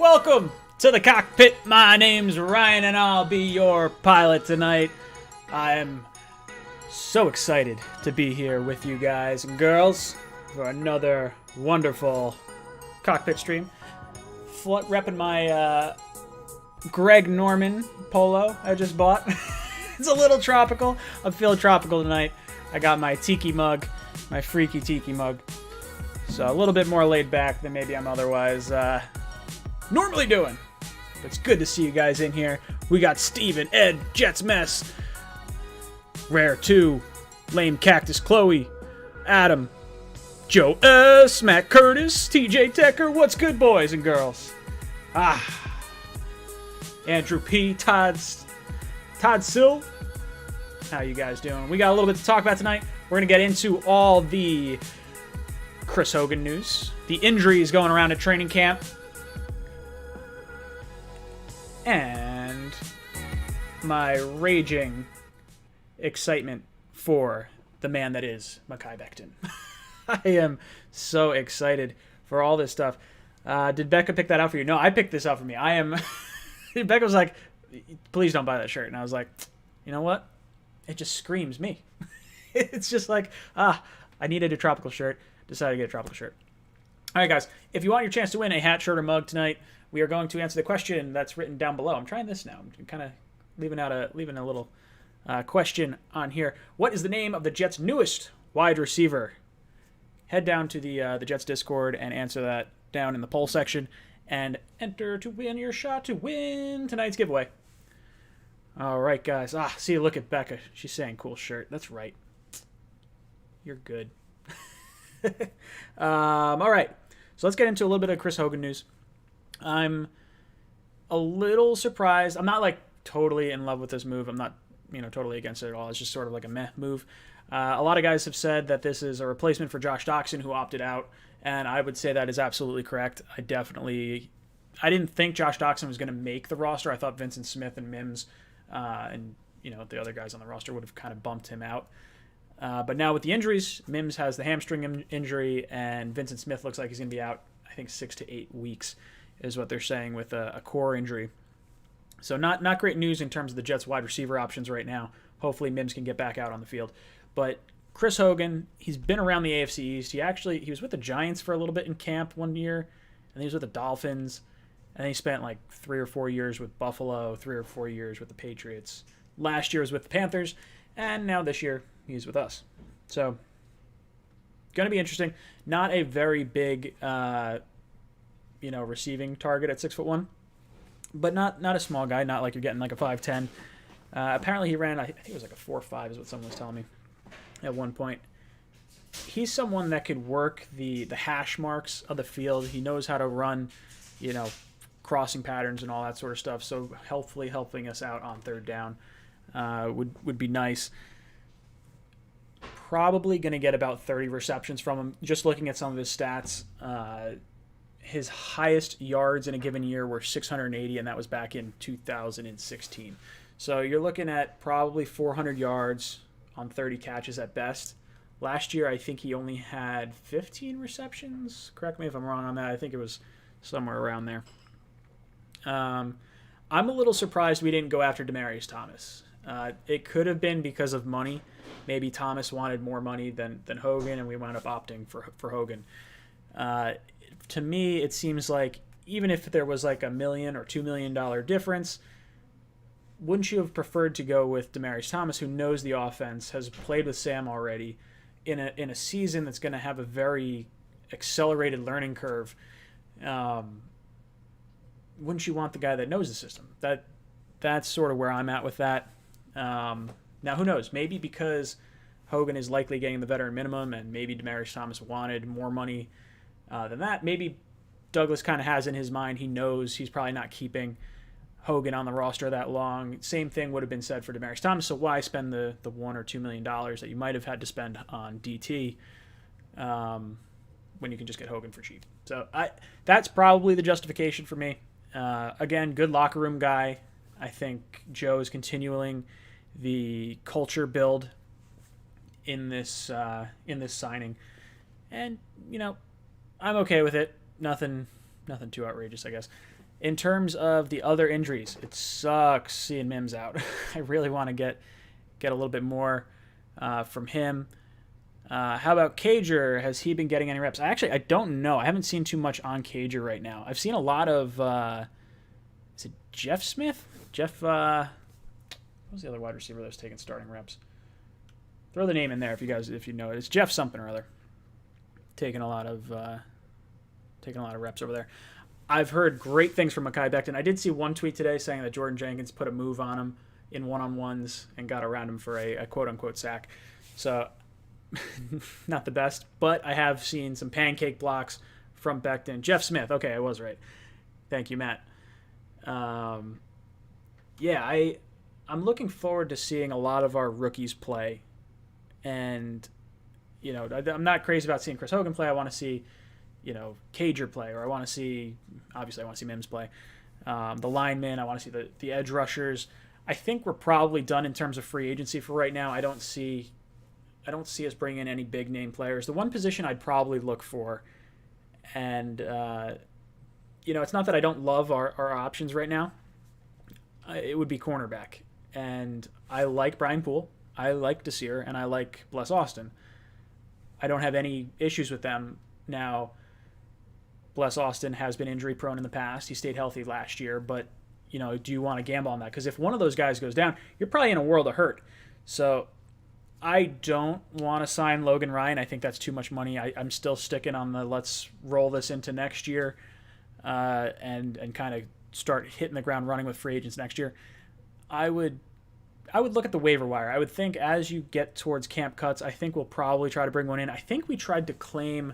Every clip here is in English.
welcome to the cockpit. My name's Ryan and I'll be your pilot tonight. I am so excited to be here with you guys and girls for another wonderful cockpit stream. Repping my Greg Norman polo I just bought. It's a little tropical. I'm feeling tropical tonight. I got my tiki mug, my freaky tiki mug. So a little bit more laid back than maybe I'm otherwise normally doing. But it's good to see you guys in here. We got Steven, Ed, Jets Mess, Rare 2, Lame Cactus Chloe, Adam, Joe S, Matt Curtis, TJ Tecker. What's good, boys and girls? Andrew P, Todd Sill. How you guys doing? We got a little bit to talk about tonight. We're going to get into all the Chris Hogan news, the injuries going around at training camp, and my raging excitement for the man that is Mekhi Becton. I am so excited for all this stuff. Did Becca pick that out for you? No, I picked this out for me. Becca was like, please don't buy that shirt. And I was like, you know what? It just screams me. It's just like, I needed a tropical shirt. Decided to get a tropical shirt. All right, guys. If you want your chance to win a hat, shirt, or mug tonight, we are going to answer the question that's written down below. I'm trying this now. I'm kind of leaving a little question on here. What is the name of the Jets' newest wide receiver? Head down to the Jets Discord and answer that down in the poll section, and enter to win your shot to win tonight's giveaway. All right, guys. See, look at Becca. She's saying cool shirt. That's right. You're good. All right, so let's get into a little bit of Chris Hogan news. I'm a little surprised. I'm not like totally in love with this move. I'm not, totally against it at all. It's just sort of like a meh move. A lot of guys have said that this is a replacement for Josh Doctson, who opted out, and I would say that is absolutely correct. I didn't think Josh Doctson was going to make the roster. I thought Vincent Smith and Mims and the other guys on the roster would have kind of bumped him out. But now with the injuries, Mims has the hamstring injury, and Vincent Smith looks like he's going to be out, I think, 6 to 8 weeks is what they're saying with a core injury. So not great news in terms of the Jets' wide receiver options right now. Hopefully Mims can get back out on the field. But Chris Hogan, he's been around the AFC East. He was with the Giants for a little bit in camp one year, and he was with the Dolphins, and then he spent like 3 or 4 years with Buffalo, 3 or 4 years with the Patriots. Last year was with the Panthers, and now this year he's with us. So, going to be interesting. Not a very big, receiving target at 6'1", but not a small guy. Not like you're getting like a 5'10". Apparently he ran, I think it was like a 4'5" is what someone was telling me at one point. He's someone that could work the hash marks of the field. He knows how to run, crossing patterns and all that sort of stuff. So hopefully helping us out on third down would be nice. Probably going to get about 30 receptions from him. Just looking at some of his stats, his highest yards in a given year were 680, and that was back in 2016. So you're looking at probably 400 yards on 30 catches at best. Last year, I think he only had 15 receptions. Correct me if I'm wrong on that. I think it was somewhere around there. I'm a little surprised we didn't go after Demaryius Thomas. It could have been because of money. Maybe Thomas wanted more money than Hogan, and we wound up opting for Hogan. To me, it seems like even if there was like $1 million or $2 million difference, wouldn't you have preferred to go with Demaryius Thomas, who knows the offense, has played with Sam already, in a season that's going to have a very accelerated learning curve? Wouldn't you want the guy that knows the system? That's sort of where I'm at with that. Now, who knows? Maybe because Hogan is likely getting the veteran minimum, and maybe Demaryius Thomas wanted more money than that. Maybe Douglas kind of has in his mind, he knows he's probably not keeping Hogan on the roster that long. Same thing would have been said for Demaryius Thomas, so why spend the $1 or $2 million that you might have had to spend on DT when you can just get Hogan for cheap? So that's probably the justification for me. Again, good locker room guy. I think Joe is continuing the culture build in this signing, and I'm okay with it. Nothing too outrageous, I guess. In terms of the other injuries, it sucks seeing Mims out. I really want to get a little bit more from him. How about Cager? Has he been getting any reps? I don't know. I haven't seen too much on Cager right now. I've seen a lot of is it Jeff Smith? What was the other wide receiver that was taking starting reps? Throw the name in there if you know it. It's Jeff something or other. Taking a lot of reps over there. I've heard great things from Mekhi Becton. I did see one tweet today saying that Jordan Jenkins put a move on him in one-on-ones and got around him for a quote-unquote sack. So, not the best, but I have seen some pancake blocks from Becton. Jeff Smith. Okay, I was right. Thank you, Matt. I'm looking forward to seeing a lot of our rookies play. And, I'm not crazy about seeing Chris Hogan play. I want to see Cager play, or I want to see Mims play. The linemen, I want to see the edge rushers. I think we're probably done in terms of free agency for right now. I don't see us bringing in any big name players. The one position I'd probably look for, and it's not that I don't love our options right now. It would be cornerback, and I like Brian Poole, I like Desir, and I like Bless Austin. I don't have any issues with them now. Bless Austin has been injury prone in the past. He stayed healthy last year, but do you want to gamble on that? Because if one of those guys goes down, you're probably in a world of hurt. So I don't want to sign Logan Ryan. I think that's too much money. I'm still sticking on the let's roll this into next year and kind of start hitting the ground running with free agents next year. I would look at the waiver wire. I would think as you get towards camp cuts, I think we'll probably try to bring one in. I think we tried to claim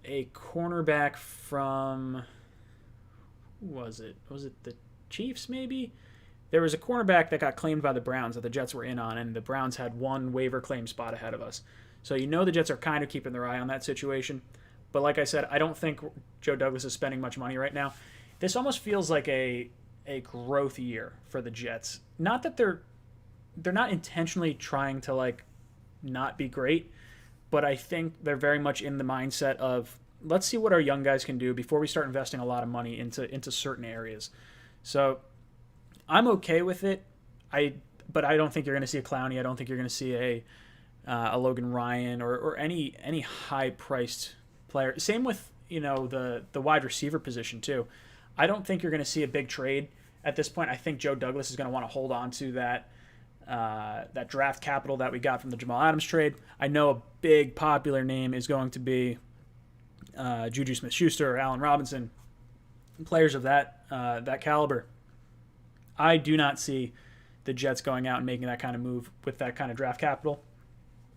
a cornerback from, who was it? Was it the Chiefs maybe? There was a cornerback that got claimed by the Browns that the Jets were in on, and the Browns had one waiver claim spot ahead of us. So the Jets are kind of keeping their eye on that situation. But like I said, I don't think Joe Douglas is spending much money right now. This almost feels like a growth year for the Jets. Not that they're not intentionally trying to not be great, but I think they're very much in the mindset of let's see what our young guys can do before we start investing a lot of money into certain areas. So I'm okay with it. But I don't think you're going to see a Clowney. I don't think you're going to see a Logan Ryan or any high priced player. Same with the wide receiver position too. I don't think you're going to see a big trade at this point. I think Joe Douglas is going to want to hold on to that draft capital that we got from the Jamal Adams trade. I know a big popular name is going to be Juju Smith-Schuster or Allen Robinson, players of that caliber. I do not see the Jets going out and making that kind of move with that kind of draft capital.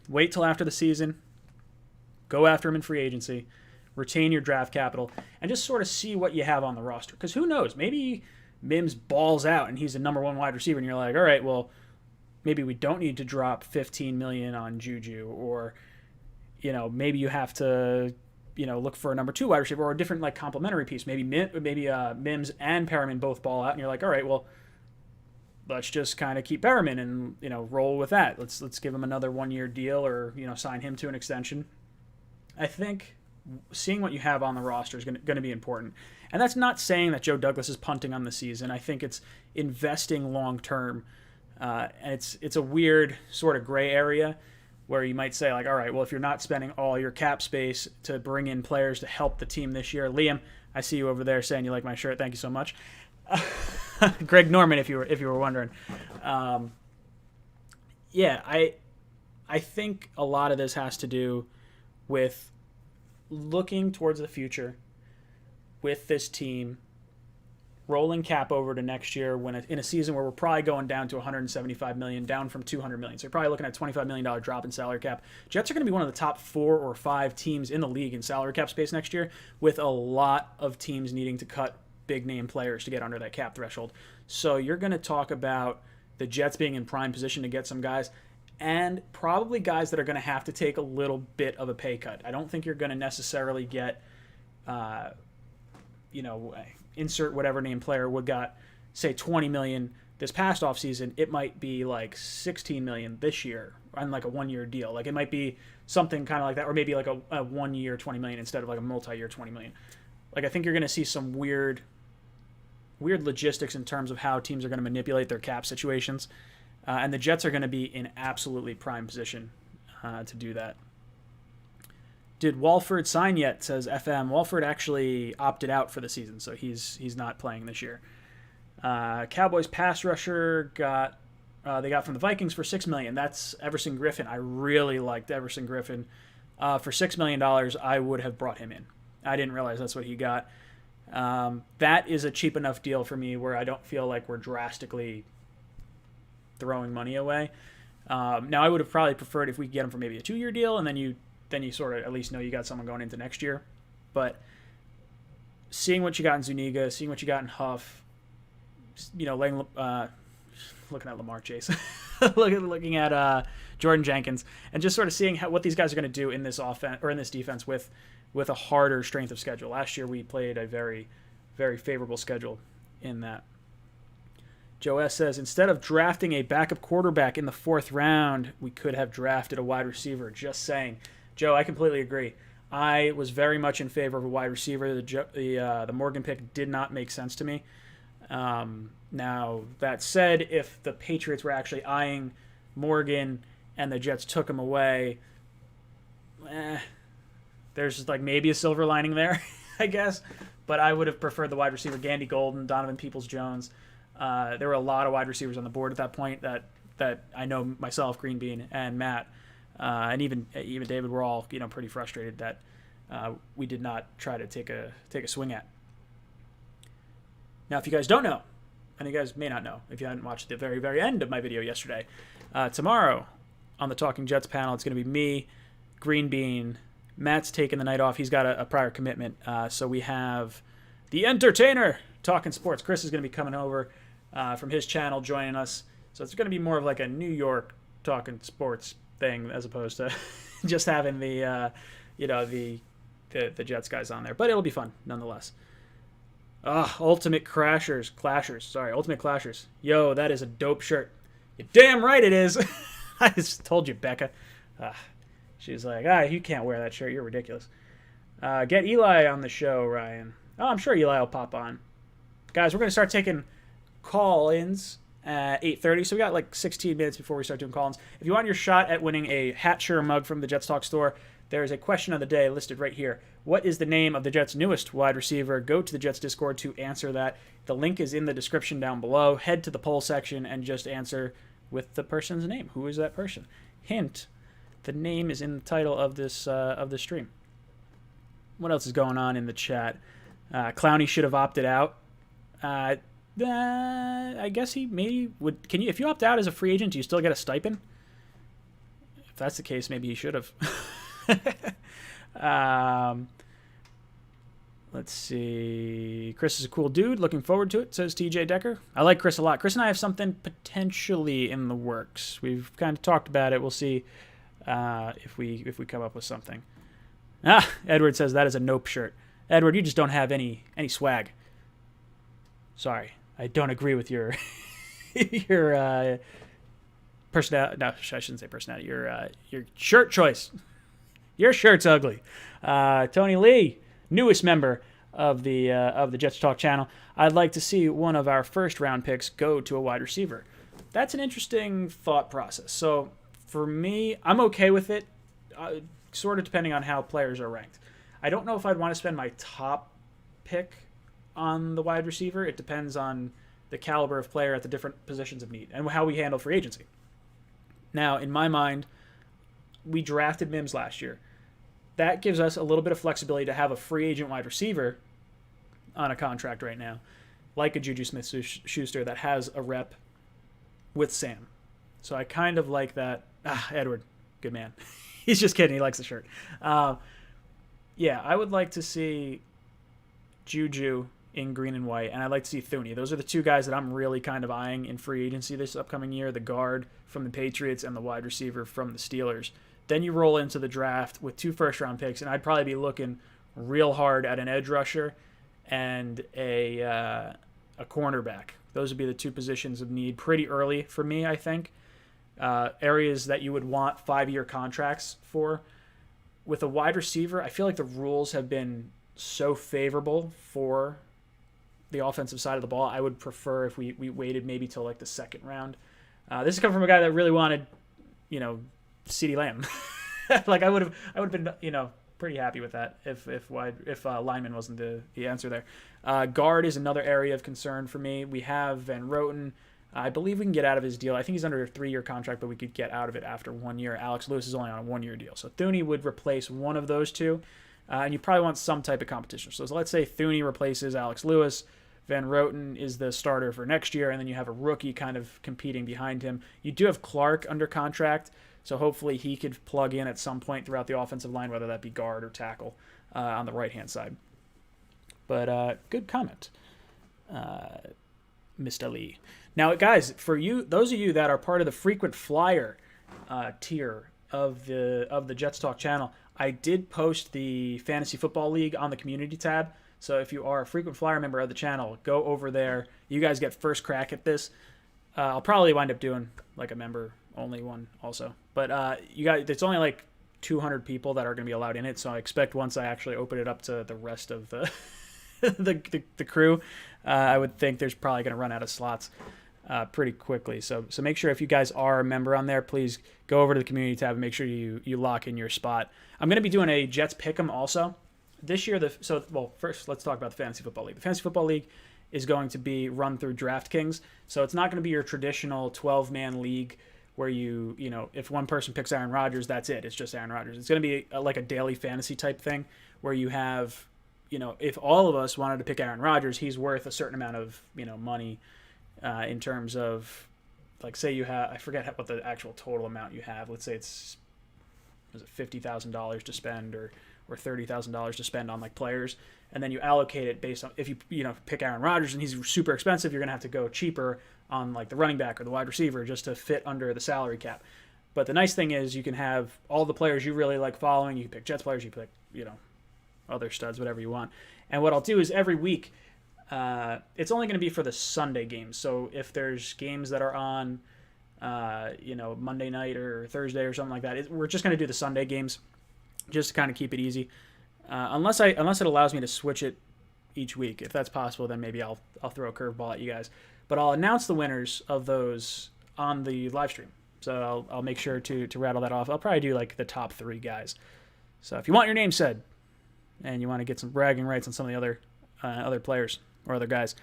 Wait till after the season. Go after him in free agency. Retain your draft capital and just sort of see what you have on the roster. Because who knows? Maybe Mims balls out and he's the number one wide receiver and you're like, all right, well, maybe we don't need to drop $15 million on Juju, or maybe you have to look for a number two wide receiver or a different complementary piece. Maybe Mims and Perriman both ball out and you're like, all right, well, let's just kind of keep Perriman and roll with that. Let's give him another 1-year deal or sign him to an extension. I think seeing what you have on the roster is going to be important. And that's not saying that Joe Douglas is punting on the season. I think it's investing long term. And it's a weird sort of gray area where you might say all right, well, if you're not spending all your cap space to bring in players to help the team this year, Liam, I see you over there saying you like my shirt. Thank you so much. Greg Norman, if you were wondering. I think a lot of this has to do with looking towards the future with this team, rolling cap over to next year in a season where we're probably going down to $175 million, down from $200 million. So you're probably looking at a $25 million drop in salary cap. Jets are going to be one of the top 4 or 5 teams in the league in salary cap space next year, with a lot of teams needing to cut big name players to get under that cap threshold. So you're going to talk about the Jets being in prime position to get some guys, and probably guys that are going to have to take a little bit of a pay cut. I don't think you're going to necessarily get, insert whatever name player would got, say, $20 million this past offseason. It might be like $16 million this year on a 1-year deal. It might be something kind of like that, or maybe a 1-year $20 million instead of a multi-year $20 million. I think you're going to see some weird weird logistics in terms of how teams are going to manipulate their cap situations. And the Jets are going to be in absolutely prime position to do that. Did Walford sign yet? Says FM. Walford actually opted out for the season, so he's not playing this year. Cowboys pass rusher they got from the Vikings for $6 million. That's Everson Griffin. I really liked Everson Griffin. For $6 million, I would have brought him in. I didn't realize that's what he got. That is a cheap enough deal for me where I don't feel like we're drastically throwing money away. Now, I would have probably preferred if we could get him for maybe a 2-year deal, and then you sort of at least know you got someone going into next year. But seeing what you got in Zuniga, seeing what you got in Huff, looking at Lamar Chase, looking at Jordan Jenkins, and just sort of seeing what these guys are going to do in this offense or in this defense with a harder strength of schedule. Last year we played a very, very favorable schedule in that. Joe S. says, instead of drafting a backup quarterback in the 4th round, we could have drafted a wide receiver. Just saying. Joe, I completely agree. I was very much in favor of a wide receiver. The Morgan pick did not make sense to me. Now, that said, if the Patriots were actually eyeing Morgan and the Jets took him away, there's like maybe a silver lining there, I guess. But I would have preferred the wide receiver, Gandy Golden, Donovan Peoples-Jones. There were a lot of wide receivers on the board at that point that I know myself, Green Bean, and Matt, and even David were all pretty frustrated that we did not try to take a swing at. Now, if you guys don't know, and you guys may not know if you hadn't watched the very, very end of my video yesterday, tomorrow on the Talking Jets panel, it's going to be me, Green Bean. Matt's taking the night off. He's got a prior commitment. So we have the entertainer talking sports. Chris is going to be coming over from his channel, joining us. So it's going to be more of like a New York talking sports thing as opposed to just having the Jets guys on there. But it'll be fun nonetheless. Ultimate Clashers. Yo, that is a dope shirt. You're damn right it is. I just told you, Becca. She's like, you can't wear that shirt. You're ridiculous. Get Eli on the show, Ryan. Oh, I'm sure Eli will pop on. Guys, we're going to start taking call-ins at 8:30, so we got like 16 minutes before we start doing call-ins. If you want your shot at winning a hat, shirt, or mug from the Jets Talk store, there's a question of the day listed right here. What is the name of the Jets' newest wide receiver? Go to the Jets Discord to answer that. The link is in the description down below. Head to the poll section and just answer with the person's name. Who is that person? Hint, the name is in the title of this stream. What else is going on in the chat? Clowney should have opted out. I guess he maybe would. If you opt out as a free agent, do you still get a stipend? If that's the case, maybe he should have. Let's see. Chris is a cool dude. Looking forward to it, says TJ Decker. I like Chris a lot. Chris and I have something potentially in the works. We've kind of talked about it. We'll see if we come up with something. Edward says that is a nope shirt. Edward, you just don't have any swag. Sorry, I don't agree with your your personality. No, I shouldn't say personality. Your shirt choice. Your shirt's ugly. Tony Lee, newest member of the Jets Talk channel. I'd like to see one of our first round picks go to a wide receiver. That's an interesting thought process. So for me, I'm okay with it, sort of depending on how players are ranked. I don't know if I'd want to spend my top pick on the wide receiver. It depends on the caliber of player at the different positions of need and how we handle free agency. Now, in my mind, we drafted Mims last year. That gives us a little bit of flexibility to have a free agent wide receiver on a contract right now, like a Juju Smith-Schuster that has a rep with Sam. So I kind of like that. Edward, good man. He's just kidding. He likes the shirt. Yeah, I would like to see Juju in green and white, and I'd like to see Thuney. Those are the two guys that I'm really kind of eyeing in free agency this upcoming year, the guard from the Patriots and the wide receiver from the Steelers. Then you roll into the draft with 2 first-round picks, and I'd probably be looking real hard at an edge rusher and a cornerback. Those would be the 2 positions of need pretty early for me, I think. Areas that you would want 5-year contracts for. With a wide receiver, I feel like the rules have been so favorable for the offensive side of the ball. I would prefer if we waited maybe till like the second round. This is coming from a guy that really wanted, CeeDee Lamb. Like I would have been, pretty happy with that if lineman wasn't the answer there. Guard is another area of concern for me. We have Van Roten. I believe we can get out of his deal. I think he's under a 3-year contract, but we could get out of it after 1 year. Alex Lewis is only on a 1-year deal. So Thuney would replace one of those two. And you probably want some type of competition. So let's say Thuney replaces Alex Lewis. Van Roten is the starter for next year, and then you have a rookie kind of competing behind him. You do have Clark under contract, so hopefully he could plug in at some point throughout the offensive line, whether that be guard or tackle on the right-hand side. But good comment, Mr. Lee. Now, guys, for you, those of you that are part of the frequent flyer tier of the Jets Talk channel, I did post the Fantasy Football League on the community tab. So if you are a frequent flyer member of the channel, go over there. You guys get first crack at this. I'll probably wind up doing like a member only one also. But you guys, it's only like 200 people that are going to be allowed in it. So I expect once I actually open it up to the rest of the the crew, I would think there's probably going to run out of slots pretty quickly. So make sure if you guys are a member on there, please go over to the community tab and make sure you lock in your spot. I'm going to be doing a Jets Pick'em also. This year, first let's talk about the Fantasy Football League. The Fantasy Football League is going to be run through DraftKings, so it's not going to be your traditional 12-man league where if one person picks Aaron Rodgers, that's it. It's just Aaron Rodgers. It's going to be like a daily fantasy type thing where you have, if all of us wanted to pick Aaron Rodgers, he's worth a certain amount of, money in terms of, like, say you have, I forget what the actual total amount you have. Let's say it's $50,000 to spend or $30,000 to spend on like players, and then you allocate it based on if you pick Aaron Rodgers and he's super expensive, you're gonna have to go cheaper on like the running back or the wide receiver just to fit under the salary cap. But the nice thing is you can have all the players you really like following. You can pick Jets players, you pick other studs, whatever you want. And what I'll do is every week, it's only going to be for the Sunday games. So if there's games that are on Monday night or Thursday or something like that, we're just going to do the Sunday games just to kind of keep it easy. Unless it allows me to switch it each week. If that's possible, then maybe I'll throw a curveball at you guys. But I'll announce the winners of those on the live stream. So I'll make sure to rattle that off. I'll probably do like the top 3 guys. So if you want your name said and you want to get some bragging rights on some of the other players or other guys,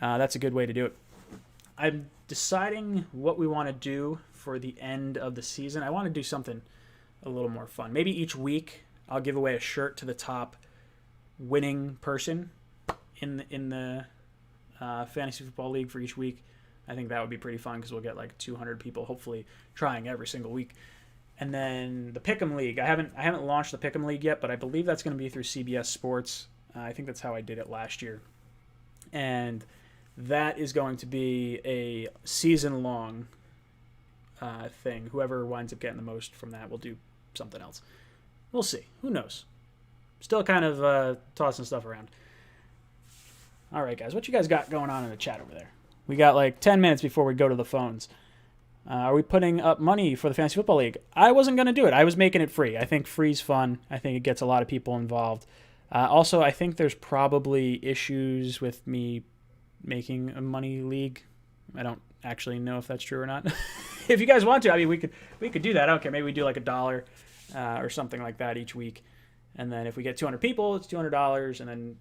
that's a good way to do it. I'm deciding what we want to do for the end of the season. I want to do something a little more fun. Maybe each week I'll give away a shirt to the top winning person in the Fantasy Football League for each week. I think that would be pretty fun because we'll get like 200 people hopefully trying every single week. And then the Pick'em League. I haven't launched the Pick'em League yet, but I believe that's going to be through CBS Sports. I think that's how I did it last year. And that is going to be a season-long thing. Whoever winds up getting the most from that will do something else. We'll see. Who knows? Still kind of tossing stuff around. All right, guys. What you guys got going on in the chat over there? We got like 10 minutes before we go to the phones. Are we putting up money for the Fantasy Football League? I wasn't going to do it. I was making it free. I think free's fun. I think it gets a lot of people involved. Also, I think there's probably issues with me making a money league. I don't actually know if that's true or not. If you guys want to, I mean, we could do that. I don't care. Maybe we do like $1 or something like that each week. And then if we get 200 people, it's $200, and then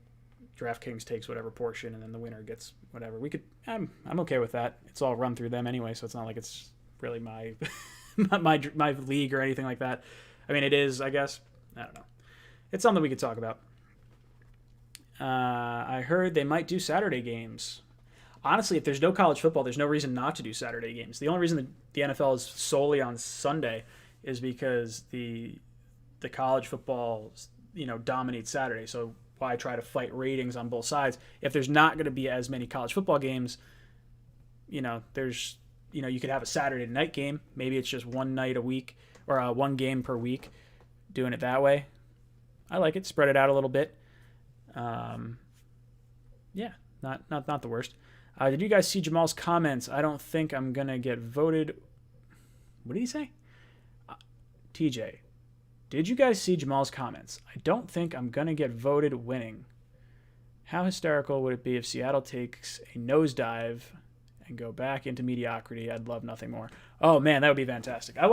DraftKings takes whatever portion, and then the winner gets whatever. I'm okay with that. It's all run through them anyway, so it's not like it's really my my league or anything like that. I mean, it is, I guess. I don't know. It's something we could talk about. I heard they might do Saturday games. Honestly, if there's no college football, there's no reason not to do Saturday games. The only reason the NFL is solely on Sunday is because the college football, dominates Saturday. So why try to fight ratings on both sides? If there's not going to be as many college football games, there's, you could have a Saturday night game. Maybe it's just one night a week or one game per week, doing it that way. I like it. Spread it out a little bit. Yeah, not the worst. Did you guys see Jamal's comments? I don't think I'm going to get voted. What did he say? TJ, did you guys see Jamal's comments? I don't think I'm going to get voted winning. How hysterical would it be if Seattle takes a nosedive and go back into mediocrity? I'd love nothing more. Oh man, that would be fantastic. I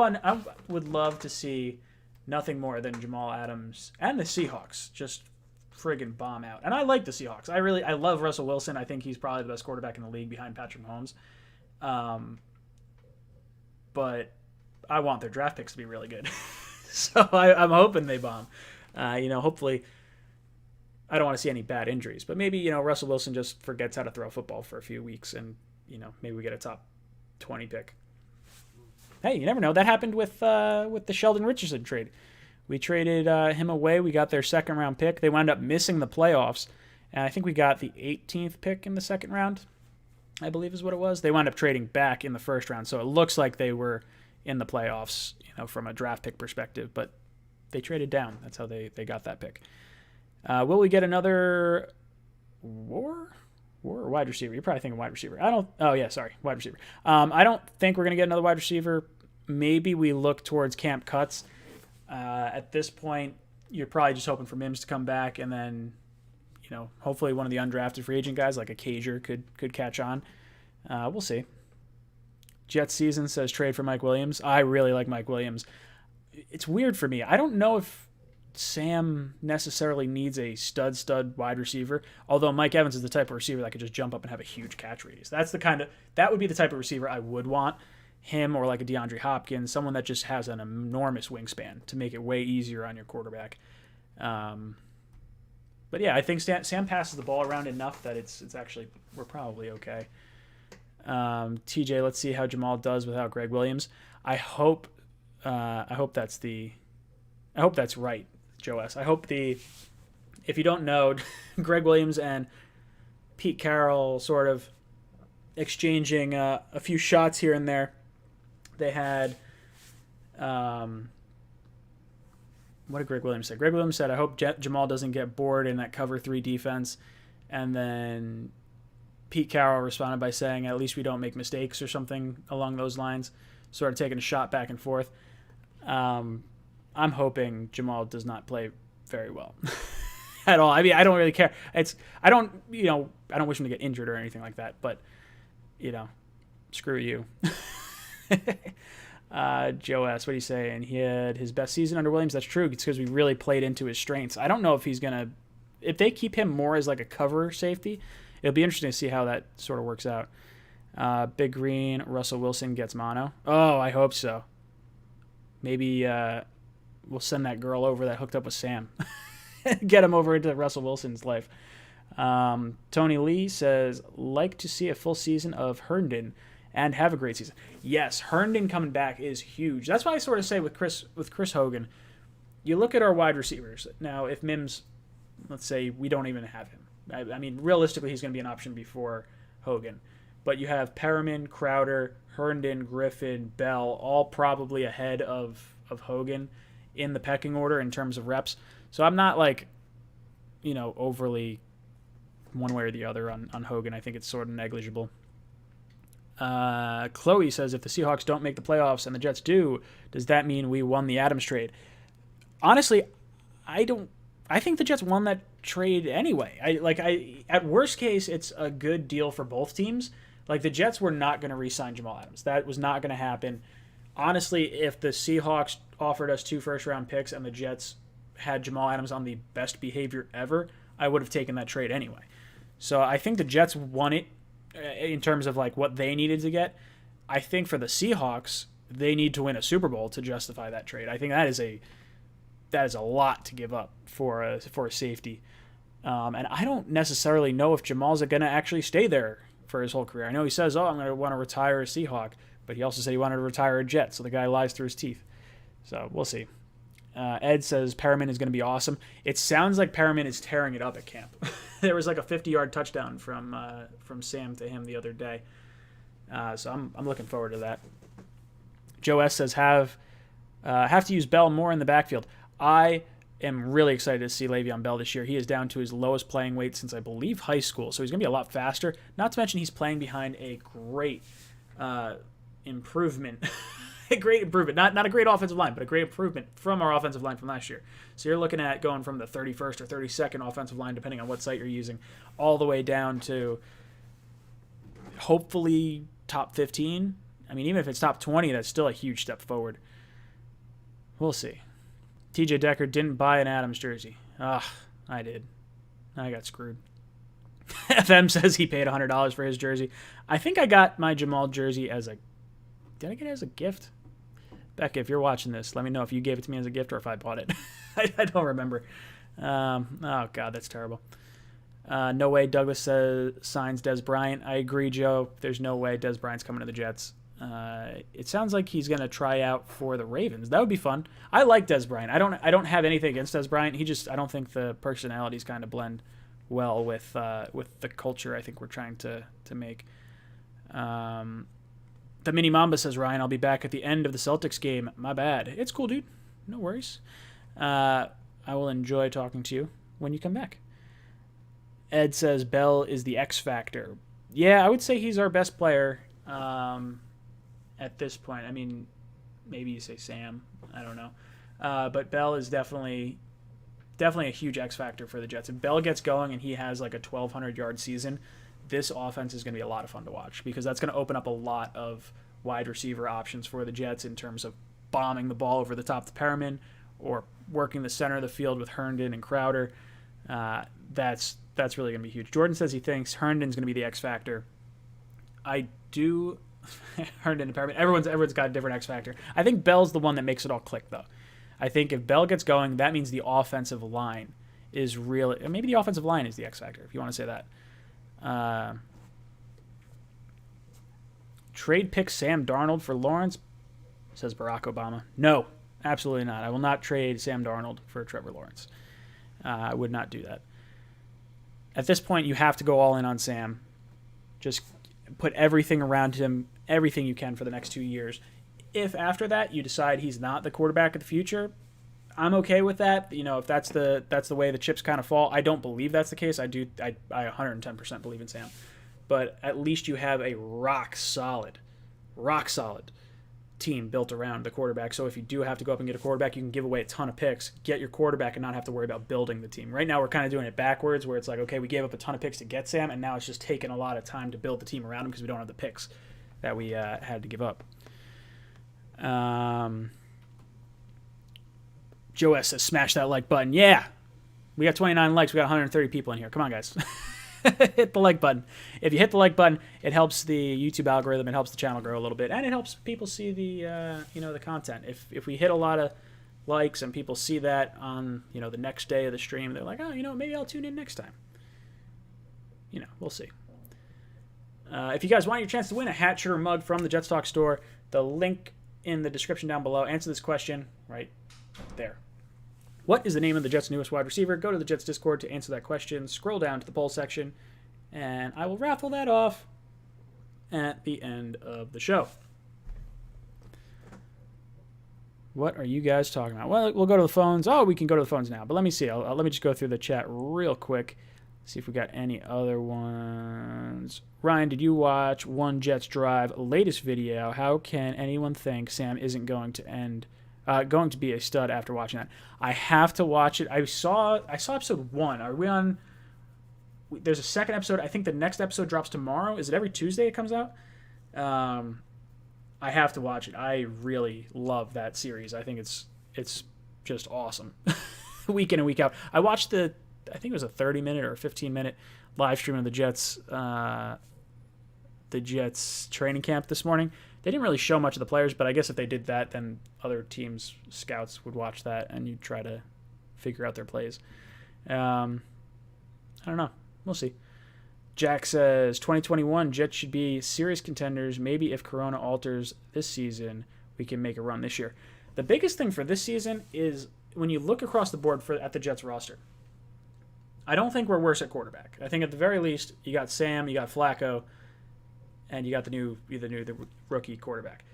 would love to see nothing more than Jamal Adams and the Seahawks just friggin' bomb out. And I like the Seahawks. I love Russell Wilson. I think he's probably the best quarterback in the league behind Patrick Mahomes. But I want their draft picks to be really good. So I'm hoping they bomb. Hopefully I don't want to see any bad injuries, but maybe, Russell Wilson just forgets how to throw a football for a few weeks and, maybe we get a top 20 pick. Hey, you never know. That happened with the Sheldon Richardson trade. We traded him away. We got their second round pick. They wound up missing the playoffs, and I think we got the 18th pick in the second round, I believe is what it was. They wound up trading back in the first round, so it looks like they were in the playoffs, from a draft pick perspective, but they traded down. That's how they got that pick. Will we get another war or wide receiver? You're probably thinking wide receiver. Wide receiver. I don't think we're going to get another wide receiver. Maybe we look towards Camp Cuts. At this point, you're probably just hoping for Mims to come back, and then, hopefully one of the undrafted free agent guys like a Cager could catch on. We'll see. Jet Season says trade for Mike Williams. I really like Mike Williams. It's weird for me. I don't know if Sam necessarily needs a stud wide receiver, although Mike Evans is the type of receiver that could just jump up and have a huge catch radius. That would be the type of receiver I would want. Him or like a DeAndre Hopkins, someone that just has an enormous wingspan to make it way easier on your quarterback. But yeah, I think Sam passes the ball around enough that it's actually, we're probably okay. TJ, let's see how Jamal does without Greg Williams. I hope that's right, Joe S. I hope if you don't know, Greg Williams and Pete Carroll sort of exchanging a few shots here and there. They had, what did Greg Williams say? Greg Williams said, I hope Jamal doesn't get bored in that cover 3 defense. And then Pete Carroll responded by saying, at least we don't make mistakes or something along those lines, sort of taking a shot back and forth. I'm hoping Jamal does not play very well at all. I mean, I don't really care. I don't wish him to get injured or anything like that, but, screw you. Joe S., what do you say? And he had his best season under Williams. That's true. It's because we really played into his strengths. I don't know if he's going to, if they keep him more as like a cover safety, it'll be interesting to see how that sort of works out. Big Green, Russell Wilson gets mono. Oh, I hope so. Maybe we'll send that girl over that hooked up with Sam. Get him over into Russell Wilson's life. Tony Lee says, like to see a full season of Herndon and have a great season. Yes, Herndon coming back is huge. That's why I sort of say with Chris Hogan, you look at our wide receivers. Now, if Mims, let's say we don't even have him. I mean, realistically, he's going to be an option before Hogan. But you have Perriman, Crowder, Herndon, Griffin, Bell, all probably ahead of Hogan in the pecking order in terms of reps. So I'm not overly one way or the other on Hogan. I think it's sort of negligible. Chloe says, if the Seahawks don't make the playoffs and the Jets do, does that mean we won the Adams trade? Honestly, I think the Jets won that trade anyway. At worst case, it's a good deal for both teams. Like, the Jets were not going to re-sign Jamal Adams. That was not going to happen. Honestly, if the Seahawks offered us 2 first-round picks and the Jets had Jamal Adams on the best behavior ever, I would have taken that trade anyway. So I think the Jets won it in terms of like what they needed to get. I think for the Seahawks, they need to win a Super Bowl to justify that trade. I think that is a lot to give up for a safety. And I don't necessarily know if Jamal's going to actually stay there for his whole career. I know he says, I'm going to want to retire a Seahawk, but he also said he wanted to retire a Jet, so the guy lies through his teeth. So we'll see. Ed says Perriman is going to be awesome. It sounds like Perriman is tearing it up at camp. There was like a 50-yard touchdown from Sam to him the other day. So I'm looking forward to that. Joe S. says have to use Bell more in the backfield. I am really excited to see Le'Veon Bell this year. He is down to his lowest playing weight since, I believe, high school. So he's going to be a lot faster. Not to mention he's playing behind a great improvement great improvement. Not a great offensive line, but a great improvement from our offensive line from last year. So you're looking at going from the 31st or 32nd offensive line, depending on what site you're using, all the way down to hopefully top 15. I mean, even if it's top 20, that's still a huge step forward. We'll see. TJ Decker didn't buy an Adams jersey. I did. I got screwed. FM says he paid $100 for his jersey. I think I got my Jamal jersey as a... Did I get it as a gift? Becca, if you're watching this, let me know if you gave it to me as a gift or if I bought it. I don't remember. Oh, God, that's terrible. No way Douglas says signs Des Bryant. I agree, Joe. There's no way Des Bryant's coming to the Jets. It sounds like he's going to try out for the Ravens. That would be fun. I like Des Bryant. I don't have anything against Des Bryant. I don't think the personalities kind of blend well with the culture I think we're trying to make. The Mini Mamba says, Ryan, I'll be back at the end of the Celtics game. My bad. It's cool, dude. No worries. I will enjoy talking to you when you come back. Ed says Bell is the X factor. Yeah, I would say he's our best player at this point. I mean, maybe you say Sam. I don't know. But Bell is definitely a huge X factor for the Jets. If Bell gets going and he has like a 1,200-yard season, this offense is going to be a lot of fun to watch because that's going to open up a lot of wide receiver options for the Jets in terms of bombing the ball over the top of the Perriman or working the center of the field with Herndon and Crowder. That's really going to be huge. Jordan says he thinks Herndon's going to be the X factor. I do. Herndon and Perriman. Everyone's got a different X factor. I think Bell's the one that makes it all click, though. I think if Bell gets going, that means the offensive line is really... Maybe the offensive line is the X factor, if you want to say that. Trade pick Sam Darnold for Lawrence, says Barack Obama. No, absolutely not. I will not trade Sam Darnold for Trevor Lawrence. I would not do that. At this point, you have to go all in on Sam. Just put everything around him, everything you can for the next 2 years. If after that you decide he's not the quarterback of the future, I'm okay with that. You know, if that's the way the chips kind of fall. I don't believe that's the case. I 110% believe in Sam. But at least you have a rock solid team built around the quarterback. So if you do have to go up and get a quarterback, you can give away a ton of picks, get your quarterback, and not have to worry about building the team. Right now we're kind of doing it backwards where it's like, okay, we gave up a ton of picks to get Sam, and now it's just taking a lot of time to build the team around him because we don't have the picks that we had to give up. Joe S says, smash that like button. Yeah, we got 29 likes. We got 130 people in here. Come on, guys. Hit the like button. If you hit the like button, it helps the YouTube algorithm. It helps the channel grow a little bit, and it helps people see the content. If we hit a lot of likes and people see that on the next day of the stream, they're like, oh, maybe I'll tune in next time. We'll see. If you guys want your chance to win a hat, shirt, or mug from the Jets Talk store, the link in the description down below. Answer this question right there. What is the name of the Jets' newest wide receiver? Go to the Jets Discord to answer that question. Scroll down to the poll section, and I will raffle that off at the end of the show. What are you guys talking about? Well, we'll go to the phones. Oh, we can go to the phones now, but let me see. Let me just go through the chat real quick, see if we got any other ones. Ryan, did you watch One Jets Drive latest video? How can anyone think Sam isn't going to be a stud after watching that? I have to watch it. I saw episode 1. Are we on? There's a second episode. I think the next episode drops tomorrow. Is it every Tuesday it comes out? I have to watch it. I really love that series. I think it's just awesome. Week in and week out. I watched I think it was a 30-minute or 15-minute live stream of the Jets training camp this morning. They didn't really show much of the players, but I guess if they did that, then other teams' scouts would watch that and you'd try to figure out their plays. I don't know. We'll see. Jack says, 2021, Jets should be serious contenders. Maybe if Corona alters this season, we can make a run this year. The biggest thing for this season is when you look across the board at the Jets roster, I don't think we're worse at quarterback. I think at the very least, you got Sam, you got Flacco, and you got the rookie quarterback.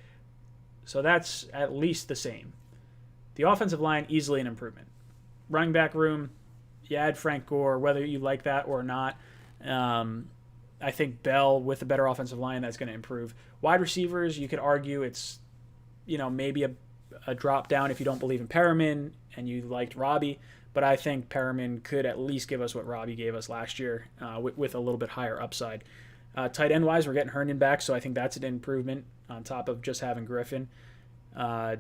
So that's at least the same. The offensive line, easily an improvement. Running back room, you add Frank Gore, whether you like that or not. I think Bell, with a better offensive line, that's going to improve. Wide receivers, you could argue it's maybe a drop down if you don't believe in Perriman and you liked Robbie. But I think Perriman could at least give us what Robbie gave us last year with a little bit higher upside. Tight end wise, we're getting Herndon back, so I think that's an improvement on top of just having Griffin.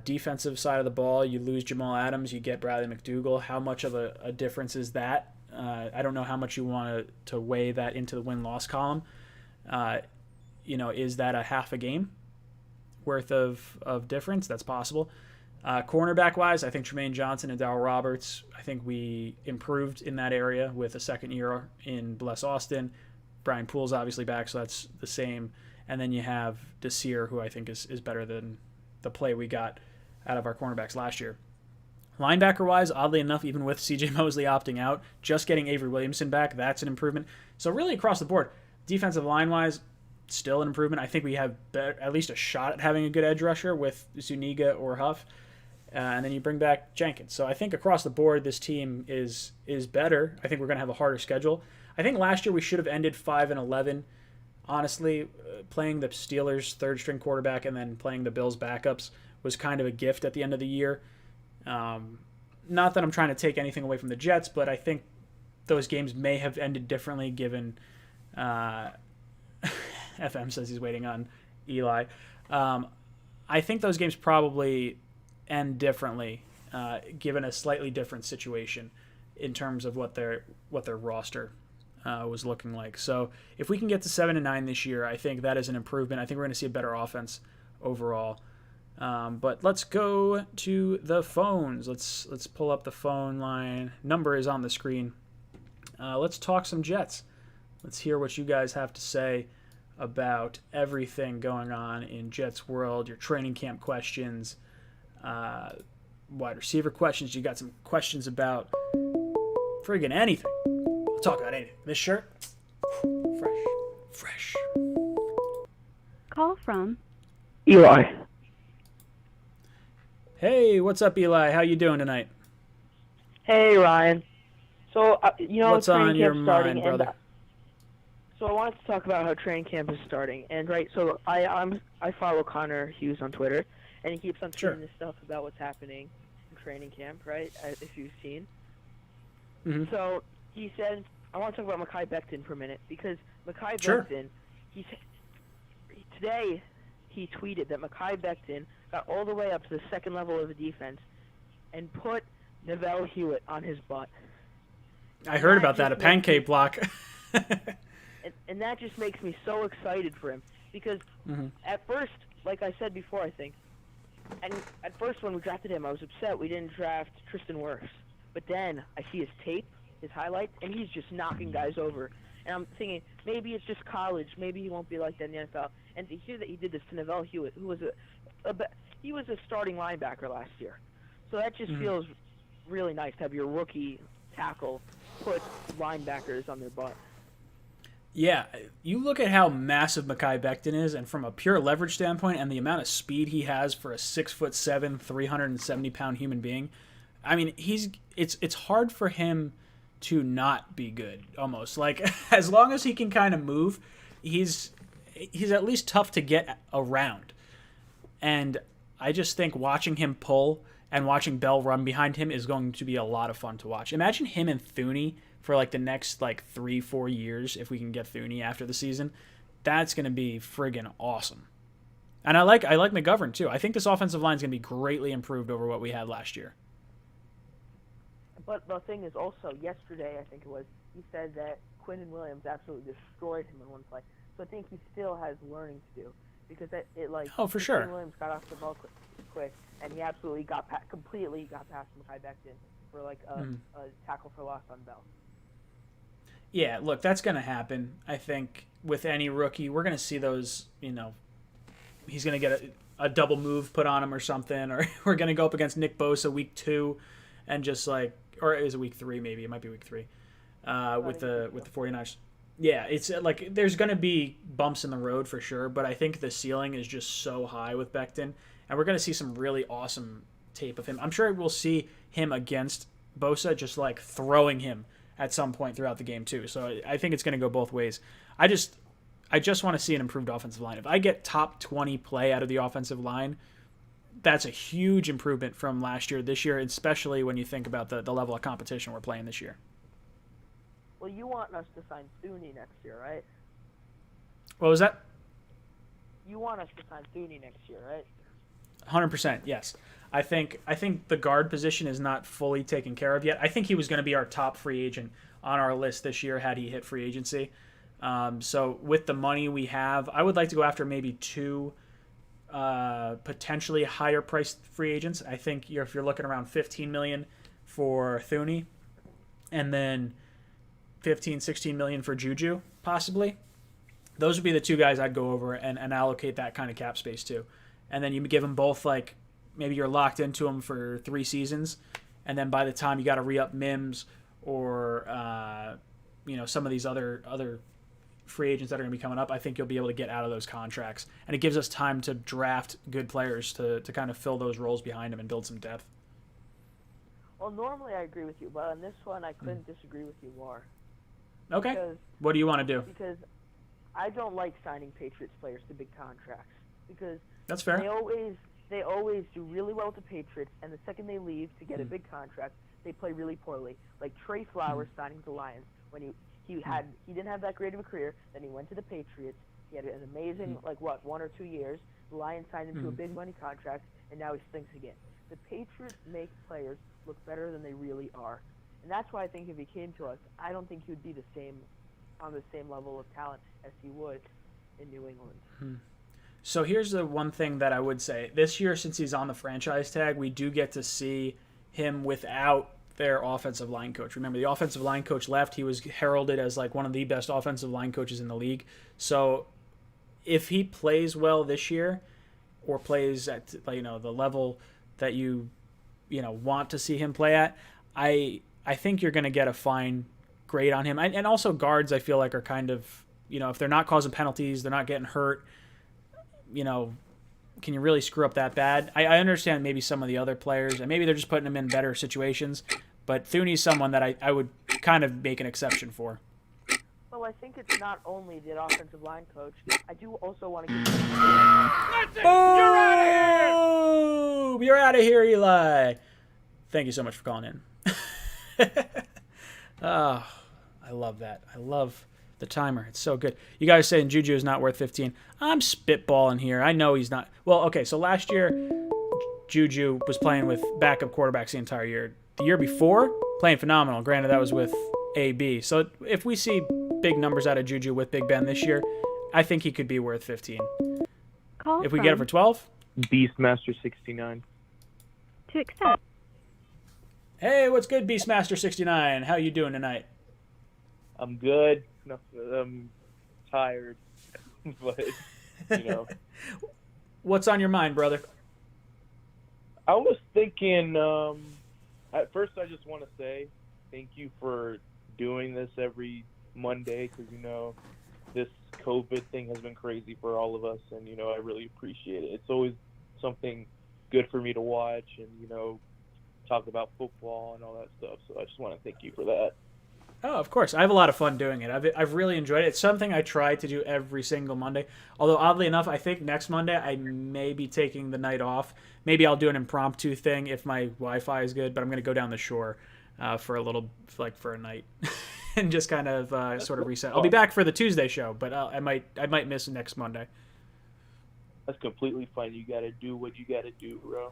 Defensive side of the ball, you lose Jamal Adams, you get Bradley McDougall. How much of a difference is that? I don't know how much you want to weigh that into the win-loss column. Is that a half a game worth of difference? That's possible. Cornerback-wise, I think Tremaine Johnson and Darryl Roberts, I think we improved in that area with a second year in Bless Austin. Brian Poole's obviously back, so that's the same. And then you have Desir, who I think is better than the play we got out of our cornerbacks last year. Linebacker-wise, oddly enough, even with C.J. Mosley opting out, just getting Avery Williamson back, that's an improvement. So really across the board, defensive line-wise, still an improvement. I think we have at least a shot at having a good edge rusher with Zuniga or Huff. And then you bring back Jenkins. So I think across the board, this team is better. I think we're going to have a harder schedule. I think last year we should have ended 5-11. Honestly, playing the Steelers' third-string quarterback and then playing the Bills' backups was kind of a gift at the end of the year. Not that I'm trying to take anything away from the Jets, but I think those games may have ended differently given FM says he's waiting on Eli. I think those games probably end differently given a slightly different situation in terms of what their roster was looking like. So if we can get to 7-9 this year, I think that is an improvement. I think we're going to see a better offense overall. But let's go to the phones. Let's pull up the phone line. Number is on the screen. Let's talk some Jets. Let's hear what you guys have to say about everything going on in Jets world, your training camp questions, wide receiver questions. You got some questions about friggin' anything. We'll talk about anything. This shirt, fresh. Call from Eli. Hey, what's up, Eli? How you doing tonight? Hey, Ryan. So, what's on training your camp's starting, mind, brother? So I wanted to talk about how training camp is starting, and so I follow Connor Hughes on Twitter, and he keeps on tweeting this stuff about what's happening in training camp, right? If you've seen. Mm-hmm. So he said, I want to talk about Mekhi Becton for a minute because Mekhi Sure. Becton, today he tweeted that Mekhi Becton got all the way up to the second level of the defense and put Neville Hewitt on his butt. I heard about that, a pancake block. And that just makes me so excited for him because at first, like I said before, I think, and at first when we drafted him, I was upset we didn't draft Tristan Wirfs. But then I see his tape, his highlights, and he's just knocking guys over. And I'm thinking, maybe it's just college. Maybe he won't be like that in the NFL. And to hear that he did this to Neville Hewitt, who was he was a starting linebacker last year. So that just feels really nice to have your rookie tackle put linebackers on their butt. Yeah, you look at how massive Mekhi Becton is, and from a pure leverage standpoint, and the amount of speed he has for a 6'7", 370-pound human being. I mean, it's hard for him to not be good. Almost like as long as he can kind of move, he's at least tough to get around. And I just think watching him pull and watching Bell run behind him is going to be a lot of fun to watch. Imagine him and Thuney for like the next 3-4 years if we can get Thuney after the season. That's going to be friggin' awesome. And I like McGovern too. I think this offensive line is going to be greatly improved over what we had last year. But the thing is also, yesterday I think it was, he said that Quinton Williams absolutely destroyed him in one play. So I think he still has learning to do because oh, for sure. Quinton Williams got off the ball quick and he absolutely completely got past Mekhi Becton for a tackle for loss on Bell. Yeah, look, that's going to happen. I think with any rookie, we're going to see those, he's going to get a double move put on him or something, or we're going to go up against Nick Bosa week 2 and just or is it week 3 maybe? It might be week 3 with the 49ers. Yeah, it's there's going to be bumps in the road for sure, but I think the ceiling is just so high with Becton, and we're going to see some really awesome tape of him. I'm sure we'll see him against Bosa just throwing him at some point throughout the game too. So I think it's going to go both ways. I just want to see an improved offensive line. If I get top 20 play out of the offensive line, that's a huge improvement from last year, this year, especially when you think about the level of competition we're playing this year. Well, you want us to sign Thuney next year, right? What was that? You want us to sign Thuney next year, right? 100%, yes. I think the guard position is not fully taken care of yet. I think he was going to be our top free agent on our list this year had he hit free agency. So with the money we have, I would like to go after maybe two potentially higher priced free agents. I think if you're looking around $15 million for Thuney, and then 15, 16 million for Juju, possibly. Those would be the two guys I'd go over and allocate that kind of cap space to. And then you give them both, like, maybe you're locked into them for 3 seasons, and then by the time you got to re-up Mims or some of these other free agents that are going to be coming up, I think you'll be able to get out of those contracts. And it gives us time to draft good players to kind of fill those roles behind them and build some depth. Well, normally I agree with you, but on this one I couldn't disagree with you more. Okay. Because, what do you want to do? Because I don't like signing Patriots players to big contracts. Because that's fair. They always do really well with the Patriots, and the second they leave to get a big contract, they play really poorly. Like Trey Flowers signing with the Lions when he didn't have that great of a career. Then he went to the Patriots. He had an amazing 1 or 2 years. The Lions signed him to a big money contract, and now he stinks again. The Patriots make players look better than they really are, and that's why I think if he came to us, I don't think he would be on the same level of talent as he would in New England. So here's the one thing that I would say. This year, since he's on the franchise tag, we do get to see him without their offensive line coach. Remember, the offensive line coach left. He was heralded as like one of the best offensive line coaches in the league. So if he plays well this year, or plays at the level that you want to see him play at, I think you're going to get a fine grade on him. And also guards, I feel like, are kind of, if they're not causing penalties, they're not getting hurt, can you really screw up that bad? I understand maybe some of the other players, and maybe they're just putting them in better situations, but Thuney's someone that I would kind of make an exception for. Well, I think it's not only the offensive line coach. I do also want to give That's it! You're out of here! You're out of here, Eli! Thank you so much for calling in. Oh, I love that. I love the timer. It's so good. You guys saying Juju is not worth 15. I'm spitballing here. I know he's not. Well, okay, so last year, Juju was playing with backup quarterbacks the entire year. The year before, playing phenomenal. Granted, that was with AB. So if we see big numbers out of Juju with Big Ben this year, I think he could be worth 15. Call if we get it for 12? Beastmaster69. To accept. Hey, what's good, Beastmaster69? How you doing tonight? I'm good. No, I'm tired, but What's on your mind, brother? I was thinking. At first, I just want to say thank you for doing this every Monday, because this COVID thing has been crazy for all of us, and I really appreciate it. It's always something good for me to watch, and talk about football and all that stuff. So I just want to thank you for that. Oh, of course. I have a lot of fun doing it. I've really enjoyed it. It's something I try to do every single Monday. Although, oddly enough, I think next Monday I may be taking the night off. Maybe I'll do an impromptu thing if my Wi-Fi is good, but I'm going to go down the shore for a night and just kind of sort of reset. I'll be back for the Tuesday show, but I might miss next Monday. That's completely fine. You got to do what you got to do, bro.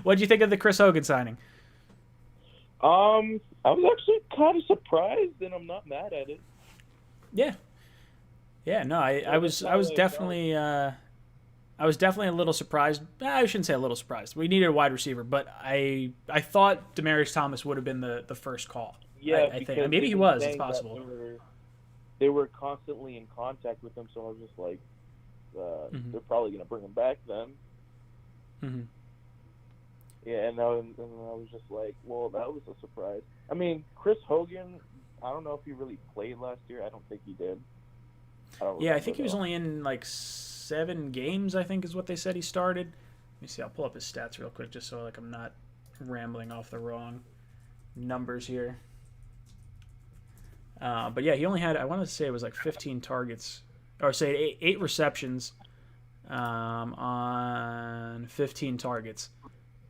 What did you think of the Chris Hogan signing? I was actually kind of surprised, and I'm not mad at it. Yeah. No, I was definitely a little surprised. I shouldn't say a little surprised. We needed a wide receiver, but I thought Demaryius Thomas would have been the first call. Yeah, I think maybe he was. It's possible. They were constantly in contact with him, so I was just like, they're probably going to bring him back then. Mm-hmm. Yeah, and I was just like, well, that was a surprise. I mean, Chris Hogan, I don't know if he really played last year. I don't think he did. I think he was only in like 7 games, I think is what they said he started. Let me see. I'll pull up his stats real quick just so I'm not rambling off the wrong numbers here. But yeah, he only had, I want to say it was like 15 targets, or say 8 receptions. on 15 targets,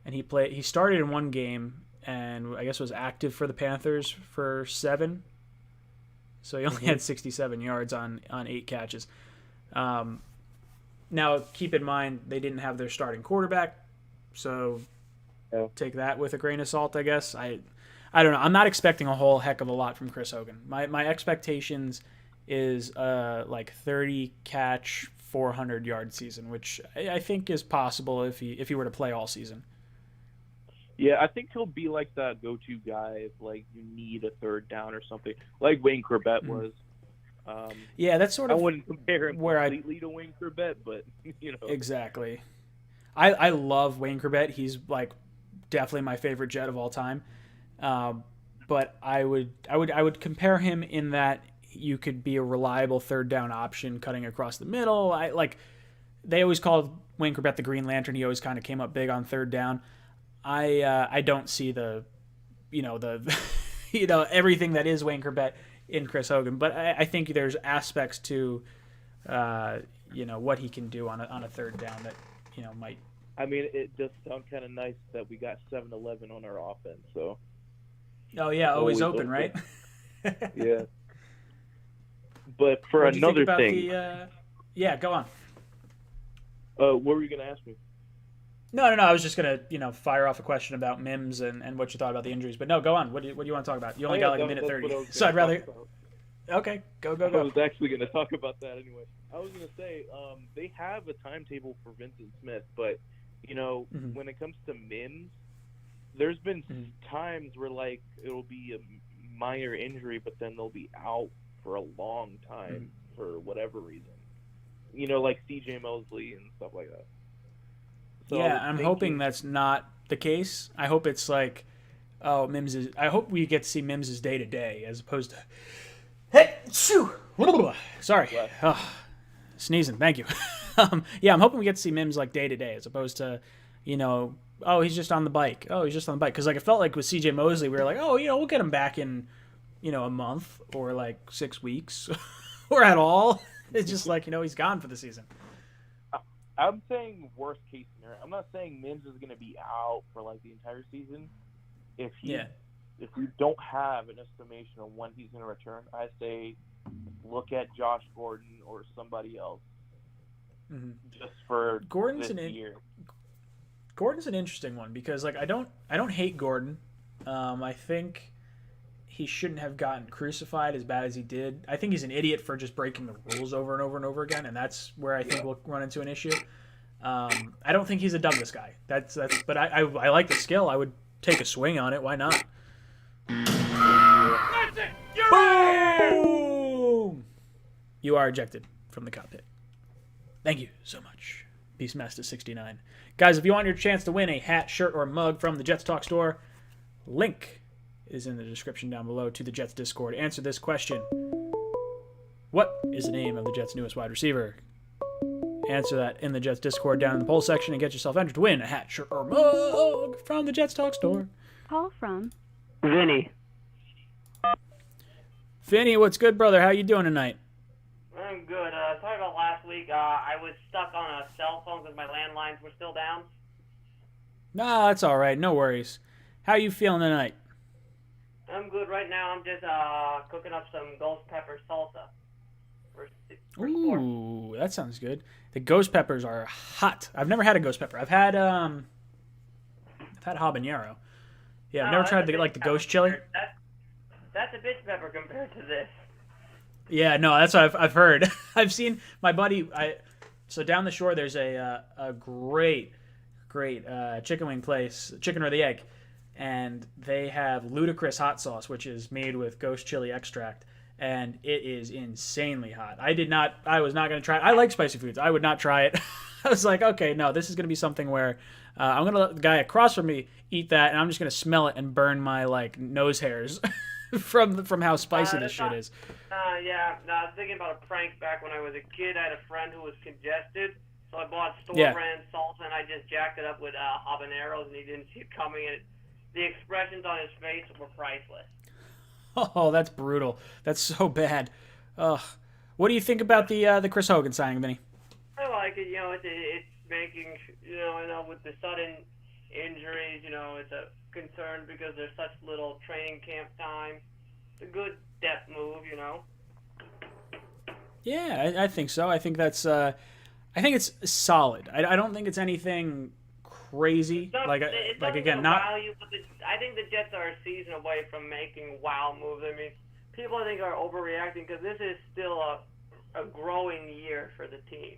and he started in one game and I guess was active for the Panthers for 7. So he only had 67 yards on 8 catches. Now, keep in mind, they didn't have their starting quarterback, so take that with a grain of salt, I guess. I don't know. I'm not expecting a whole heck of a lot from Chris Hogan. My expectations is like 30-catch, 400-yard season, which I think is possible if he were to play all season. Yeah, I think he'll be like that go-to guy if like you need a third down or something, like Wayne Corbett was. Yeah, that's sort of I wouldn't compare him where completely to Wayne Corbett, but you know. Exactly. I love Wayne Corbett. He's like definitely my favorite Jet of all time. But I would compare him in that you could be a reliable third down option cutting across the middle. They always called Wayne Corbett the Green Lantern. He always kind of came up big on third down. I don't see the everything that is Wayne Corbett in Chris Hogan, but I think there's aspects to what he can do on a third down that might. I mean, it does sound kind of nice that we got 7-Eleven on our offense. So. Oh yeah, always open, right? Yeah. But for What'd another you think thing. about yeah, go on. What were you gonna ask me? No. I was just gonna, fire off a question about Mims and what you thought about the injuries. But no, go on. What do you want to talk about? You only got like a minute 30, so I'd rather. Okay, go. I was actually gonna talk about that anyway. I was gonna say, they have a timetable for Vincent Smith, but when it comes to Mims, there's been times where like it'll be a minor injury, but then they'll be out for a long time for whatever reason. Like C.J. Mosley and stuff like that. So yeah, I'm hoping that's not the case. I hope it's like, I hope we get to see Mims' day to day as opposed to, hey, shoo, sorry, sneezing. Thank you. Yeah, I'm hoping we get to see Mims like day to day as opposed to, he's just on the bike. Oh, he's just on the bike. Because like it felt like with C.J. Mosley, we were like, we'll get him back in, a month or like 6 weeks or at all. It's just like, he's gone for the season. I'm saying worst case scenario. I'm not saying Mims is going to be out for like the entire season. If we don't have an estimation on when he's going to return, I say look at Josh Gordon or somebody else just for this year. Gordon's an interesting one because like I don't hate Gordon. I think he shouldn't have gotten crucified as bad as he did. I think he's an idiot for just breaking the rules over and over and over again, and that's where I think we'll run into an issue. I don't think he's a Douglas guy. That's. But I like the skill. I would take a swing on it. Why not? That's it. You're Boom! You are ejected from the cockpit. Thank you so much, Beastmaster69. Guys, if you want your chance to win a hat, shirt, or mug from the Jets Talk store, link is in the description down below to the Jets Discord. Answer this question. What is the name of the Jets' newest wide receiver? Answer that in the Jets Discord down in the poll section and get yourself entered to win a hat, shirt, or mug from the Jets Talk store. Call from Vinny. Vinny, what's good, brother? How you doing tonight? I'm good. Sorry about last week. I was stuck on a cell phone because my landlines were still down. Nah, that's all right. No worries. How you feeling tonight? I'm good right now. I'm just cooking up some ghost pepper salsa. For sport. Ooh, that sounds good. The ghost peppers are hot. I've never had a ghost pepper. I've had habanero. Yeah, I've never tried the ghost chili. That's a bitch pepper compared to this. Yeah, no, that's what I've heard. I've seen my buddy. So down the shore, there's a great chicken wing place, Chicken or the Egg, and they have ludicrous hot sauce, which is made with ghost chili extract, and it is insanely hot. I was not going to try it. I like spicy foods. I would not try it. I was like, okay, no, this is going to be something where I'm going to let the guy across from me eat that, and I'm just going to smell it and burn my nose hairs from how spicy this shit is. Yeah, no, I was thinking about a prank back when I was a kid. I had a friend who was congested, so I bought store-brand salsa, and I just jacked it up with habaneros, and he didn't see it coming. And the expressions on his face were priceless. Oh, that's brutal. That's so bad. Ugh. What do you think about the Chris Hogan signing, Vinny? I like like it. It's making, I know with the sudden injuries, it's a concern because there's such little training camp time. It's a good depth move. Yeah, I think so. I think that's. I think it's solid. I don't think it's anything crazy. It's Again, not. Value, but I think the Jets are a season away from making wow moves. I mean, people I think are overreacting because this is still a growing year for the team.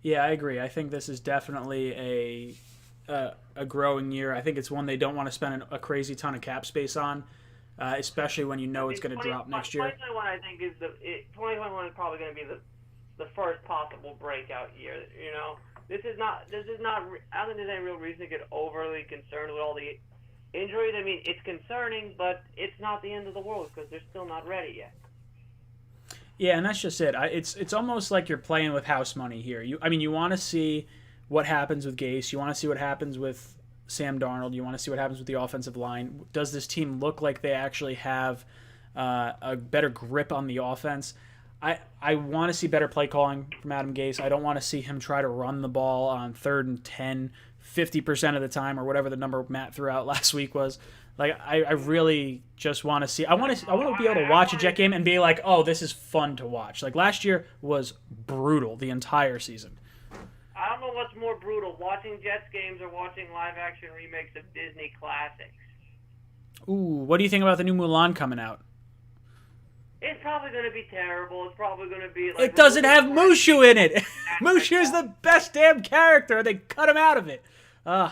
Yeah, I agree. I think this is definitely a growing year. I think it's one they don't want to spend a crazy ton of cap space on, especially when it's going to drop next year. 2021, I think 2021 is probably going to be the first possible breakout year. This is not. I don't think there's any real reason to get overly concerned with all the injuries. I mean, it's concerning, but it's not the end of the world because they're still not ready yet. Yeah, and that's just it. It's almost like you're playing with house money here. You want to see what happens with Gase. You want to see what happens with Sam Darnold. You want to see what happens with the offensive line. Does this team look like they actually have a better grip on the offense? I want to see better play calling from Adam Gase. I don't want to see him try to run the ball on 3rd and 10, 50% of the time, or whatever the number Matt threw out last week was. Like, I really just want to see. I want to be able to watch a Jet game and be like, oh, this is fun to watch. Like, last year was brutal the entire season. I don't know what's more brutal, watching Jets games or watching live-action remakes of Disney classics. Ooh, what do you think about the new Mulan coming out? It's probably going to be terrible. It's probably going to be like... It doesn't have Mushu in it. Mushu is the best damn character. They cut him out of it. I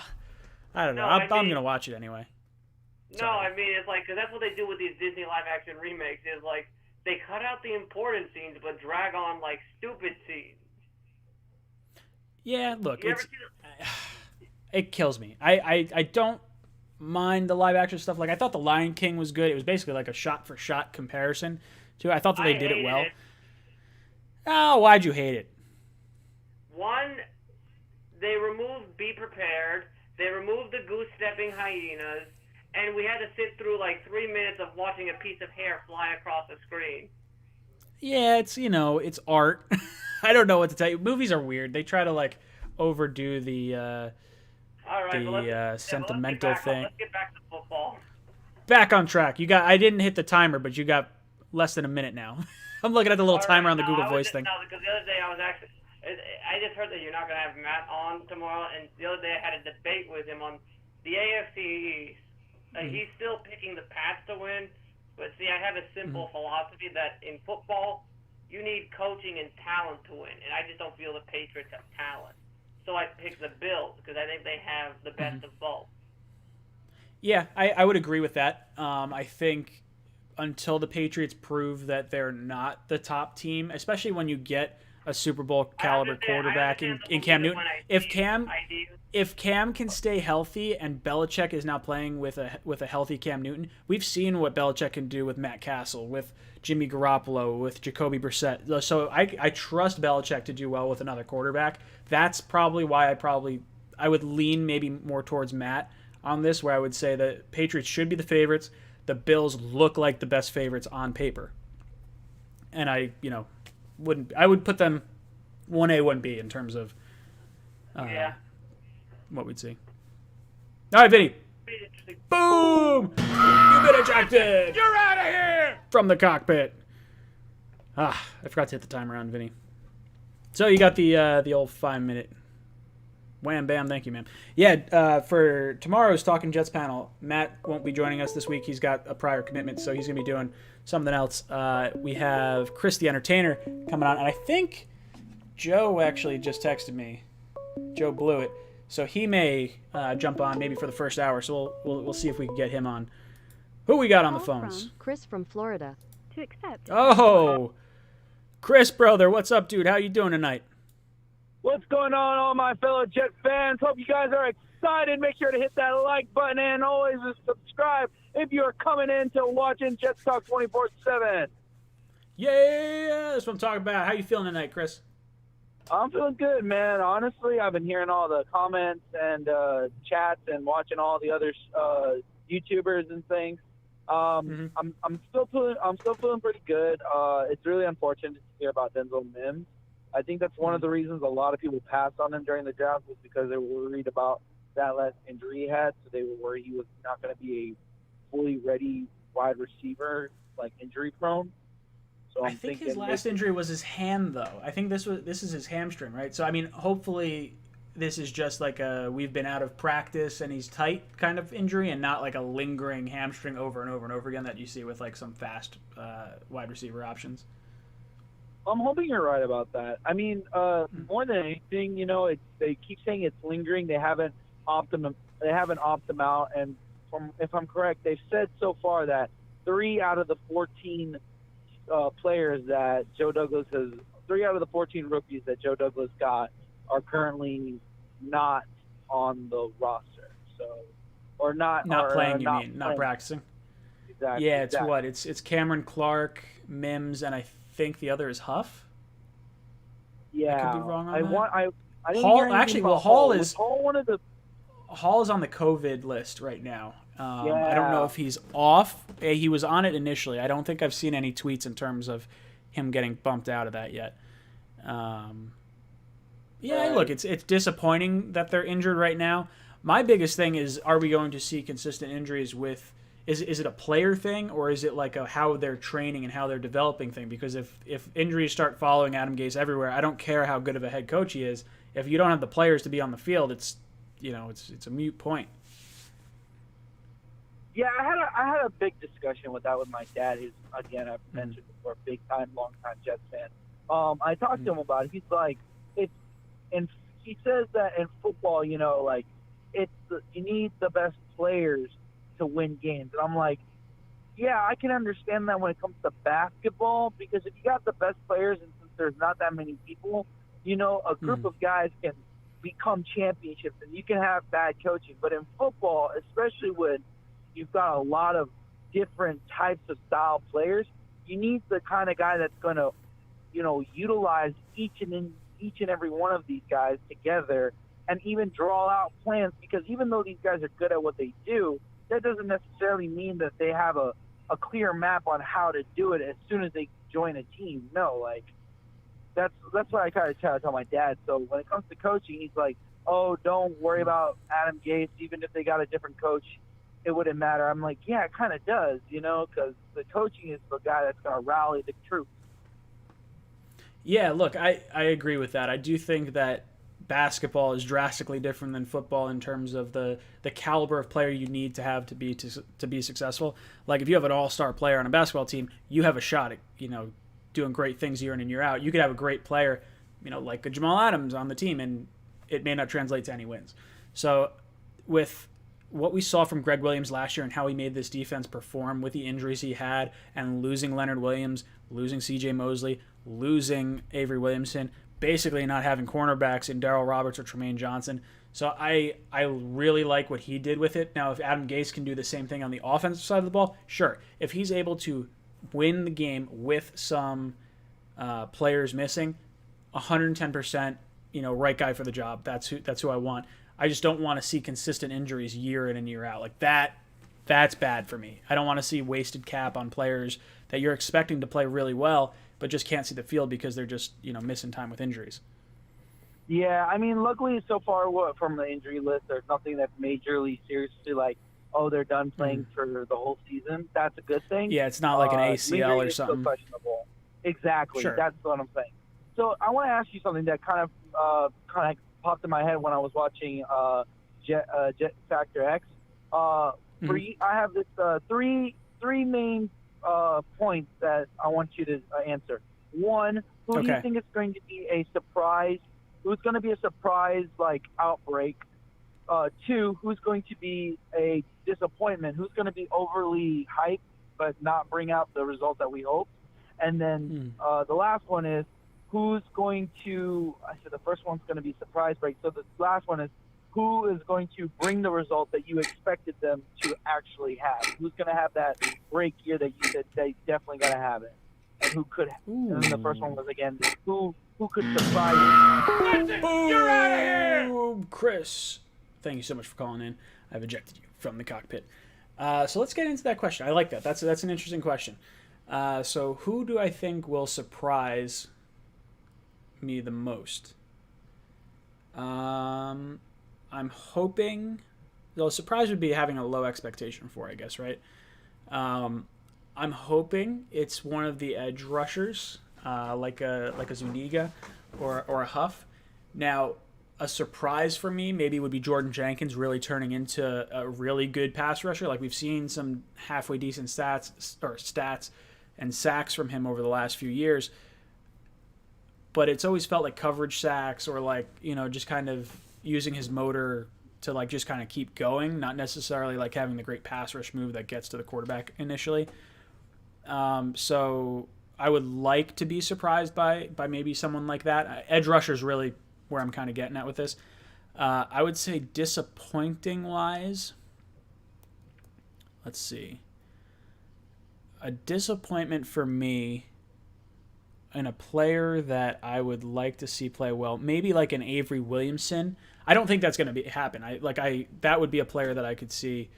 don't know. I'm going to watch it anyway. No, I mean, it's like, because that's what they do with these Disney live-action remakes, is like, they cut out the important scenes, but drag on, like, stupid scenes. Yeah, look, it kills me. I don't mind the live-action stuff. Like, I thought The Lion King was good. It was basically like a shot-for-shot comparison, too. I thought that they did it well. Oh, why'd you hate it? One, they removed Be Prepared. They removed the goose-stepping hyenas. And we had to sit through like 3 minutes of watching a piece of hair fly across the screen. Yeah, it's art. I don't know what to tell you. Movies are weird. They try to like overdo the sentimental thing. Let's get back to football. Back on track. I didn't hit the timer, but you got less than a minute now. I'm looking at the little timer on the Google Voice thing. No, because the other day I just heard that you're not going to have Matt on tomorrow, and the other day I had a debate with him on the AFC East. He's still picking the Pats to win, but see, I have a simple philosophy that in football, you need coaching and talent to win, and I just don't feel the Patriots have talent. So I pick the Bills because I think they have the best of both. Yeah, I would agree with that. I think until the Patriots prove that they're not the top team, especially when you get a Super Bowl caliber quarterback in Cam Newton. If Cam can stay healthy and Belichick is now playing with a healthy Cam Newton, we've seen what Belichick can do with Matt Castle, with Jimmy Garoppolo, with Jacoby Brissett. So I trust Belichick to do well with another quarterback. That's probably why I would lean maybe more towards Matt on this, where I would say the Patriots should be the favorites. The Bills look like the best favorites on paper. And I would put them 1A, 1B in terms of what we'd see. All right, Vinny. Boom! You've been ejected! You're out of here! From the cockpit. I forgot to hit the timer on Vinny. So you got the old 5-minute wham bam. Thank you, man. Yeah, for tomorrow's Talking Jets panel, Matt won't be joining us this week. He's got a prior commitment, so he's going to be doing something else. We have Chris the Entertainer coming on, and I think Joe actually just texted me. Joe blew it. So he may jump on maybe for the first hour. So we'll see if we can get him on. Who we got on the phones? From Chris from Florida. To accept. Oh, Chris, brother, what's up, dude? How you doing tonight? What's going on, all my fellow Jet fans? Hope you guys are excited. Make sure to hit that like button and always subscribe if you're coming in to watching Jets Talk 24/7. Yeah, that's what I'm talking about. How you feeling tonight, Chris? I'm feeling good, man. Honestly, I've been hearing all the comments and chats and watching all the other YouTubers and things. I'm still feeling pretty good. It's really unfortunate to hear about Denzel Mims. I think that's one of the reasons a lot of people passed on him during the draft was because they were worried about that last injury he had. So they were worried he was not going to be a fully ready wide receiver, like injury prone. So I think his last injury was his hand, though. I think this is his hamstring, right? So I mean, hopefully this is just like a we've been out of practice and he's tight kind of injury, and not like a lingering hamstring over and over and over again that you see with like some fast wide receiver options. I'm hoping you're right about that. I mean, more than anything, they keep saying it's lingering. They haven't opted him out, and if I'm correct, they've said so far that 3 out of the 14 players that Joe Douglas has, 3 out of the 14 rookies that Joe Douglas got are currently not on the roster. So, or not playing. Not mean not practicing? Exactly. Yeah, it's what it's Cameron Clark, Mims, and I think the other is Huff. Yeah, I could be wrong on that. I didn't Hall hear anything actually. about Well, Hall is one of the. Hall is on the COVID list right now. Yeah. I don't know if he's off. He was on it initially. I don't think I've seen any tweets in terms of him getting bumped out of that yet. Look, it's disappointing that they're injured right now. My biggest thing is, are we going to see consistent injuries with? Is it a player thing, or is it like a how they're training and how they're developing thing? Because if injuries start following Adam Gase everywhere, I don't care how good of a head coach he is. If you don't have the players to be on the field, it's a moot point. Yeah, I had a big discussion with my dad, who's, again, I've mentioned before, big time, long time Jets fan. I talked to him about it. He's like, he says that in football, you need the best players to win games. And I'm like, yeah, I can understand that when it comes to basketball, because if you got the best players and since there's not that many people, a group of guys can become championships and you can have bad coaching. But in football, especially when you've got a lot of different types of style players, you need the kind of guy that's going to, utilize each and every one of these guys together and even draw out plans, because even though these guys are good at what they do, that doesn't necessarily mean that they have a clear map on how to do it as soon as they join a team. No, that's what I kind of try to tell my dad. So when it comes to coaching, he's like, oh, don't worry about Adam Gase. Even if they got a different coach, it wouldn't matter. I'm like, yeah, it kind of does, because the coaching is the guy that's going to rally the troops. Yeah, look, I agree with that. I do think that basketball is drastically different than football in terms of the caliber of player you need to have to be successful. Like if you have an all-star player on a basketball team, you have a shot at doing great things year in and year out. You could have a great player, like a Jamal Adams on the team, and it may not translate to any wins. So with what we saw from Greg Williams last year and how he made this defense perform with the injuries he had and losing Leonard Williams, losing C.J. Mosley, losing Avery Williamson, basically not having cornerbacks in Darrell Roberts or Tremaine Johnson. So I really like what he did with it. Now, if Adam Gase can do the same thing on the offensive side of the ball, sure. If he's able to win the game with some players missing, 110%, right guy for the job. That's who I want. I just don't want to see consistent injuries year in and year out. Like that's bad for me. I don't want to see wasted cap on players that you're expecting to play really well, but just can't see the field because they're just, missing time with injuries. Yeah, I mean, luckily so far from the injury list, there's nothing that's majorly seriously like, oh, they're done playing for the whole season. That's a good thing. Yeah, it's not like an ACL or something. Still questionable. Exactly. Sure. That's what I'm saying. So I want to ask you something that kind of popped in my head when I was watching Jet Factor X. I have this three main points that I want you to answer. One, who do you think is going to be a surprise? Who's going to be a surprise outbreak? 2, who's going to be a disappointment? Who's going to be overly hyped but not bring out the result that we hope? And then the last one is who's going to? I said the first one's going to be surprise break. So the last one is who is going to bring the result that you expected them to actually have? Who's going to have that break year that you said they definitely got to have it? And who could? Ooh. And then the first one was again who could surprise you? You're out of here, Chris. Thank you so much for calling in. I've ejected you from the cockpit. So let's get into that question. I like that. That's an interesting question. So who do I think will surprise me the most. I'm hoping. The surprise would be having a low expectation for, I guess, right? I'm hoping it's one of the edge rushers, like a Zuniga or a Huff. Now, a surprise for me maybe would be Jordan Jenkins really turning into a really good pass rusher. Like we've seen some halfway decent stats and sacks from him over the last few years. But it's always felt like coverage sacks or like, just kind of using his motor to like just kind of keep going, not necessarily like having the great pass rush move that gets to the quarterback initially. So I would like to be surprised by maybe someone like that. Edge rusher is really where I'm kind of getting at with this. I would say disappointing wise, let's see. A disappointment for me and a player that I would like to see play well, maybe like an Avery Williamson. I don't think that's going to happen. That would be a player that I could see,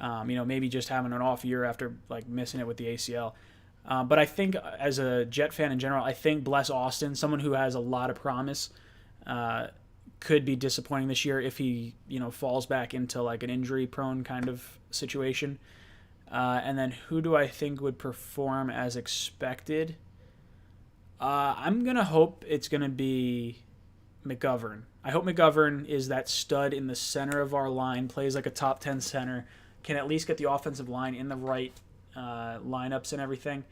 maybe just having an off year after like missing it with the ACL. But I think as a Jet fan in general, I think Bless Austin, someone who has a lot of promise, could be disappointing this year if he, falls back into like an injury-prone kind of situation. And then who do I think would perform as expected? I'm going to hope it's going to be McGovern. I hope McGovern is that stud in the center of our line, plays like a top 10 center, can at least get the offensive line in the right lineups and everything.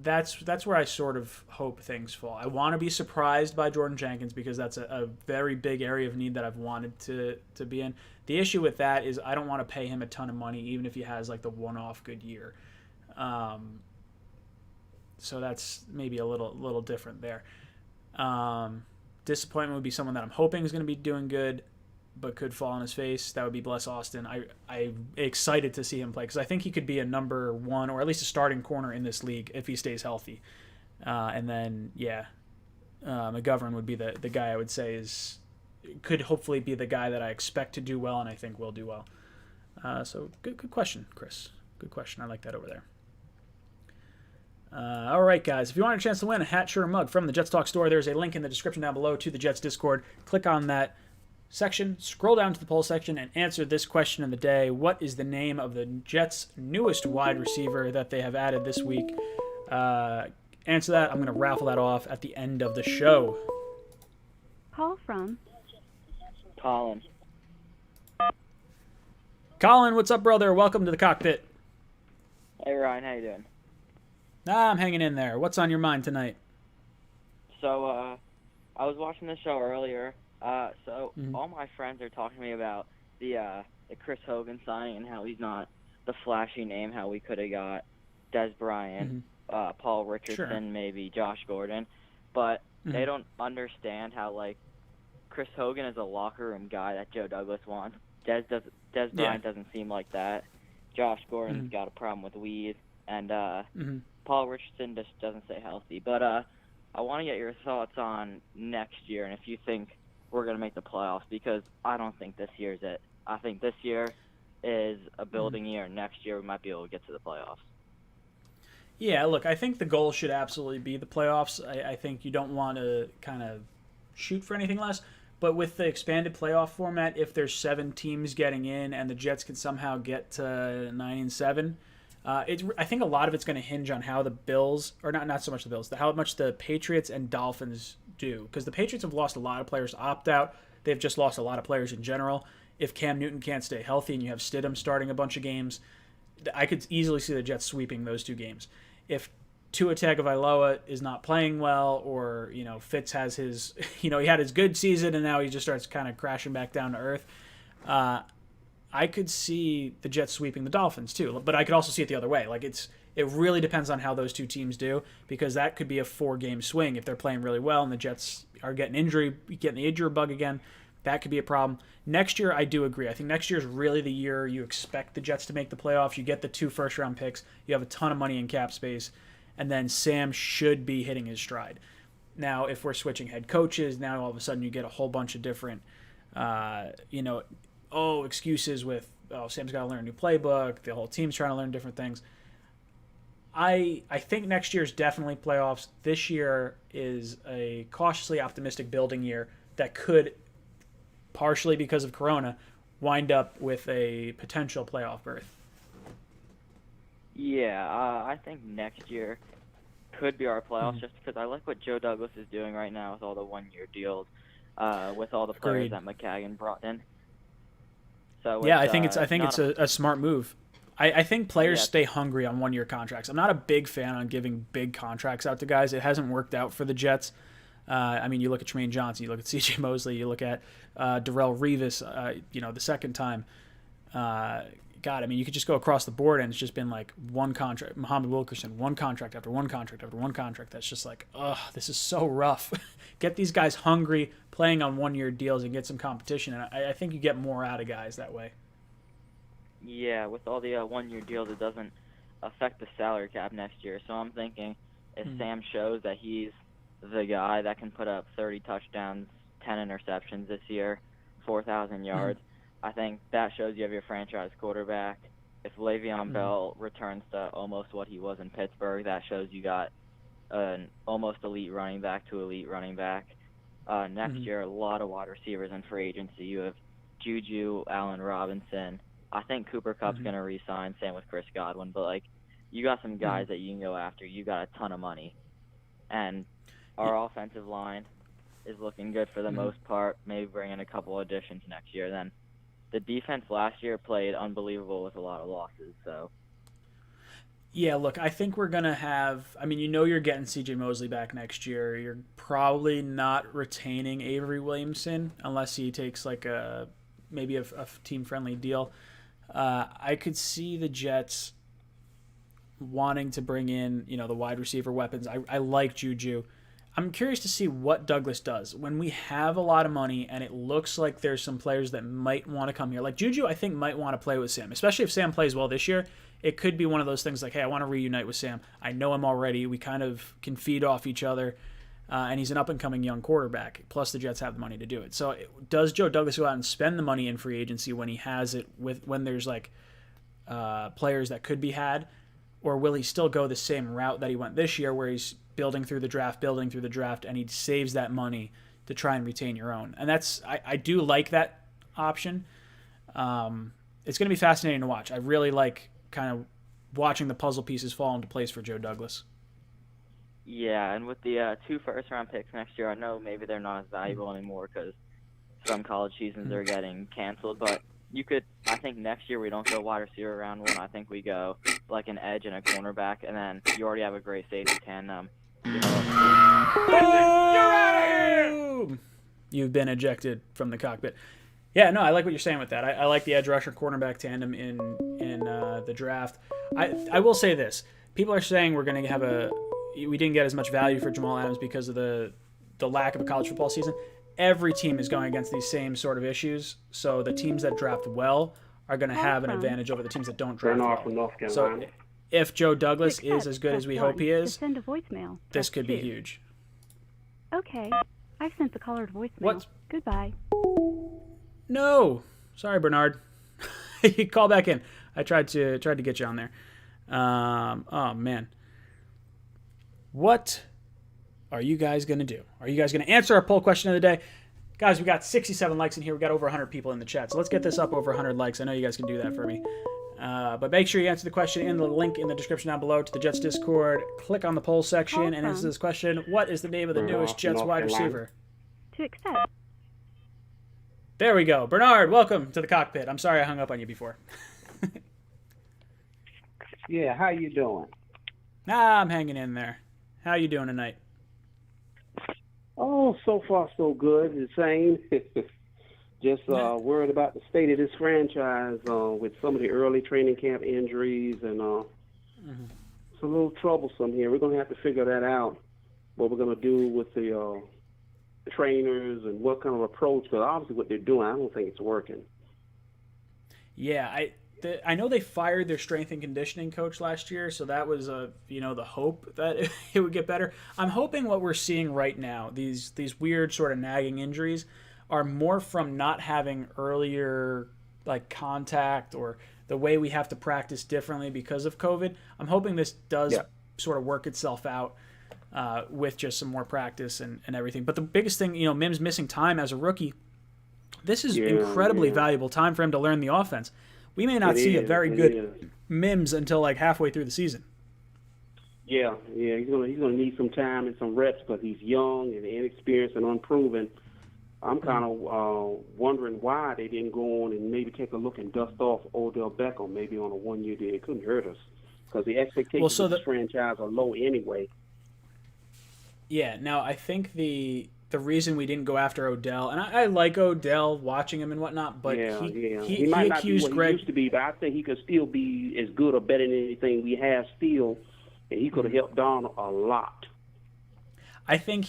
That's where I sort of hope things fall. I want to be surprised by Jordan Jenkins because that's a very big area of need that I've wanted to be in. The issue with that is I don't want to pay him a ton of money even if he has like the one-off good year. So that's maybe a little different there. Disappointment would be someone that I'm hoping is going to be doing good but could fall on his face. That would be Bless Austin. I'm excited to see him play because I think he could be a number one or at least a starting corner in this league if he stays healthy. And then, McGovern would be the guy I would say could hopefully be the guy that I expect to do well and I think will do well. So good question, Chris. Good question. I like that over there. All right, guys. If you want a chance to win a hat, shirt, or mug from the Jets Talk store, there's a link in the description down below to the Jets Discord. Click on that section, scroll down to the poll section, and answer this question of the day. What is the name of the Jets' newest wide receiver that they have added this week? Answer that. I'm going to raffle that off at the end of the show. Call from Colin. Colin, what's up, brother? Welcome to the cockpit. Hey, Ryan. How you doing? I'm hanging in there. What's on your mind tonight? So, I was watching the show earlier. All my friends are talking to me about the Chris Hogan signing and how he's not the flashy name, how we could have got Des Bryant, Paul Richardson, maybe Josh Gordon. But they don't understand how, like, Chris Hogan is a locker room guy that Joe Douglas wants. Des Bryant doesn't seem like that. Josh Gordon's got a problem with weed. And Paul Richardson just doesn't stay healthy. But I want to get your thoughts on next year and if you think we're going to make the playoffs because I don't think this year's it. I think this year is a building year. Next year we might be able to get to the playoffs. Yeah, look, I think the goal should absolutely be the playoffs. I think you don't want to kind of shoot for anything less. But with the expanded playoff format, if there's 7 teams getting in and the Jets can somehow get to 9-7, I think a lot of it's going to hinge on how the Bills, or not so much the Bills, how much the Patriots and Dolphins do. Because the Patriots have lost a lot of players to opt out. They've just lost a lot of players in general. If Cam Newton can't stay healthy and you have Stidham starting a bunch of games, I could easily see the Jets sweeping those 2 games. If Tua Tagovailoa is not playing well, or Fitz has his, he had his good season and now he just starts kind of crashing back down to earth. I could see the Jets sweeping the Dolphins too, but I could also see it the other way. Like it really depends on how those 2 teams do because that could be a 4-game swing if they're playing really well and the Jets are getting the injury bug again. That could be a problem. Next year, I do agree. I think next year is really the year you expect the Jets to make the playoffs. You get the 2 first-round picks. You have a ton of money in cap space. And then Sam should be hitting his stride. Now, if we're switching head coaches, now all of a sudden you get a whole bunch of different, excuses with, Sam's got to learn a new playbook. The whole team's trying to learn different things. I think next year is definitely playoffs. This year is a cautiously optimistic building year that could, partially because of Corona, wind up with a potential playoff berth. Yeah, I think next year could be our playoffs just because I like what Joe Douglas is doing right now with all the one-year deals, with all the players Agreed. that McCagan brought in. So Yeah, it's, I think it's a smart move. I think players Yeah. stay hungry on one-year contracts. I'm not a big fan on giving big contracts out to guys. It hasn't worked out for the Jets. I mean, you look at Tremaine Johnson, you look at C.J. Mosley, you look at Darrell Revis, the second time. God, I mean, you could just go across the board, and it's just been like one contract. Muhammad Wilkerson, one contract after one contract after one contract. That's just like, ugh, this is so rough. Get these guys hungry, playing on one-year deals, and get some competition. And I think you get more out of guys that way. Yeah, with all the one-year deals, it doesn't affect the salary cap next year. So I'm thinking if Sam shows that he's the guy that can put up 30 touchdowns, 10 interceptions this year, 4,000 yards, I think that shows you have your franchise quarterback. If Le'Veon Bell returns to almost what he was in Pittsburgh, that shows you got an almost elite running back to elite running back. Next year, a lot of wide receivers in free agency. You have Juju, Allen Robinson. I think Cooper Kupp's going to re-sign, same with Chris Godwin. But, like, you got some guys that you can go after. You got a ton of money. And our offensive line is looking good for the most part, maybe bring in a couple additions next year. Then the defense last year played unbelievable with a lot of losses. So Yeah, look, I think we're going to have – I mean, you're getting C.J. Mosley back next year. You're probably not retaining Avery Williamson unless he takes like maybe a team-friendly deal. I could see the Jets wanting to bring in, the wide receiver weapons. I like Juju. I'm curious to see what Douglas does when we have a lot of money and it looks like there's some players that might want to come here. Like Juju, I think might want to play with Sam, especially if Sam plays well this year. It could be one of those things like, hey, I want to reunite with Sam. I know him already. We kind of can feed off each other, and he's an up-and-coming young quarterback. Plus, the Jets have the money to do it. So, does Joe Douglas go out and spend the money in free agency when he has it, when there's like players that could be had, or will he still go the same route that he went this year, where he's building through the draft, and he saves that money to try and retain your own? And I do like that option. It's going to be fascinating to watch. I really like kind of watching the puzzle pieces fall into place for Joe Douglas. Yeah, and with the 2 first-round picks next year, I know maybe they're not as valuable anymore because some college seasons are getting canceled, but I think next year we don't go wide receiver round 1. I think we go like an edge and a cornerback, and then you already have a great safety tandem. You're out of here! You've been ejected from the cockpit. Yeah, no, I like what you're saying with that. I like the edge rusher cornerback tandem in the draft. I will say this: people are saying we didn't get as much value for Jamal Adams because of the lack of a college football season. Every team is going against these same sort of issues. So the teams that draft well are going to have an advantage over the teams that don't draft well. So if Joe Douglas is as good as we hope he is, send a voicemail. this could be huge. Okay, I've sent the caller to voicemail. What? Goodbye. No, sorry, Bernard. You call back in. I tried to get you on there. Oh man, what are you guys gonna do? Are you guys gonna answer our poll question of the day? Guys, we got 67 likes in here. We got over 100 people in the chat, so let's get this up over 100 likes. I know you guys can do that for me. But make sure you answer the question in the link in the description down below to the Jets Discord. Click on the poll section and answer this question. What is the name of the newest Jets wide receiver? To accept. There we go. Bernard, welcome to the cockpit. I'm sorry I hung up on you before. Yeah, how you doing? I'm hanging in there. How you doing tonight? Oh, so far so good. The same. Just worried about the state of this franchise with some of the early training camp injuries, and it's a little troublesome here. We're going to have to figure that out, what we're going to do with the trainers and what kind of approach, because obviously what they're doing, I don't think it's working. Yeah, I know they fired their strength and conditioning coach last year, so that was the hope that it would get better. I'm hoping what we're seeing right now, these weird sort of nagging injuries, are more from not having earlier like contact or the way we have to practice differently because of COVID. I'm hoping this does sort of work itself out with just some more practice and everything. But the biggest thing, Mims missing time as a rookie, this is incredibly valuable time for him to learn the offense. We may not see a very good Mims until like halfway through the season. Yeah, he's gonna need some time and some reps because he's young and inexperienced and unproven. I'm kind of wondering why they didn't go on and maybe take a look and dust off Odell Beckham maybe on a 1-year deal. It couldn't hurt us because the expectations of this franchise are low anyway. Yeah, now I think the reason we didn't go after Odell, and I like Odell, watching him and whatnot, but he might not be what he used to be, but I think he could still be as good or better than anything we have still, and he could have helped Donald a lot. I think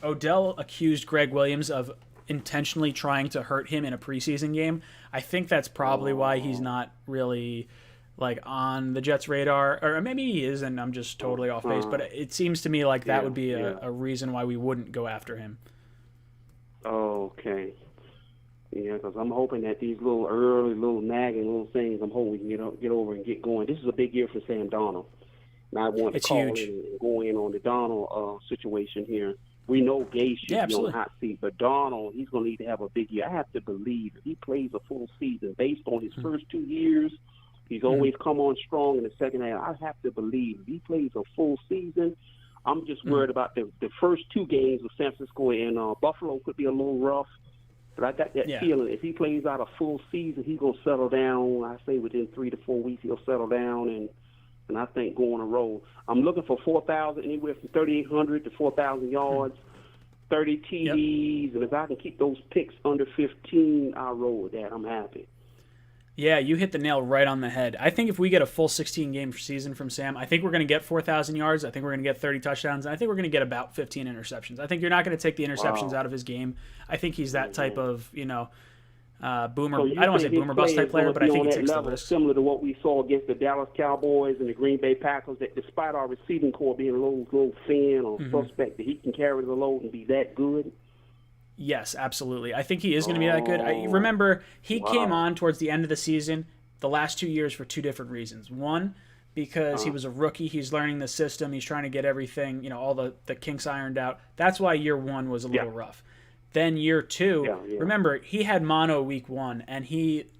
Odell accused Greg Williams of intentionally trying to hurt him in a preseason game. I think that's probably why he's not really like on the Jets' radar, or maybe he is, and I'm just totally off base. But it seems to me like that would be a reason why we wouldn't go after him. Okay. Yeah, because I'm hoping that these little nagging little things, I'm hoping we can get over and get going. This is a big year for Sam Darnold. And I want to call in and go in on the Darnold situation here. We know Gay should be on the hot seat, but Darnold, he's going to need to have a big year. I have to believe if he plays a full season based on his first 2 years, he's always come on strong in the second half. I have to believe if he plays a full season, I'm just worried about the first 2 games with San Francisco and Buffalo could be a little rough. But I got that feeling if he plays out a full season, he's going to settle down. I say within 3 to 4 weeks he'll settle down and I think go on a roll. I'm looking for 4,000, anywhere from 3,800 to 4,000 yards, 30 TDs, and if I can keep those picks under 15, I'll roll with that. I'm happy. Yeah, you hit the nail right on the head. I think if we get a full 16-game season from Sam, I think we're going to get 4,000 yards. I think we're going to get 30 touchdowns. And I think we're going to get about 15 interceptions. I think you're not going to take the interceptions out of his game. I think he's that type of, boomer. I don't want to say boomer bust type player, but I think he takes the risk. Similar to what we saw against the Dallas Cowboys and the Green Bay Packers, that despite our receiving core being a little thin or suspect, that he can carry the load and be that good. Yes, absolutely. I think he is going to be that good. Remember, he came on towards the end of the season, the last 2 years, for 2 different reasons. One, because he was a rookie. He's learning the system. He's trying to get everything, all the kinks ironed out. That's why year 1 was a little rough. Then year 2, remember, he had mono week 1, and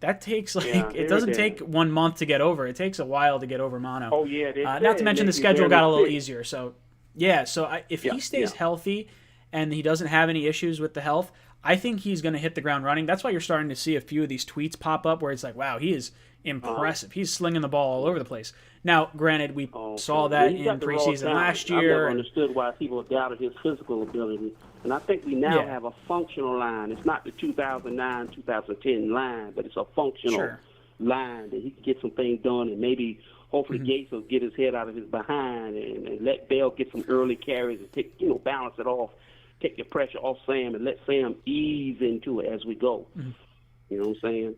that takes it doesn't take 1 month to get over. It takes a while to get over mono. Oh, yeah. Not to mention the schedule got a little easier. So, if he stays healthy and he doesn't have any issues with the health, I think he's going to hit the ground running. That's why you're starting to see a few of these tweets pop up where it's like, wow, he is impressive. He's slinging the ball all over the place. Now, granted, we saw that in preseason last year. I never understood why people doubted his physical ability. And I think we now have a functional line. It's not the 2009, 2010 line, but it's a functional line that he can get some things done, and maybe hopefully Gates will get his head out of his behind and let Bell get some early carries and take, balance it off. Take the pressure off Sam and let Sam ease into it as we go. You know what I'm saying?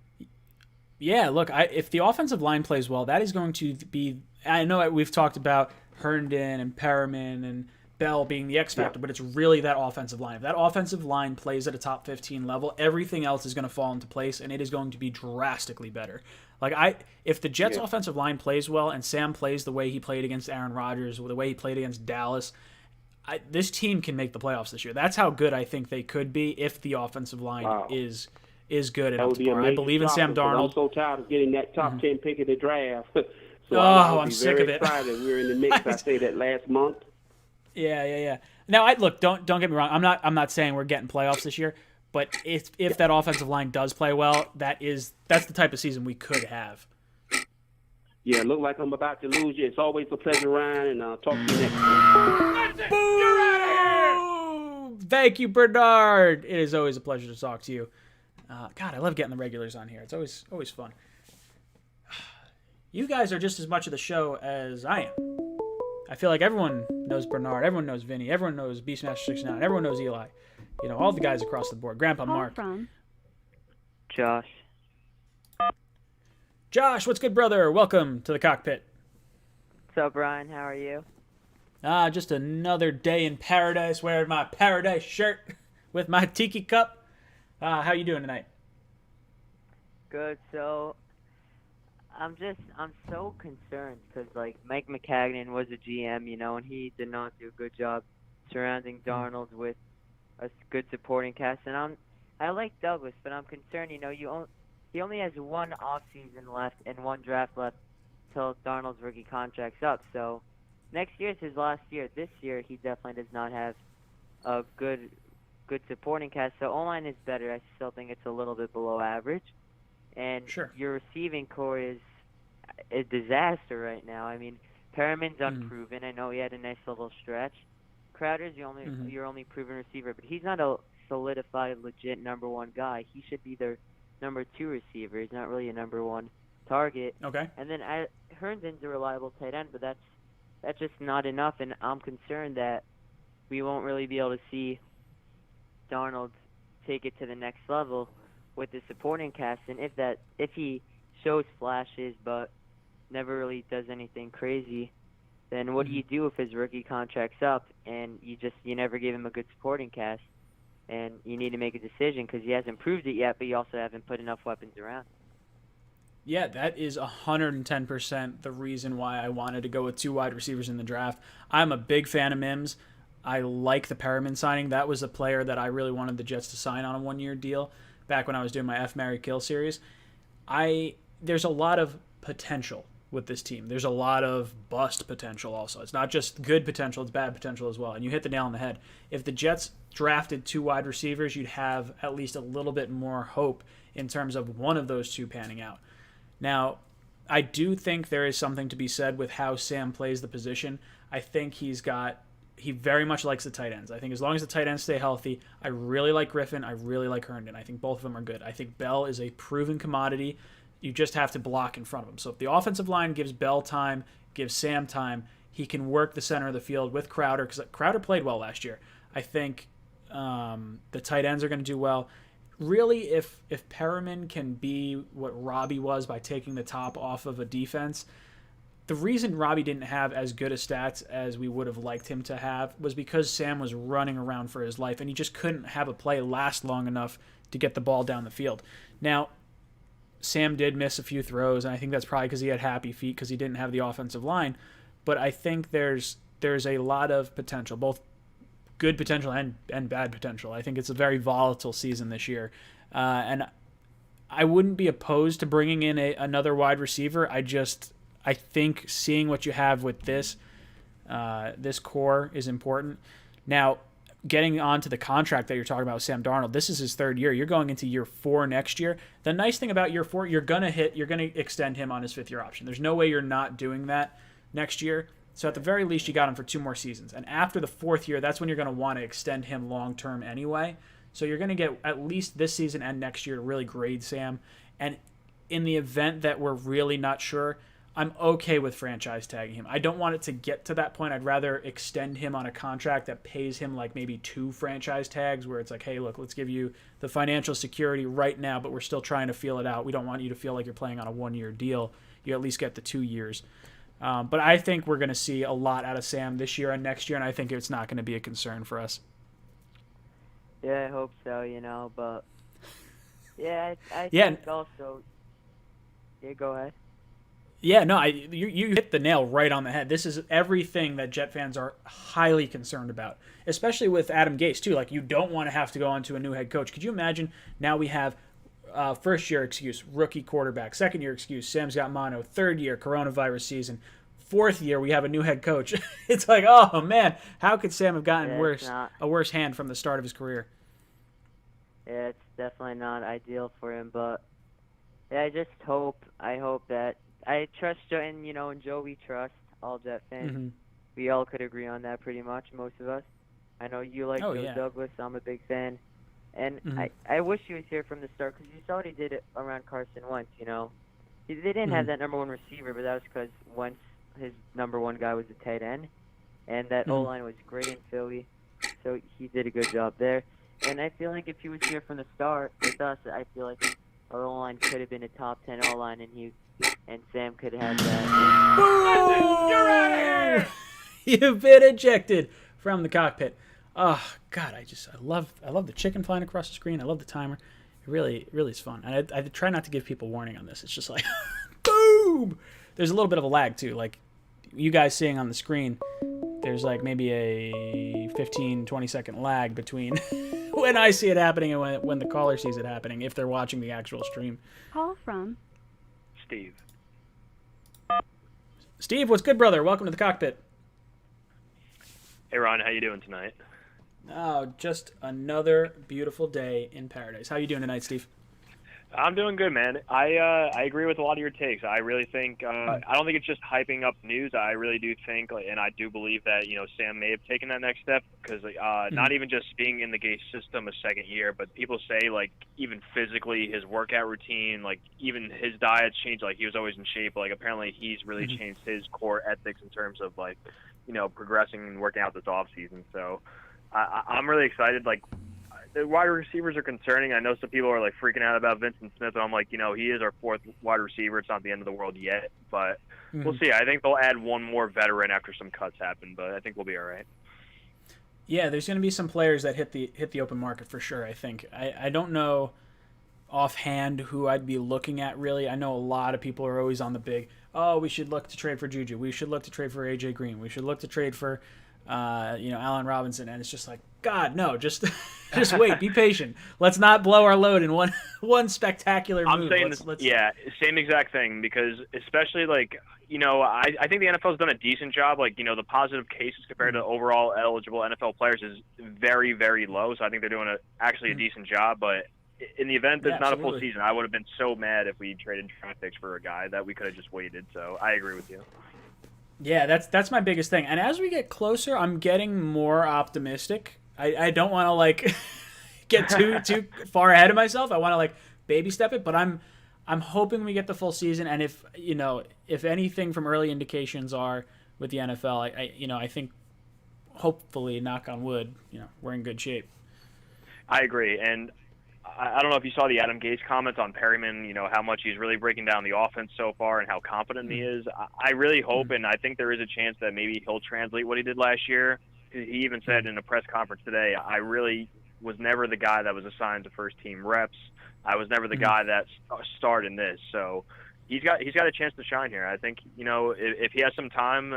Yeah, look, if the offensive line plays well, that is going to be – I know we've talked about Herndon and Perriman and Bell being the X factor, but it's really that offensive line. If that offensive line plays at a top 15 level, everything else is going to fall into place, and it is going to be drastically better. If the Jets' offensive line plays well and Sam plays the way he played against Aaron Rodgers, or the way he played against Dallas – this team can make the playoffs this year. That's how good I think they could be if the offensive line is good enough to par. I believe in Sam Darnold. I'm so tired of getting that top 10 pick of the draft. I'm sick of it. We're in the mix. I say that last month. Yeah. Now, don't get me wrong. I'm not saying we're getting playoffs this year, but if that offensive line does play well, that's the type of season we could have. Yeah, look like I'm about to lose you. It's always a pleasure, Ryan, and I'll talk to you next time. Boom! You're out of here! Thank you, Bernard. It is always a pleasure to talk to you. God, I love getting the regulars on here. It's always fun. You guys are just as much of the show as I am. I feel like everyone knows Bernard, everyone knows Vinny, everyone knows Beastmaster69, everyone knows Eli. All the guys across the board. Grandpa Mark. Josh. Josh, what's good, brother? Welcome to the cockpit. What's up, Brian? How are you? Just another day in paradise, wearing my paradise shirt with my tiki cup. How you doing tonight? Good. So, I'm so concerned because like Mike McCagnon was a GM, and he did not do a good job surrounding Darnold with a good supporting cast. And I like Douglas, but I'm concerned. He only has one off season left and one draft left till Darnold's rookie contract's up. So next year's his last year. This year he definitely does not have a good supporting cast. So O-line is better. I still think it's a little bit below average. And Sure. your receiving core is a disaster right now. I mean, Perriman's unproven. I know he had a nice little stretch. Crowder's your only proven receiver, but he's not a solidified, legit number one guy. He should be their number two receiver. He's not really a number one target. Okay. And then Herndon's a reliable tight end, but that's just not enough. And I'm concerned that we won't really be able to see Darnold take it to the next level with the supporting cast. And if he shows flashes but never really does anything crazy, then what do you do if his rookie contract's up and you never gave him a good supporting cast, and you need to make a decision because he hasn't proved it yet, but you also haven't put enough weapons around. Yeah, that is 110% the reason why I wanted to go with 2 wide receivers in the draft. I'm a big fan of Mims. I like the Perriman signing. That was a player that I really wanted the Jets to sign on a 1-year deal back when I was doing my F, Marry, Kill series. There's a lot of potential with this team. There's a lot of bust potential also. It's not just good potential, it's bad potential as well. And you hit the nail on the head. If the Jets drafted 2 wide receivers, you'd have at least a little bit more hope in terms of one of those 2 panning out. Now, I do think there is something to be said with how Sam plays the position. I think he very much likes the tight ends. I think as long as the tight ends stay healthy, I really like Griffin. I really like Herndon. I think both of them are good. I think Bell is a proven commodity. You just have to block in front of him. So if the offensive line gives Bell time, gives Sam time, he can work the center of the field with Crowder, because Crowder played well last year. I think the tight ends are going to do well. Really, if Perriman can be what Robbie was by taking the top off of a defense, the reason Robbie didn't have as good a stats as we would have liked him to have was because Sam was running around for his life, and he just couldn't have a play last long enough to get the ball down the field. Now, Sam did miss a few throws, and I think that's probably because he had happy feet because he didn't have the offensive line. But I think there's a lot of potential, both good potential and bad potential. I think it's a very volatile season this year. And I wouldn't be opposed to bringing in another wide receiver. I think seeing what you have with this core is important. Now, getting on to the contract that you're talking about with Sam Darnold, this is his 3rd year. You're going into year 4 next year. The nice thing about year 4, you're going to extend him on his 5th-year option. There's no way you're not doing that next year. So at the very least, you got him for 2 more seasons. And after the 4th year, that's when you're going to want to extend him long-term anyway. So you're going to get at least this season and next year to really grade Sam. And in the event that we're really not sure, I'm okay with franchise tagging him. I don't want it to get to that point. I'd rather extend him on a contract that pays him like maybe 2 franchise tags where it's like, hey, look, let's give you the financial security right now, but we're still trying to feel it out. We don't want you to feel like you're playing on a 1-year deal. You at least get the 2 years. But I think we're going to see a lot out of Sam this year and next year, and I think it's not going to be a concern for us. Yeah, I hope so, but yeah, I think also. Yeah, go ahead. Yeah, no, you hit the nail right on the head. This is everything that Jet fans are highly concerned about, especially with Adam Gase, too. Like, you don't want to have to go on to a new head coach. Could you imagine now we have first-year excuse, rookie quarterback. Second-year excuse, Sam's got mono. 3rd year, coronavirus season. 4th year, we have a new head coach. It's like, oh, man, how could Sam have gotten a worse hand from the start of his career? Yeah, it's definitely not ideal for him, but yeah, I hope that I trust Joe, and and Joe we trust, all Jet fans. Mm-hmm. We all could agree on that pretty much, most of us. I know you like Joe Douglas. I'm a big fan. And I wish he was here from the start because you saw what he did around Carson Wentz, They didn't have that number 1 receiver, but that was because Wentz, his number 1 guy, was a tight end. And that O-line was great in Philly, so he did a good job there. And I feel like if he was here from the start with us, I feel like our O-line could have been a top 10 O-line, and Sam could have that. Boom! You're out of here! You've been ejected from the cockpit. Oh God, I love the chicken flying across the screen. I love the timer. It really is fun. And I try not to give people warning on this. It's just like boom. There's a little bit of a lag too. Like you guys seeing on the screen, there's like maybe a 15, 20-second lag between when I see it happening and when the caller sees it happening, if they're watching the actual stream. Call from Steve. Steve, what's good, brother? Welcome to the cockpit. Hey, Ron, how you doing tonight? Oh, just another beautiful day in paradise. How you doing tonight, Steve? I'm doing good, man. I agree with a lot of your takes. I really think I don't think it's just hyping up news. I really do think, and I do believe that Sam may have taken that next step because not even just being in the Gase system a second year, but people say like even physically his workout routine, like even his diet's changed. Like he was always in shape. Like apparently he's really changed his core ethics in terms of like progressing and working out this off season. So I'm really excited. Like. The wide receivers are concerning. I know some people are like freaking out about Vincent Smith, and I'm like, he is our fourth wide receiver. It's not the end of the world yet, but we'll see. I think they'll add one more veteran after some cuts happen, but I think we'll be all right. Yeah, there's going to be some players that hit the open market for sure. I think I don't know offhand who I'd be looking at really. I know a lot of people are always on the big. Oh, we should look to trade for Juju. We should look to trade for AJ Green. We should look to trade for Allen Robinson, and it's just like, God, no, just wait, be patient. Let's not blow our load in one spectacular move. I'm saying yeah, same exact thing, because especially like, I think the NFL's done a decent job. Like, the positive cases compared to overall eligible NFL players is very, very low. So I think they're doing actually a decent job. But in the event there's not a full season, I would have been so mad if we traded draft picks for a guy that we could have just waited. So I agree with you. Yeah, that's my biggest thing. And as we get closer, I'm getting more optimistic. I don't want to like get too far ahead of myself. I want to like baby step it, but I'm hoping we get the full season. And if anything from early indications are with the NFL, I think hopefully, knock on wood, we're in good shape. I agree, and I don't know if you saw the Adam Gase comments on Perryman, how much he's really breaking down the offense so far and how confident he is. I really hope, and I think there is a chance that maybe he'll translate what he did last year. He even said in a press conference today, I really was never the guy that was assigned to first team reps. I was never the guy that starred in this. So he's got a chance to shine here. I think, if he has some time,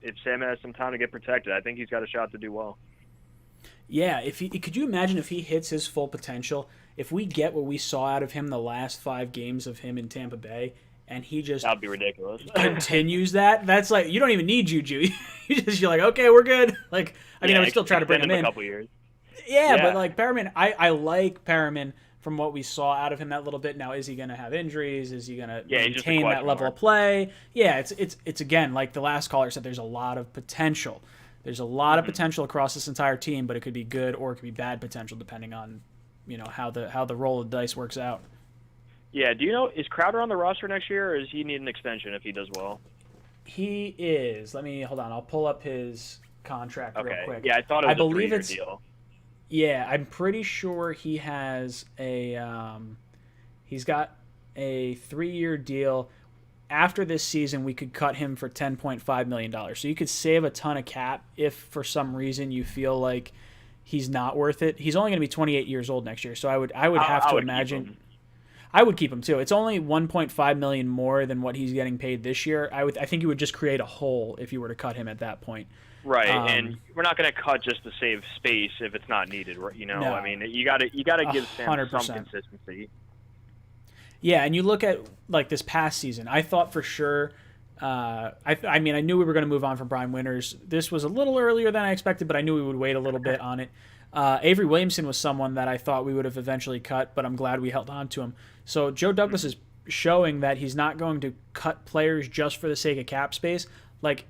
if Sam has some time to get protected, I think he's got a shot to do well. Yeah, could you imagine if he hits his full potential, if we get what we saw out of him the last 5 games of him in Tampa Bay, and he just that'd be ridiculous. continues that? That's like, you don't even need Juju. You're like, okay, we're good. Like, I would still try to bring him in. A couple years. Yeah, but like Perriman, I like Perriman from what we saw out of him that little bit. Now, is he going to have injuries? Is he going to maintain that level of play? Yeah, it's again, like the last caller said, there's a lot of potential. There's a lot of potential across this entire team, but it could be good or it could be bad potential depending on, how the roll of the dice works out. Yeah, do you know, is Crowder on the roster next year, or does he need an extension if he does well? He is. Hold on. I'll pull up his contract real quick. Yeah, I thought it was a 3-year deal. Yeah, I'm pretty sure he has he's got a 3-year deal. After this season, we could cut him for $10.5 million. So you could save a ton of cap if for some reason you feel like he's not worth it. He's only going to be 28 years old next year, so I would have to imagine. I would keep him too. It's only $1.5 million more than what he's getting paid this year. I think you would just create a hole if you were to cut him at that point. Right, and we're not going to cut just to save space if it's not needed. No. I mean, you got to give Sam 100%. Some consistency. Yeah, and you look at like this past season. I thought for sure. I knew we were going to move on from Brian Winters. This was a little earlier than I expected, but I knew we would wait a little bit on it. Avery Williamson was someone that I thought we would have eventually cut, but I'm glad we held on to him. So Joe Douglas is showing that he's not going to cut players just for the sake of cap space. Like,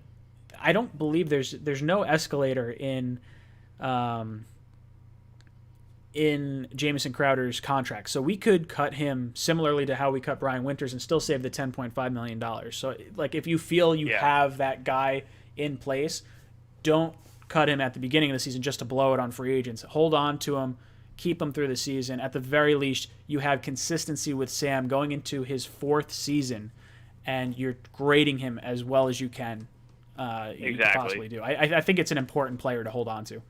I don't believe there's no escalator in Jamison Crowder's contract. So we could cut him similarly to how we cut Brian Winters and still save the $10.5 million. So, like, if you feel you have that guy in place, don't cut him at the beginning of the season just to blow it on free agents. Hold on to him. Keep him through the season. At the very least, you have consistency with Sam going into his 4th season, and you're grading him as well as you can. You possibly do. I think it's an important player to hold on to.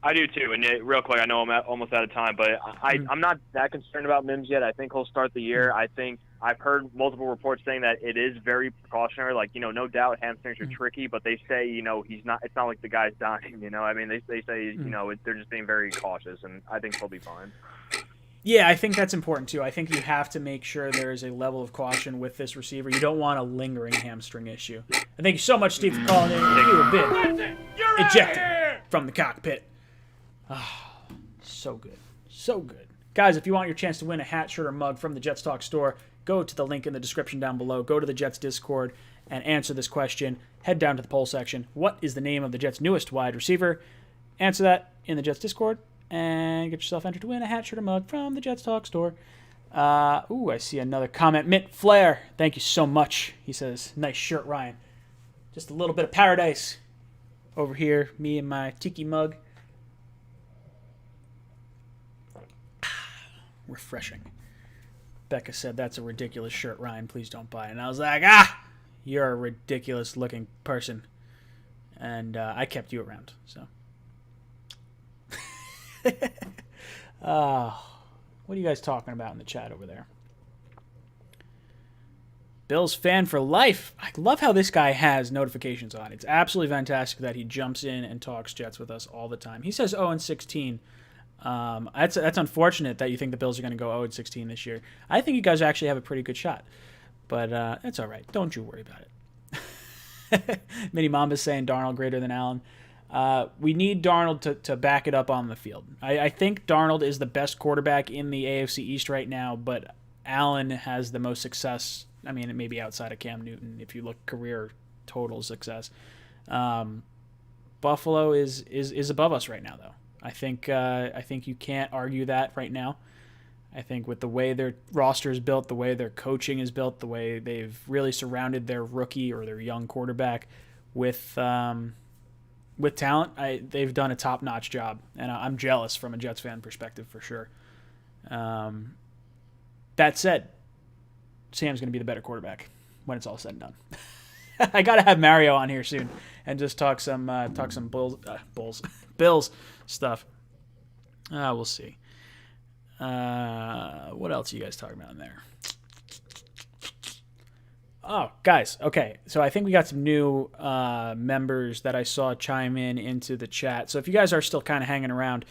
I do too. And real quick, I know I'm almost out of time, but I'm not that concerned about Mims yet. I think he'll start the year. I think I've heard multiple reports saying that it is very precautionary. Like, no doubt hamstrings are tricky, but they say, he's not. It's not like the guy's dying. I mean, they say, they're just being very cautious, and I think he'll be fine. Yeah, I think that's important too. I think you have to make sure there is a level of caution with this receiver. You don't want a lingering hamstring issue. And thank you so much, Steve, for calling in. You have been ejected from the cockpit. Oh, so good. So good. Guys, if you want your chance to win a hat, shirt, or mug from the Jets Talk store, go to the link in the description down below. Go to the Jets Discord and answer this question. Head down to the poll section. What is the name of the Jets' newest wide receiver? Answer that in the Jets Discord and get yourself entered to win a hat, shirt, or mug from the Jets Talk store. I see another comment. Mitt Flair, thank you so much. He says, nice shirt, Ryan. Just a little bit of paradise over here, me and my tiki mug. Refreshing. Becca said, that's a ridiculous shirt, Ryan. Please don't buy it. And I was like, you're a ridiculous looking person. And I kept you around. So, what are you guys talking about in the chat over there? Bills fan for life. I love how this guy has notifications on. It's absolutely fantastic that he jumps in and talks Jets with us all the time. He says 0-16. That's unfortunate that you think the Bills are going to go 0-16 this year. I think you guys actually have a pretty good shot. But that's all right. Don't you worry about it. Mini Mamba's saying Darnold greater than Allen. We need Darnold to back it up on the field. I think Darnold is the best quarterback in the AFC East right now, but Allen has the most success. I mean, it may be outside of Cam Newton if you look career total success. Buffalo is above us right now, though. I think you can't argue that right now. I think with the way their roster is built, the way their coaching is built, the way they've really surrounded their rookie or their young quarterback with talent, they've done a top-notch job, and I'm jealous from a Jets fan perspective for sure. That said, Sam's going to be the better quarterback when it's all said and done. I got to have Mario on here soon and just talk some Bills stuff. We'll see. What else are you guys talking about in there? Oh, guys. Okay. So I think we got some new members that I saw chime into the chat. So if you guys are still kind of hanging around,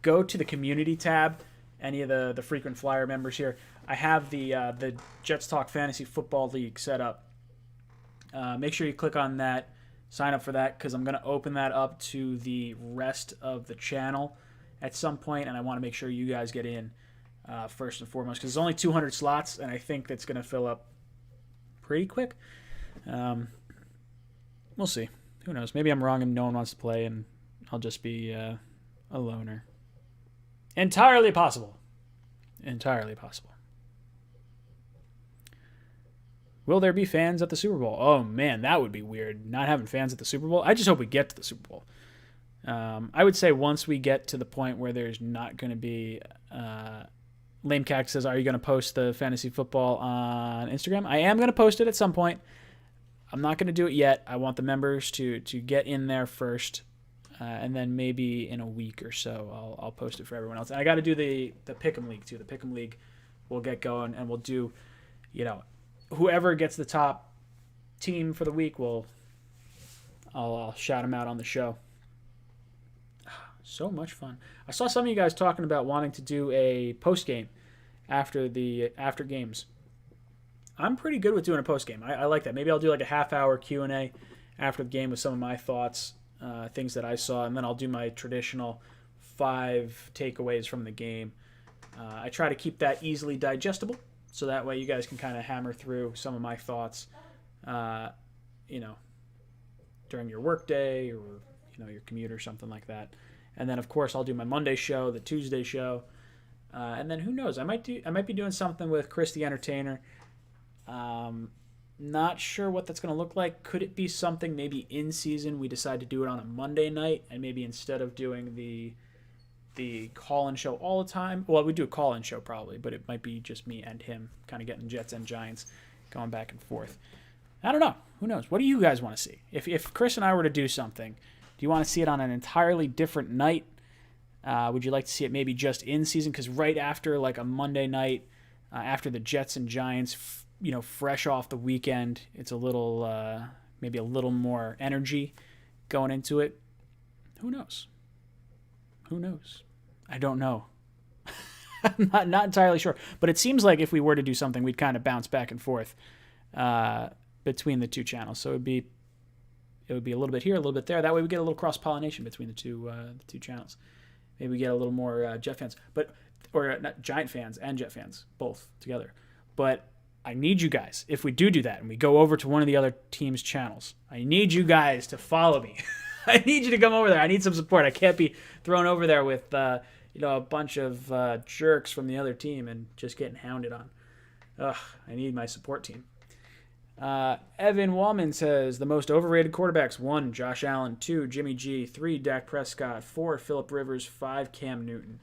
go to the community tab. Any of the frequent flyer members here. I have the Jets Talk Fantasy Football League set up. Make sure you click on that. Sign up for that because I'm going to open that up to the rest of the channel at some point, and I want to make sure you guys get in first and foremost because there's only 200 slots, and I think that's going to fill up pretty quick. We'll see. Who knows? Maybe I'm wrong and no one wants to play, and I'll just be a loner. Entirely possible. Entirely possible. Will there be fans at the Super Bowl? Oh, man, that would be weird, not having fans at the Super Bowl. I just hope we get to the Super Bowl. I would say once we get to the point where there's not going to be Lame Cack says, are you going to post the fantasy football on Instagram? I am going to post it at some point. I'm not going to do it yet. I want the members to get in there first, and then maybe in a week or so I'll post it for everyone else. And I got to do the Pick'em League, too. The Pick'em League will get going, and we'll do, whoever gets the top team for the week, I'll shout them out on the show. So much fun. I saw some of you guys talking about wanting to do a post-game after games. I'm pretty good with doing a post-game. I like that. Maybe I'll do like a half-hour Q&A after the game with some of my thoughts, things that I saw, and then I'll do my traditional 5 takeaways from the game. I try to keep that easily digestible, so that way you guys can kind of hammer through some of my thoughts, during your work day or, your commute or something like that. And then, of course, I'll do my Monday show, the Tuesday show. And then who knows? I might be doing something with Chris the Entertainer. Not sure what that's going to look like. Could it be something maybe in season we decide to do it on a Monday night, and maybe instead of doing the call-in show all the time, well, we do a call-in show probably, but it might be just me and him kind of getting Jets and Giants going back and forth. I don't know. Who knows? What do you guys want to see? If Chris and I were to do something, do you want to see it on an entirely different night? Would you like to see it maybe just in season? Because right after like a Monday night after the Jets and Giants, fresh off the weekend. It's a little, maybe a little more energy going into it. Who knows? Who knows? I don't know. I'm not entirely sure. But it seems like if we were to do something, we'd kind of bounce back and forth between the two channels. So it would be a little bit here, a little bit there. That way we get a little cross-pollination between the two channels. Maybe we get a little more Jet fans, or not Giant fans and Jet fans, both together. But I need you guys, if we do that and we go over to one of the other team's channels, I need you guys to follow me. I need you to come over there. I need some support. I can't be thrown over there with a bunch of jerks from the other team and just getting hounded on. Ugh, I need my support team. Evan Wallman says the most overrated quarterbacks: 1, Josh Allen; 2, Jimmy G; 3, Dak Prescott; 4, Phillip Rivers; 5, Cam Newton.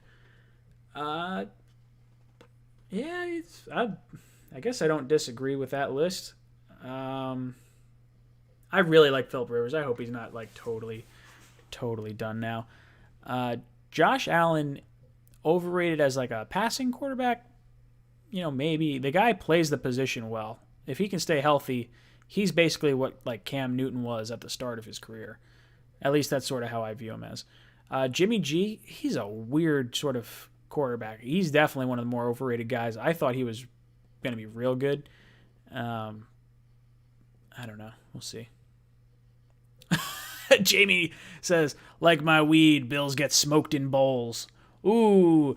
Yeah, I guess I don't disagree with that list. I really like Phillip Rivers. I hope he's not like totally done now. Josh Allen, overrated as like a passing quarterback. Maybe the guy plays the position well. If he can stay healthy, he's basically what like Cam Newton was at the start of his career. At least that's sort of how I view him as. Jimmy G, he's a weird sort of quarterback. He's definitely one of the more overrated guys. I thought he was going to be real good. I don't know. We'll see. Jamie says, like my weed, Bills get smoked in bowls. Ooh.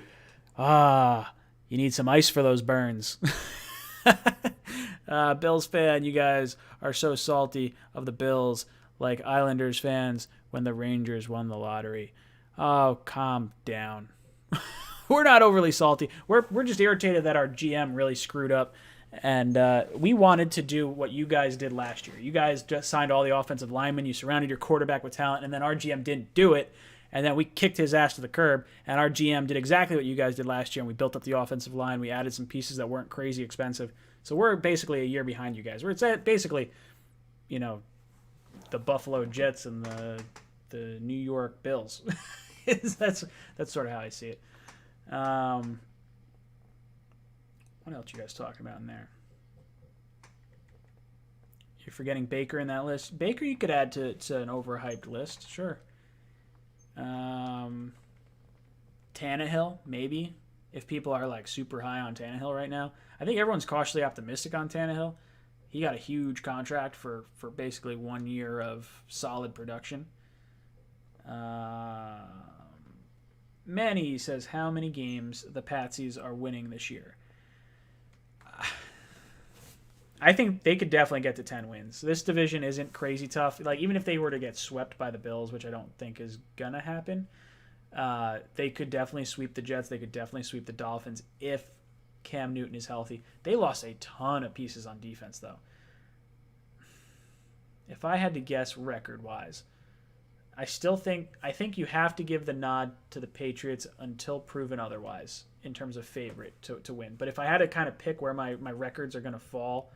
You need some ice for those burns. Bills fan, you guys are so salty of the Bills, like Islanders fans when the Rangers won the lottery. Oh, calm down. We're not overly salty. We're just irritated that our GM really screwed up. And we wanted to do what you guys did last year. You guys just signed all the offensive linemen. You surrounded your quarterback with talent, and then our GM didn't do it. And then we kicked his ass to the curb, and our GM did exactly what you guys did last year, and we built up the offensive line. We added some pieces that weren't crazy expensive. So we're basically a year behind you guys. We're basically, the Buffalo Jets and the New York Bills. That's sort of how I see it. What else you guys talking about in there? You're forgetting Baker in that list. Baker you could add to an overhyped list, sure. Tannehill, maybe, if people are like super high on Tannehill right now. I think everyone's cautiously optimistic on Tannehill. He got a huge contract for basically 1 year of solid production. Manny says, how many games the Patsies are winning this year? I think they could definitely get to 10 wins. This division isn't crazy tough. Like, even if they were to get swept by the Bills, which I don't think is going to happen, they could definitely sweep the Jets. They could definitely sweep the Dolphins if Cam Newton is healthy. They lost a ton of pieces on defense, though. If I had to guess record-wise, I think you have to give the nod to the Patriots until proven otherwise in terms of favorite to win. But if I had to kind of pick where my records are going to fall,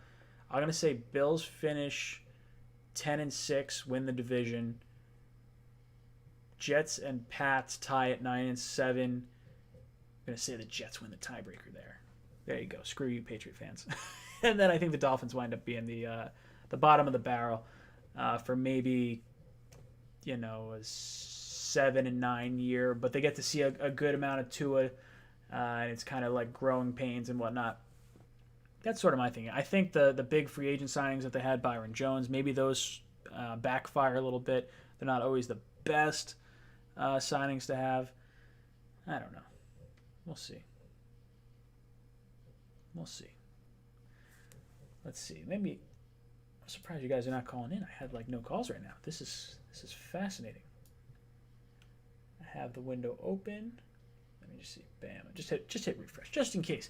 I'm going to say Bills finish 10-6, win the division. Jets and Pats tie at 9-7. I'm going to say the Jets win the tiebreaker there. There you go. Screw you, Patriot fans. And then I think the Dolphins wind up being the bottom of the barrel for maybe a 7-9 year, but they get to see a good amount of Tua, and it's kind of like growing pains and whatnot. That's sort of my thing. I think the big free agent signings that they had, Byron Jones, maybe those backfire a little bit. They're not always the best signings to have. I don't know. We'll see. Let's see. Maybe I'm surprised you guys are not calling in. I had like no calls right now. This is fascinating. I have the window open. Let me just see. Bam. Just hit refresh. Just in case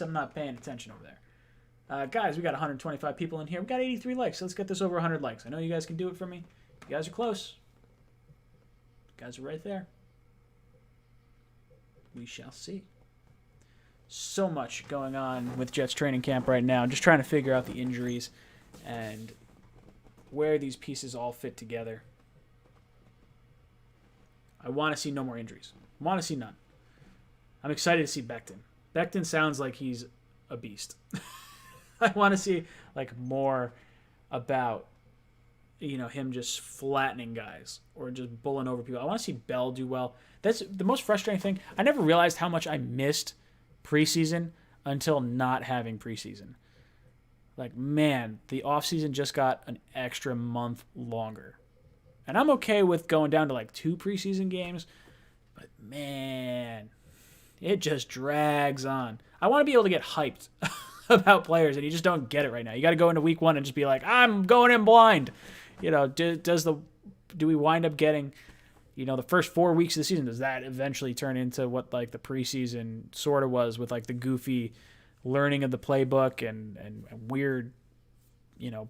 I'm not paying attention over there. Guys, we got 125 people in here. We got 83 likes. So let's get this over 100 likes. I know you guys can do it for me. You guys are close. You guys are right there. We shall see. So much going on with Jets training camp right now. Just trying to figure out the injuries and where these pieces all fit together. I want to see no more injuries. I want to see none. I'm excited to see Becton. Becton sounds like he's a beast. I want to see like more about him just flattening guys or just bullying over people. I want to see Bell do well. That's the most frustrating thing. I never realized how much I missed preseason until not having preseason. Like, man, the offseason just got an extra month longer. And I'm okay with going down to like 2 preseason games, but man, it just drags on. I want to be able to get hyped about players, and you just don't get it right now. You got to go into week 1 and just be like, I'm going in blind. Do we wind up getting, the first 4 weeks of the season? Does that eventually turn into what like the preseason sort of was with like the goofy learning of the playbook and weird, I don't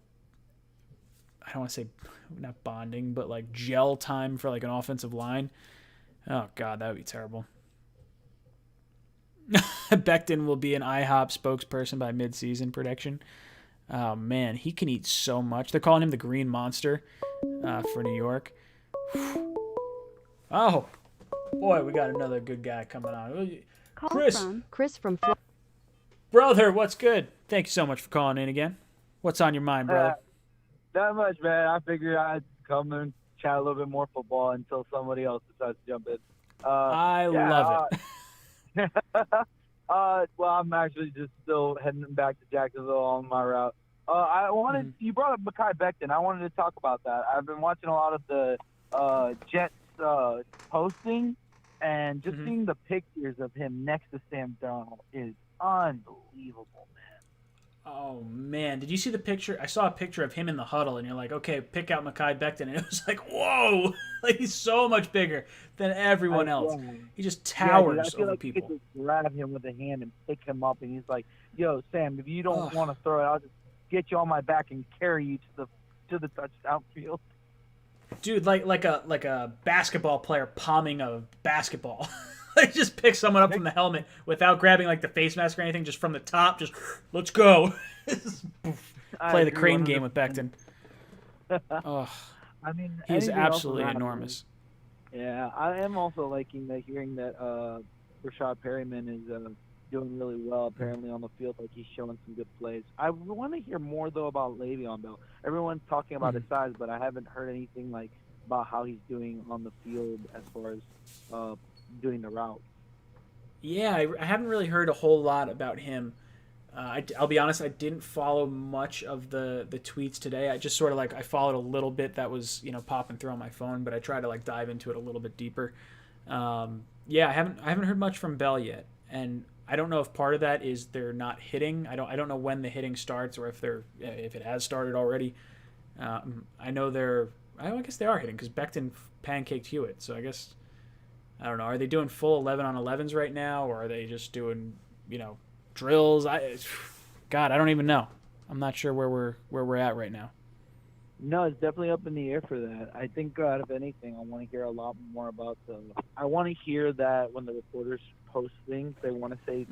want to say not bonding, but like gel time for like an offensive line? Oh God, that would be terrible. Becton will be an IHOP spokesperson by mid-season prediction. Oh, man, he can eat so much. They're calling him the Green Monster for New York. Oh, boy, we got another good guy coming on. Chris from Brother, what's good? Thank you so much for calling in again. What's on your mind, brother? Not much, man. I figured I'd come and chat a little bit more football until somebody else decides to jump in. I love it. Well, I'm actually just still heading back to Jacksonville on my route. I wanted you brought up Mekhi Becton. I wanted to talk about that. I've been watching a lot of the Jets posting, and just seeing the pictures of him next to Sam Darnold is unbelievable, man. Oh, man. Did you see the picture? I saw a picture of him in the huddle, and you're like, okay, pick out Mekhi Becton. And it was like, whoa! Like, he's so much bigger than everyone else. He just towers over people. You could just grab him with a hand and pick him up, and he's like, yo, Sam, if you don't want to throw it, I'll just get you on my back and carry you to the touchdown field. Dude, like a basketball player palming a basketball. Like, just pick someone up from the helmet without grabbing like the face mask or anything, just from the top. Just let's go. Play the crane game with Becton. Oh, I mean, he's absolutely enormous. Yeah, I am also liking hearing that Rashad Perryman is doing really well apparently on the field. Like, he's showing some good plays. I want to hear more though about Le'Veon Bell. Everyone's talking about his size, but I haven't heard anything like about how he's doing on the field as far as doing the route. Yeah, I haven't really heard a whole lot about him. I'll be honest, I didn't follow much of the tweets today. I just sort of I followed a little bit that was popping through on my phone, but I tried to dive into it a little bit deeper. Yeah, I haven't heard much from Bell yet, and I don't know if part of that is they're not hitting. I don't know when the hitting starts or if it has started already. I know I guess they are hitting because Becton pancaked Hewitt, so I guess. I don't know. Are they doing full 11 on 11s right now, or are they just doing, drills? God, I don't even know. I'm not sure where we're at right now. No, it's definitely up in the air for that. I think out of anything, I want to hear a lot more about I want to hear that when the reporters post things, they want to say,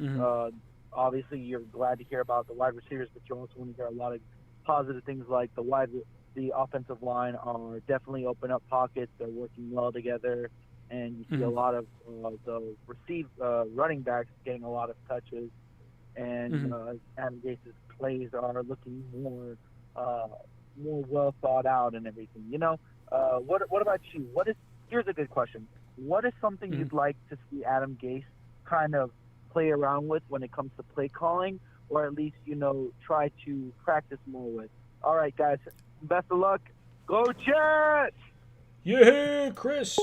obviously you're glad to hear about the wide receivers, but you also want to hear a lot of positive things like the offensive line are definitely open up pockets. They're working well together. And you see a lot of the running backs getting a lot of touches, and Adam Gase's plays are looking more well thought out and everything. What about you? Here's a good question. What is something you'd like to see Adam Gase kind of play around with when it comes to play calling, or at least try to practice more with? All right, guys, best of luck. Go Jets! Yeah, Chris.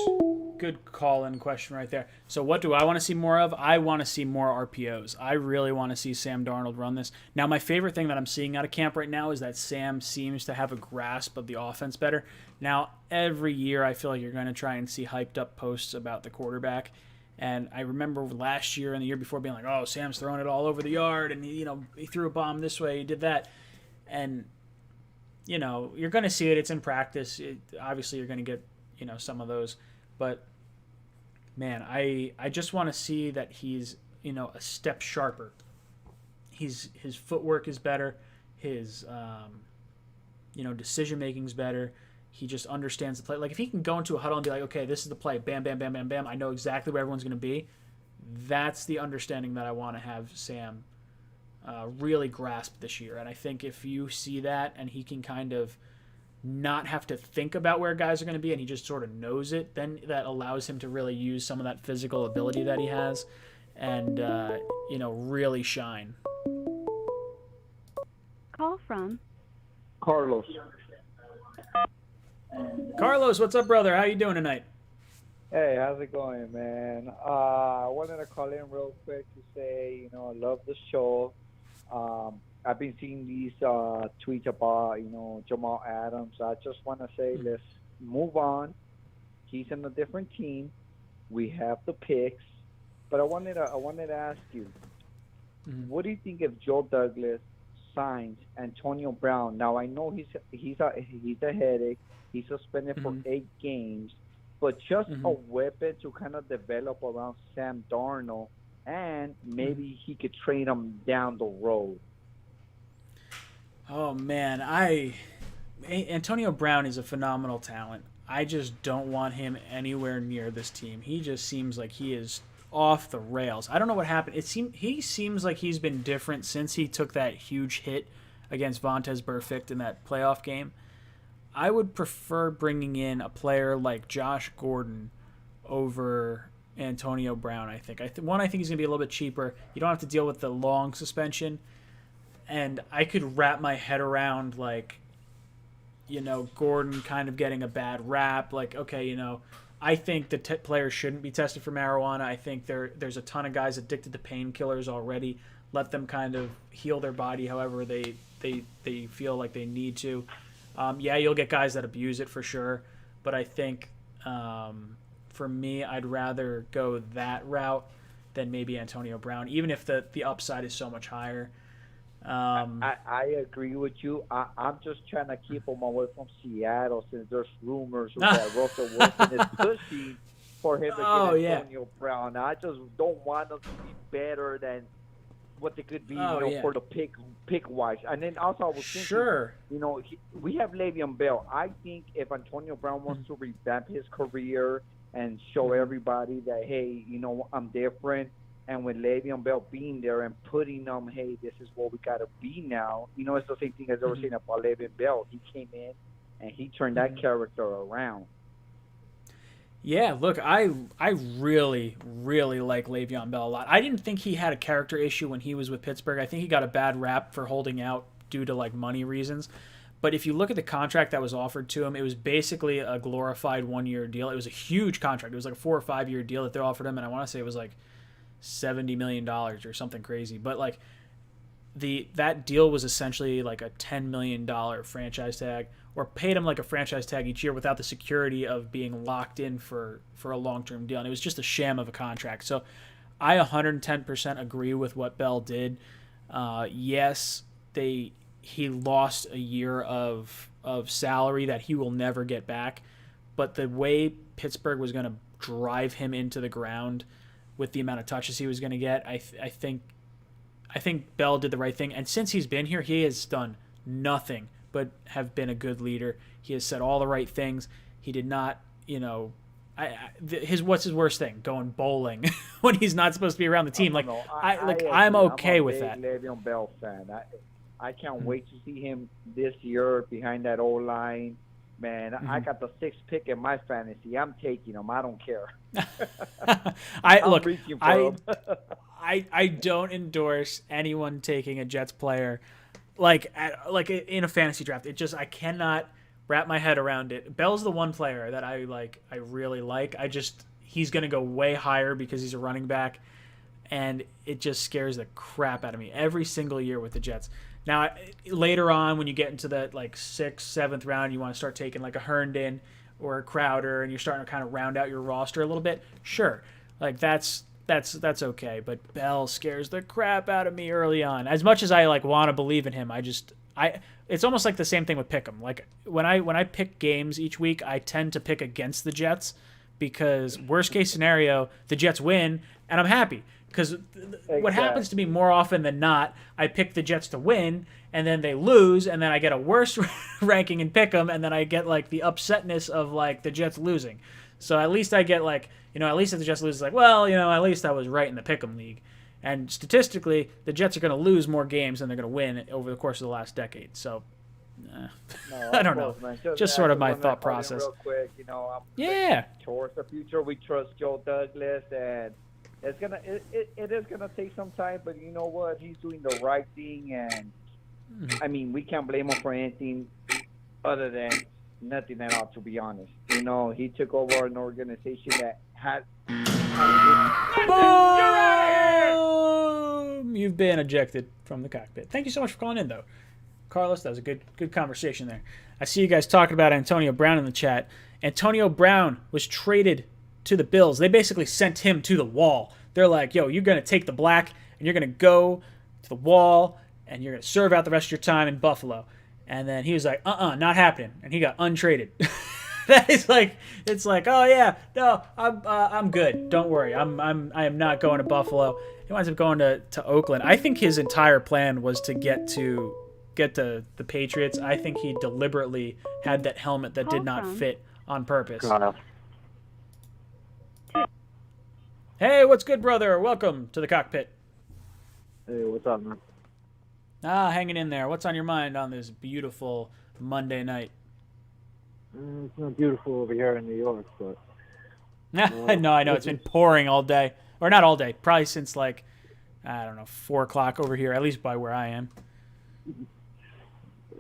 Good call-in question right there. So what do I want to see more of? I want to see more RPOs. I really want to see Sam Darnold run this. Now, my favorite thing that I'm seeing out of camp right now is that Sam seems to have a grasp of the offense better. Now, every year I feel like you're going to try and see hyped-up posts about the quarterback. And I remember last year and the year before being like, oh, Sam's throwing it all over the yard, and he threw a bomb this way, he did that. And you're going to see it. It's in practice. Obviously, you're going to get, some of those. But, man, I just want to see that he's, a step sharper. His footwork is better. His, decision-making is better. He just understands the play. Like, if he can go into a huddle and be like, okay, this is the play, bam, bam, bam, bam, bam, I know exactly where everyone's going to be, That's the understanding that I want to have Sam really grasp this year. And I think if you see that and he can kind of not have to think about where guys are going to be and he just sort of knows it, then that allows him to really use some of that physical ability that he has and, really shine. Call from Carlos. Carlos, what's up, brother? How you doing tonight? Hey, how's it going, man? I wanted to call in real quick to say, I love the show. I've been seeing these tweets about, Jamal Adams. I just want to say, let's move on. He's in a different team. We have the picks, but I wanted to ask you, what do you think if Joe Douglas signs Antonio Brown? Now I know he's a headache. He's suspended for 8 games. But just a weapon to kind of develop around Sam Darnold, and maybe he could train him down the road. Oh, man. Antonio Brown is a phenomenal talent. I just don't want him anywhere near this team. He just seems like he is off the rails. I don't know what happened. He seems like he's been different since he took that huge hit against Vontaze Burfict in that playoff game. I would prefer bringing in a player like Josh Gordon over Antonio Brown, I think. I think he's going to be a little bit cheaper. You don't have to deal with the long suspension. And I could wrap my head around, Gordon kind of getting a bad rap. I think the players shouldn't be tested for marijuana. I think there's a ton of guys addicted to painkillers already. Let them kind of heal their body however they feel like they need to. You'll get guys that abuse it for sure, but I think for me, I'd rather go that route than maybe Antonio Brown, even if the upside is so much higher. I agree with you. I'm just trying to keep him away from Seattle since there's rumors that Russell Wilson is pushing for him to get Antonio Brown. I just don't want them to be better than what they could be, for the pick wise. And then also I was thinking, we have Le'Veon Bell. I think if Antonio Brown wants to revamp his career and show everybody that, hey, I'm different, and with Le'Veon Bell being there and putting them, hey, this is what we got to be now. It's the same thing as I was saying about Le'Veon Bell. He came in and he turned that character around. Yeah, look, I really, really like Le'Veon Bell a lot. I didn't think he had a character issue when he was with Pittsburgh. I think he got a bad rap for holding out due to money reasons. But if you look at the contract that was offered to him, it was basically a glorified 1-year deal. It was a huge contract. It was like a 4 or 5 year deal that they offered him, and I want to say it was like $70 million or something crazy. But that deal was essentially like a $10 million franchise tag, or paid him like a franchise tag each year without the security of being locked in for a long-term deal. And it was just a sham of a contract. So I 110% agree with what Bell did. Yes, he lost a year of salary that he will never get back. But the way Pittsburgh was going to drive him into the ground with the amount of touches he was going to get, I think Bell did the right thing. And since he's been here, he has done nothing but have been a good leader. He has said all the right things. He did not, what's his worst thing? Going bowling when he's not supposed to be around the team. I'm okay with that. I'm a big Le'Veon Bell fan. I can't wait to see him this year behind that O-line. Man, I got the 6th pick in my fantasy. I'm taking him. I don't care. I don't endorse anyone taking a Jets player like in a fantasy draft. I cannot wrap my head around it. Bell's the one player that I really like. He's going to go way higher because he's a running back, and it just scares the crap out of me every single year with the Jets. Now, later on, when you get into that 6th, 7th round, you want to start taking a Herndon or a Crowder, and you're starting to kind of round out your roster a little bit. Sure, that's okay. But Bell scares the crap out of me early on. As much as I want to believe in him, it's almost like the same thing with Pick'em. When I pick games each week, I tend to pick against the Jets because worst case scenario, the Jets win and I'm happy. Because what happens to me more often than not, I pick the Jets to win, and then they lose, and then I get a worse ranking and pick them, and then I get like the upsetness of like the Jets losing. So at least I get like, at least if the Jets lose, it's like, well, at least I was right in the pick 'em league. And statistically, the Jets are going to lose more games than they're going to win over the course of the last decade. So, I don't know. Just sort of my thought process. Real quick, Yeah. Towards the future, we trust Joe Douglas, and it is gonna take some time. But you know what? He's doing the right thing, and I mean, we can't blame him for anything other than nothing at all. To be honest, he took over an organization that had. Boom! You've been ejected from the cockpit. Thank you so much for calling in, though, Carlos. That was a good conversation there. I see you guys talking about Antonio Brown in the chat. Antonio Brown was traded to the Bills. They basically sent him to the wall. They're like, yo, you're going to take the black, and you're going to go to the wall, and you're going to serve out the rest of your time in Buffalo. And then he was like, not happening. And he got untraded. That is like, it's like, oh yeah, no, I'm good. Don't worry, I am not going to Buffalo. He winds up going to Oakland. I think his entire plan was to get to the Patriots. I think he deliberately had that helmet that did not fit on purpose. Hey, what's good, brother? Welcome to the cockpit. Hey, what's up, man? Hanging in there. What's on your mind on this beautiful Monday night? It's not beautiful over here in New York, but... No, I know. It's been pouring all day. Or not all day. Probably since, like, I don't know, 4 o'clock over here, at least by where I am.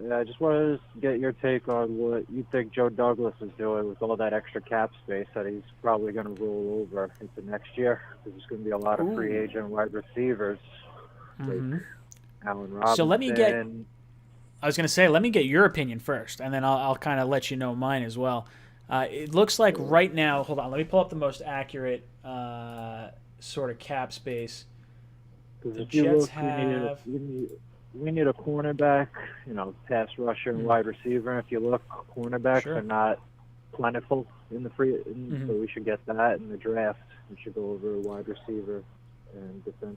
Yeah, I just wanted to get your take on what you think Joe Douglas is doing with all that extra cap space that he's probably going to roll over into next year. There's going to be a lot of free agent wide receivers, like Allen Robinson. So let me get... I was going to say, let me get your opinion first, and then I'll kind of let you know mine as well. It looks like right now, hold on, let me pull up the most accurate sort of cap space. The Jets have... We need a cornerback, pass rusher and wide receiver. If you look, cornerbacks are not plentiful in the so we should get that in the draft. We should go over a wide receiver.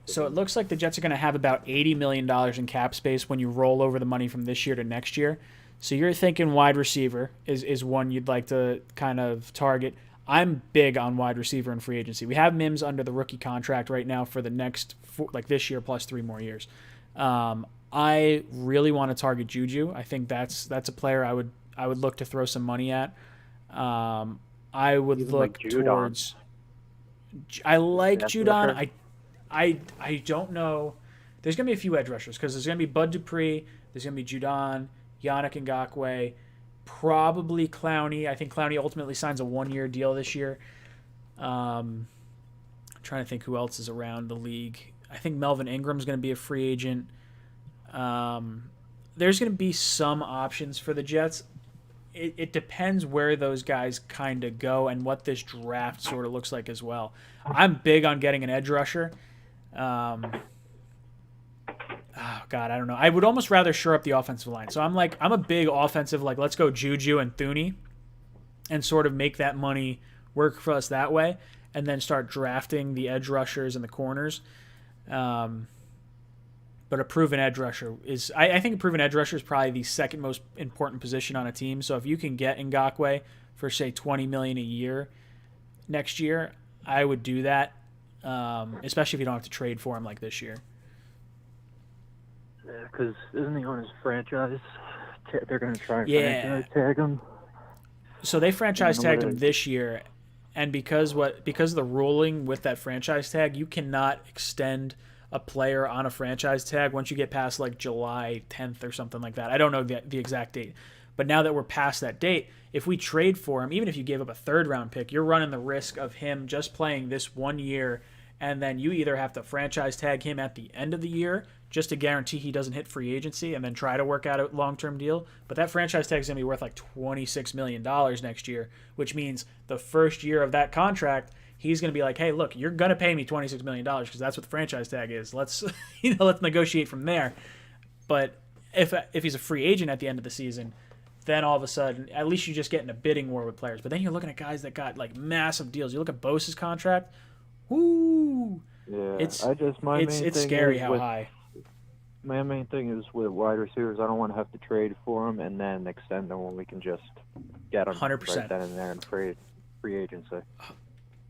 So it looks like the Jets are going to have about $80 million in cap space when you roll over the money from this year to next year. So you're thinking wide receiver is one you'd like to kind of target. I'm big on wide receiver and free agency. We have Mims under the rookie contract right now for the next, this year plus 3 more years. I really want to target Juju. I think that's a player I would look to throw some money at. I would Even look towards... I like Judon. I don't know. There's going to be a few edge rushers because there's going to be Bud Dupree, there's going to be Judon, Yannick Ngakoue, probably Clowney. I think Clowney ultimately signs a 1-year deal this year. I'm trying to think who else is around the league. I think Melvin Ingram's going to be a free agent. There's going to be some options for the Jets. It depends where those guys kind of go and what this draft sort of looks like as well. I'm big on getting an edge rusher. Oh, God, I don't know. I would almost rather shore up the offensive line. So I'm a big offensive, let's go Juju and Thuney and sort of make that money work for us that way and then start drafting the edge rushers and the corners. But a proven edge rusher is... I think a proven edge rusher is probably the second most important position on a team. So if you can get Ngakoue for, say, $20 million a year next year, I would do that, especially if you don't have to trade for him like this year. Yeah, because isn't he on his franchise? They're going to try and franchise tag him. So they franchise tagged him this year, and because of the ruling with that franchise tag, you cannot extend a player on a franchise tag once you get past July 10th or something like that. I don't know the exact date. But now that we're past that date, if we trade for him, even if you gave up a 3rd-round pick, you're running the risk of him just playing this 1 year, and then you either have to franchise tag him at the end of the year just to guarantee he doesn't hit free agency and then try to work out a long-term deal. But that franchise tag is going to be worth $26 million next year, which means the first year of that contract, he's going to be like, hey, look, you're going to pay me $26 million because that's what the franchise tag is. Let's negotiate from there. But if he's a free agent at the end of the season, then all of a sudden, at least you just get in a bidding war with players. But then you're looking at guys that got massive deals. You look at Bosa's contract. Woo! Yeah, It's my main it's thing scary is how high. My main thing is with wide receivers. I don't want to have to trade for them and then extend them when we can just get them 100%. right then and there in free agency.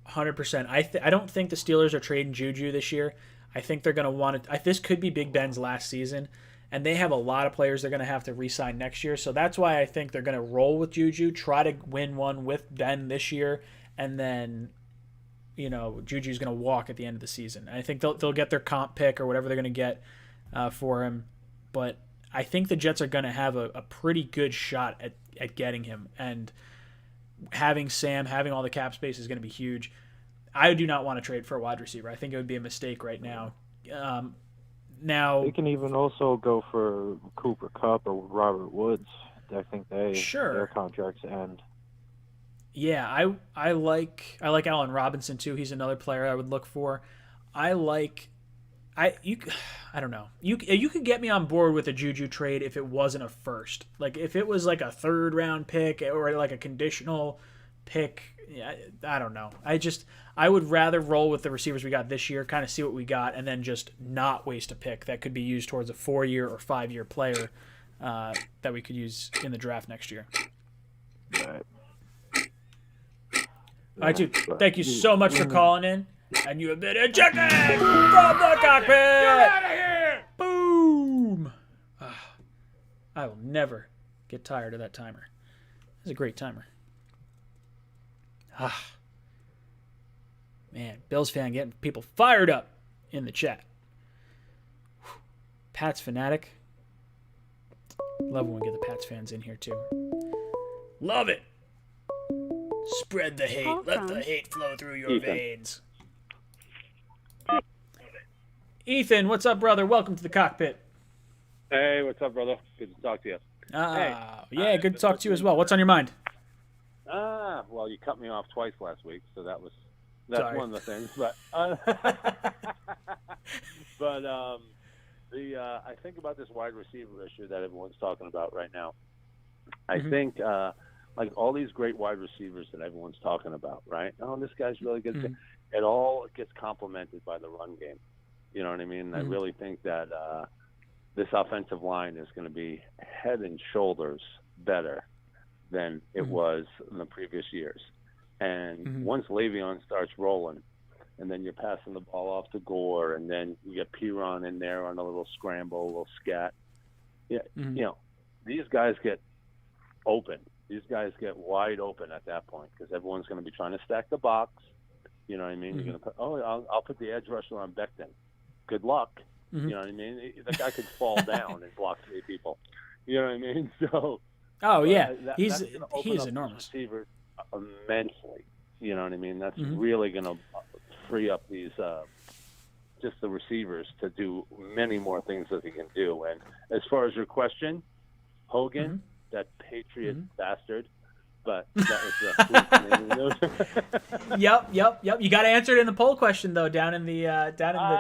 100%. I don't think the Steelers are trading Juju this year. I think they're going to want to. This could be Big Ben's last season, and they have a lot of players they're going to have to re-sign next year. So that's why I think they're going to roll with Juju, try to win one with Ben this year, and then, Juju's going to walk at the end of the season. I think they'll get their comp pick or whatever they're going to get for him, but I think the Jets are going to have a pretty good shot at getting him, and having Sam, having all the cap space is going to be huge. I do not want to trade for a wide receiver. I think it would be a mistake right now. Now they can even also go for Cooper Kupp or Robert Woods. I think their contracts end. Yeah, I like Allen Robinson too. He's another player I would look for. I don't know. You could get me on board with a Juju trade if it wasn't a first. Like if it was like a 3rd round pick or like a conditional pick. Yeah, I don't know. I would rather roll with the receivers we got this year, kind of see what we got, and then just not waste a pick that could be used towards a 4-year or 5-year player that we could use in the draft next year. Right. All right, dude. Thank you so much for calling in. And you have been ejected from the cockpit! Get out of here! Boom! I will never get tired of that timer. It's a great timer. Man, Bills fan getting people fired up in the chat. Pats fanatic. Love when we get the Pats fans in here too. Love it! Spread the hate. Let the hate flow through your veins. Ethan, what's up, brother? Welcome to the cockpit. Hey, what's up, brother? Good to talk to you. Yeah, good to talk to you as well. What's on your mind? Well, you cut me off twice last week, so that's Sorry. one of the things. But I think about this wide receiver issue that everyone's talking about right now. I think like all these great wide receivers that everyone's talking about, right? Oh, this guy's really good. It all gets complemented by the run game. You know what I mean? I really think that this offensive line is going to be head and shoulders better than it was in the previous years. And once Le'Veon starts rolling, and then you're passing the ball off to Gore, and then you get Piron in there on a little scramble, a little scat. Yeah, these guys get open. These guys get wide open at that point because everyone's going to be trying to stack the box. You know what I mean? You're going to put, I'll put the edge rusher on Becton. Good luck. You know what I mean? The guy could fall down and block 3 people. You know what I mean? So. Oh yeah, he is enormous. Receivers immensely. You know what I mean? That's really going to free up these just the receivers to do many more things that they can do. And as far as your question, Hogan, that Patriot bastard. But that was Yep. You got to answer it in the poll question though, down in the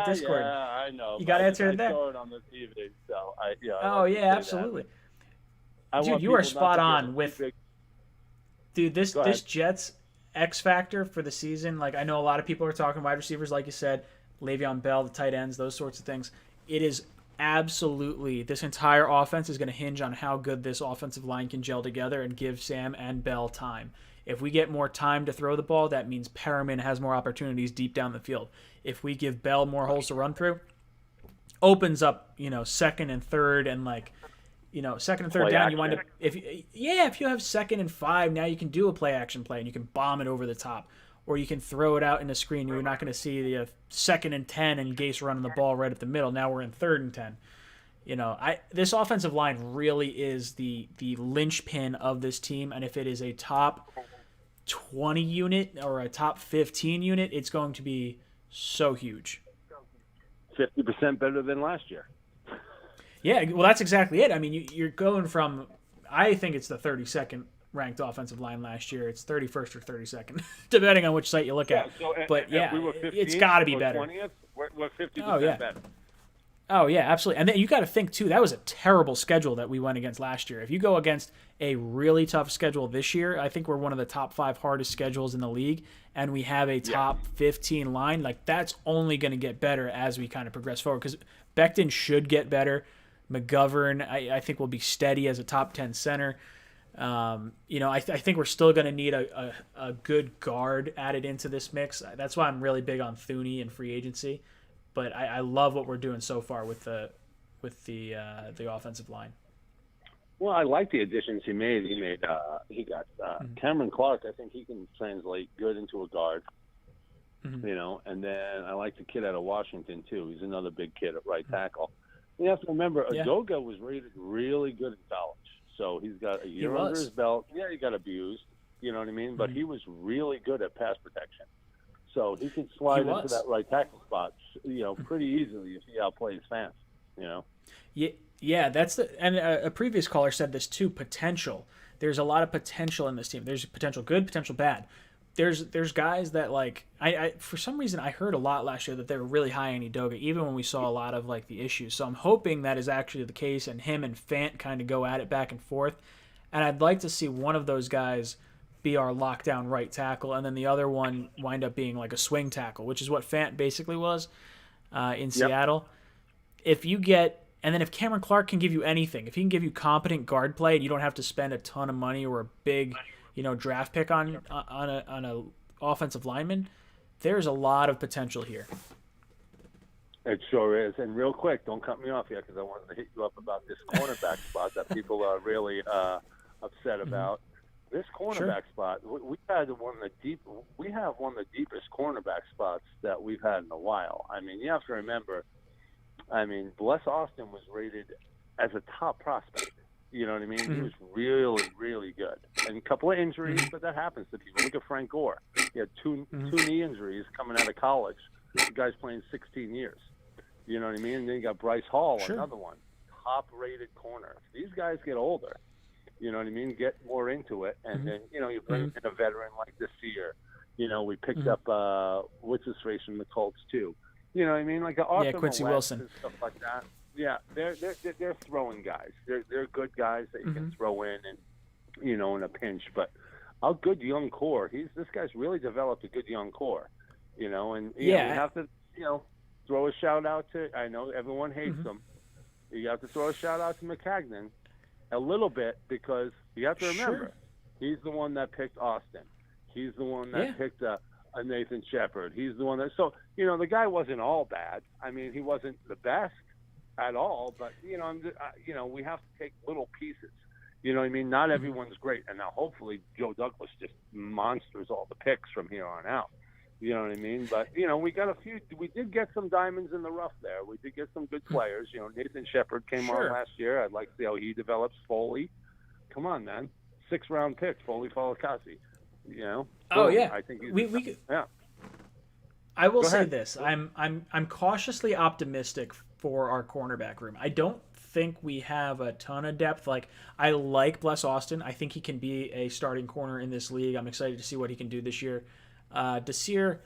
Discord. Yeah, I know. You got to answer it there. I saw it on the TV, so oh yeah, absolutely. Dude, you are spot on with. Dude, this Jets X factor for the season. Like I know a lot of people are talking wide receivers, like you said, Le'Veon Bell, the tight ends, those sorts of things. It is. Absolutely. This entire offense is going to hinge on how good this offensive line can gel together and give Sam and Bell time. If we get more time to throw the ball, that means Perriman has more opportunities deep down the field. If we give Bell more holes to run through, opens up, 2nd and 3rd and second and third down, you wind up if you have 2nd and 5, now you can do a play action play and you can bomb it over the top. Or you can throw it out in a screen. You're not going to see the 2nd and 10 and Gase running the ball right up the middle. Now we're in 3rd and 10. This offensive line really is the linchpin of this team. And if it is a top 20 unit or a top 15 unit, it's going to be so huge. 50% better than last year. Yeah, well, that's exactly it. I mean, you're going from, I think it's the 32nd ranked offensive line last year. It's 31st or 32nd, depending on which site you look at. So but we were 15th, it's got to be better. 20th, we're 50% better. Oh yeah, absolutely. And then you got to think too. That was a terrible schedule that we went against last year. If you go against a really tough schedule this year, I think we're one of the top 5 hardest schedules in the league, and we have a top 15 line. Like that's only going to get better as we kind of progress forward. Because Becton should get better. McGovern, I think, will be steady as a top 10 center. I think we're still going to need a good guard added into this mix. That's why I'm really big on Thuney and free agency. But I love what we're doing so far with the offensive line. Well, I like the additions he made. He got Cameron Clark. I think he can translate good into a guard. Mm-hmm. And then I like the kid out of Washington too. He's another big kid at right tackle. You have to remember, Adoga was rated really good in college, so he's got a year under his belt. Yeah, he got abused. You know what I mean? But he was really good at pass protection. So he can slide into that right tackle spot, pretty easily if he outplays fast, Yeah, that's and a previous caller said this too, potential. There's a lot of potential in this team. There's potential good, potential bad. There's guys that like I for some reason I heard a lot last year that they were really high on Edoga, even when we saw a lot of like the issues. So I'm hoping that is actually the case, and him and Fant kind of go at it back and forth. And I'd like to see one of those guys be our lockdown right tackle, and then the other one wind up being like a swing tackle, which is what Fant basically was in Seattle. If you get, and then if Cameron Clark can give you anything, if he can give you competent guard play, and you don't have to spend a ton of money or a big, draft pick on a offensive lineman, there's a lot of potential here. It sure is. And real quick, don't cut me off yet because I wanted to hit you up about this cornerback spot that people are really upset about. This cornerback spot, we have one of the deepest cornerback spots that we've had in a while. I mean, you have to remember, Bless Austin was rated as a top prospect. You know what I mean? He was really, really good. And a couple of injuries, but that happens to people. Look at Frank Gore. He had two knee injuries coming out of college. The guy's playing 16 years. You know what I mean? And then you got Bryce Hall, another one. Top-rated corner. These guys get older. You know what I mean? Get more into it, and then you bring in a veteran like this year. We picked up what's his face from the Colts too. You know what I mean? Like Quincy Wilson and stuff like that. Yeah, they're throwing guys. They're good guys that you can throw in and in a pinch. But our good young core, this guy's really developed a good young core. And we have to throw a shout out to. I know everyone hates him. You have to throw a shout out to McCagnon. A little bit, because you have to remember, he's the one that picked Austin. He's the one that picked a Nathan Shepard. He's the one that. So the guy wasn't all bad. I mean, he wasn't the best at all. But we have to take little pieces. You know what I mean? Not everyone's great. And now hopefully Joe Douglas just monsters all the picks from here on out. You know what I mean? But, we got a few. We did get some diamonds in the rough there. We did get some good players. Nathan Shepard came on last year. I'd like to see how he develops. Foley. Come on, man. 6th-round pick, Foley Falikasi. Oh, yeah. I think we yeah. I will say this. I'm cautiously optimistic for our cornerback room. I don't think we have a ton of depth. Like, I like Bless Austin. I think he can be a starting corner in this league. I'm excited to see what he can do this year. Desir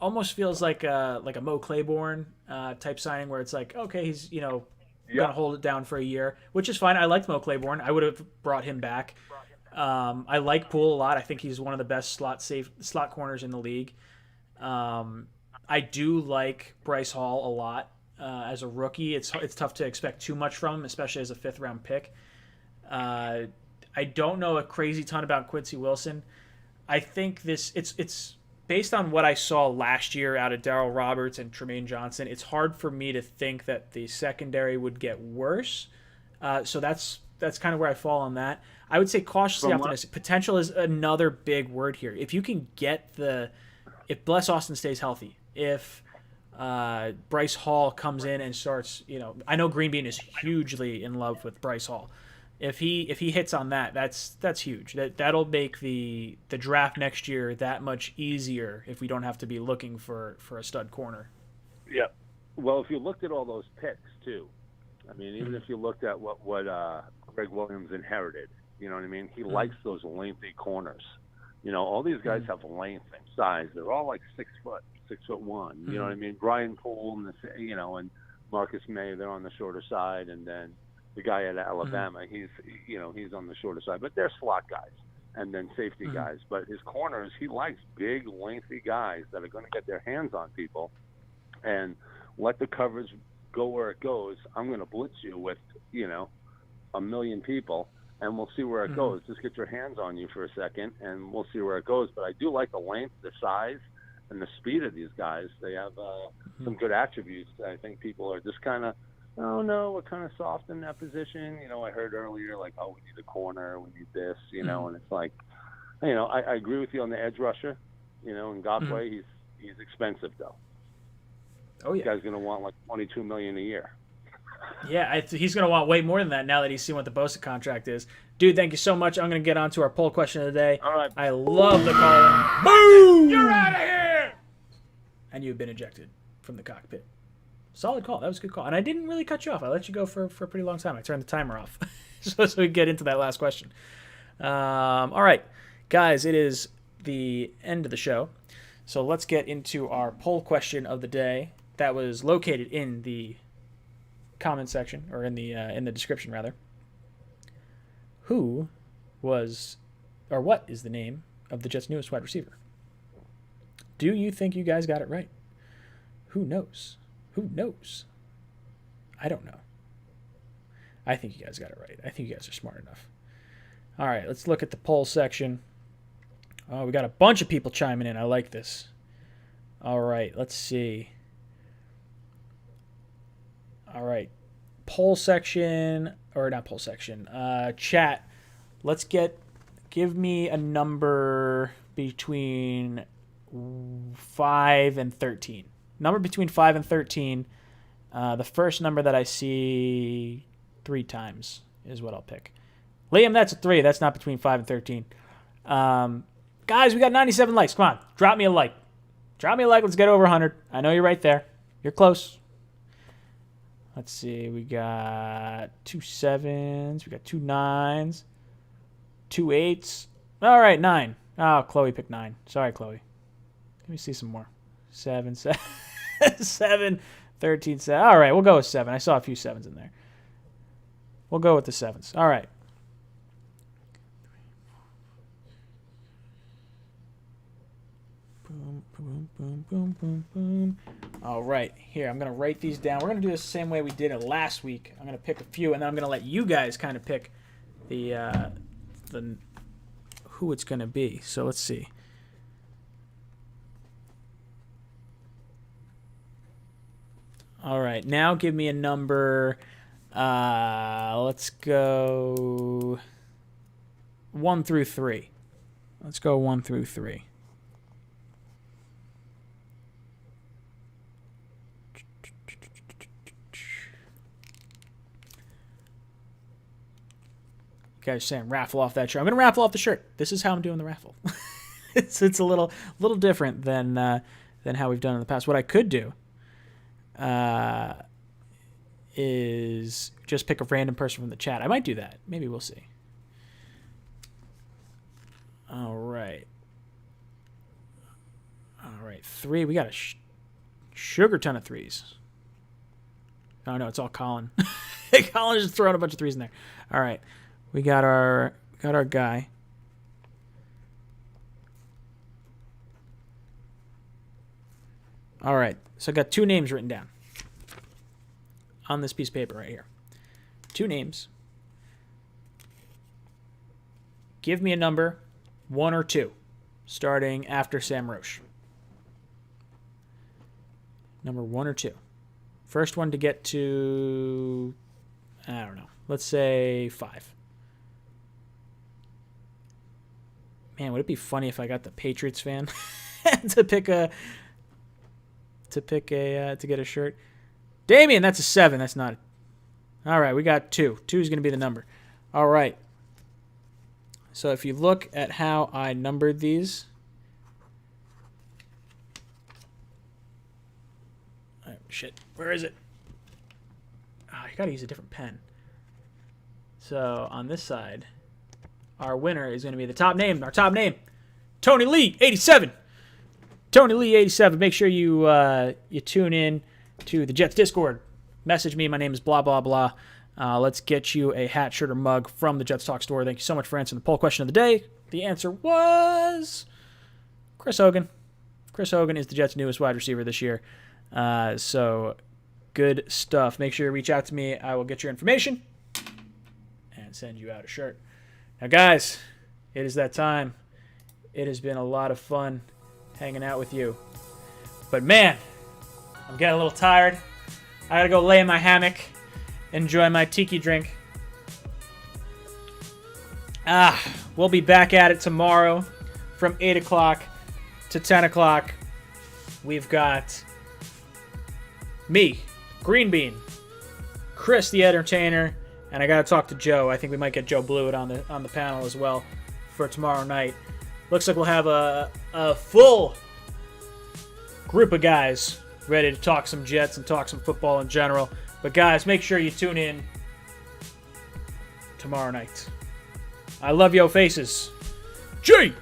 almost feels like a Mo Claiborne type signing, where it's like, okay, he's gonna hold it down for a year, which is fine. I liked Mo Claiborne. I would have brought him back. I like Poole a lot. I think he's one of the best slot corners in the league. I do like Bryce Hall a lot as a rookie. It's tough to expect too much from him, especially as a 5th-round pick. I don't know a crazy ton about Quincy Wilson. I think it's based on what I saw last year out of Darryl Roberts and Tremaine Johnson. It's hard for me to think that the secondary would get worse. So that's kind of where I fall on that. I would say cautiously optimistic. Potential is another big word here. If you can get if Bless Austin stays healthy, if Bryce Hall comes in and starts, I know Green Bean is hugely in love with Bryce Hall. If he hits on that's huge. That'll make the draft next year that much easier if we don't have to be looking for a stud corner. Yeah. Well, if you looked at all those picks too, even if you looked at what Greg Williams inherited, you know what I mean? He likes those lengthy corners. All these guys have length and size. They're all like 6 foot, 6'1". You know what I mean? Brian Poole and Marcus May, they're on the shorter side, and then the guy at Alabama, he's on the shorter side. But they're slot guys and then safety guys. But his corners, he likes big, lengthy guys that are going to get their hands on people and let the coverage go where it goes. I'm going to blitz you with, a million people, and we'll see where it goes. Just get your hands on you for a second, and we'll see where it goes. But I do like the length, the size, and the speed of these guys. They have some good attributes. I think people are just kind of, oh, no, we're kind of soft in that position. I heard earlier, like, oh, we need a corner, we need this, and it's like, I agree with you on the edge rusher. In Gottway, he's expensive, though. Oh, yeah. This guy's going to want like $22 million a year. Yeah, he's going to want way more than that now that he's seen what the Bosa contract is. Dude, thank you so much. I'm going to get on to our poll question of the day. All right. I love the call-in. Boom! You're out of here! And you've been ejected from the cockpit. Solid call. That was a good call. And I didn't really cut you off. I let you go for a pretty long time. I turned the timer off so we get into that last question. All right. Guys, it is the end of the show. So let's get into our poll question of the day that was located in the comment section, or in the description rather. Who was, or what is the name of the Jets' newest wide receiver? Do you think you guys got it right? Who knows? Who knows? I don't know. I think you guys got it right. I think you guys are smart enough. All right, let's look at the poll section. Oh, we got a bunch of people chiming in. I like this. All right, let's see. All right, poll section, or not poll section, chat. Let's give me a number between 5 and 13. Number between 5 and 13. The first number that I see 3 times is what I'll pick. Liam, that's a 3. That's not between 5 and 13. Guys, we got 97 likes. Come on, drop me a like. Drop me a like. Let's get over 100. I know you're right there. You're close. Let's see. We got 2 7s. We got 2 9s. 2 8s. All right, 9. Oh, Chloe picked 9. Sorry, Chloe. Let me see some more. 7, 7, 7, 13, 7. All right, we'll go with 7. I saw a few 7s in there. We'll go with the 7s. All right. Boom, boom, boom, boom, boom, boom. All right, here, I'm going to write these down. We're going to do this the same way we did it last week. I'm going to pick a few, and then I'm going to let you guys kind of pick the who it's going to be. So let's see. All right, now give me a number. Let's go 1 through 3. Let's go 1 through 3. You guys are saying raffle off that shirt. I'm going to raffle off the shirt. This is how I'm doing the raffle. it's a little different than how we've done in the past. What I could do is just pick a random person from the chat. I might do that. Maybe we'll see. All right. 3. We got a sugar ton of 3s. Oh, no, it's all Colin. Colin's just throwing a bunch of 3s in there. All right. We got our guy. All right. So I got 2 names written down on this piece of paper right here. 2 names. Give me a number, 1 or 2, starting after Sam Roche. Number 1 or 2. First one to get to, I don't know, let's say 5. Man, would it be funny if I got the Patriots fan to get a shirt? Damien, that's a 7. That's not. All right, we got 2. 2 is going to be the number. All right. So if you look at how I numbered these. Oh, shit. Where is it? Oh, you got to use a different pen. So on this side, our winner is going to be the top name. Our top name, Tony Lee, 87. Tony Lee, 87. Make sure you tune in to the Jets Discord. message me. My name is blah, blah, blah. Let's get you a hat, shirt, or mug from the Jets Talk store. Thank you so much for answering the poll question of the day. The answer was Chris Hogan. Chris Hogan is the Jets' newest wide receiver this year. So good stuff. Make sure you reach out to me. I will get your information and send you out a shirt. Now, guys, it is that time. It has been a lot of fun hanging out with you. But, man, I'm getting a little tired. I got to go lay in my hammock, enjoy my tiki drink. We'll be back at it tomorrow from 8 o'clock to 10 o'clock. We've got me, Green Bean, Chris the Entertainer, and I got to talk to Joe. I think we might get Joe Blewett on the panel as well for tomorrow night. Looks like we'll have a full group of guys ready to talk some Jets and talk some football in general. But guys, make sure you tune in tomorrow night. I love yo faces. J-E-T-A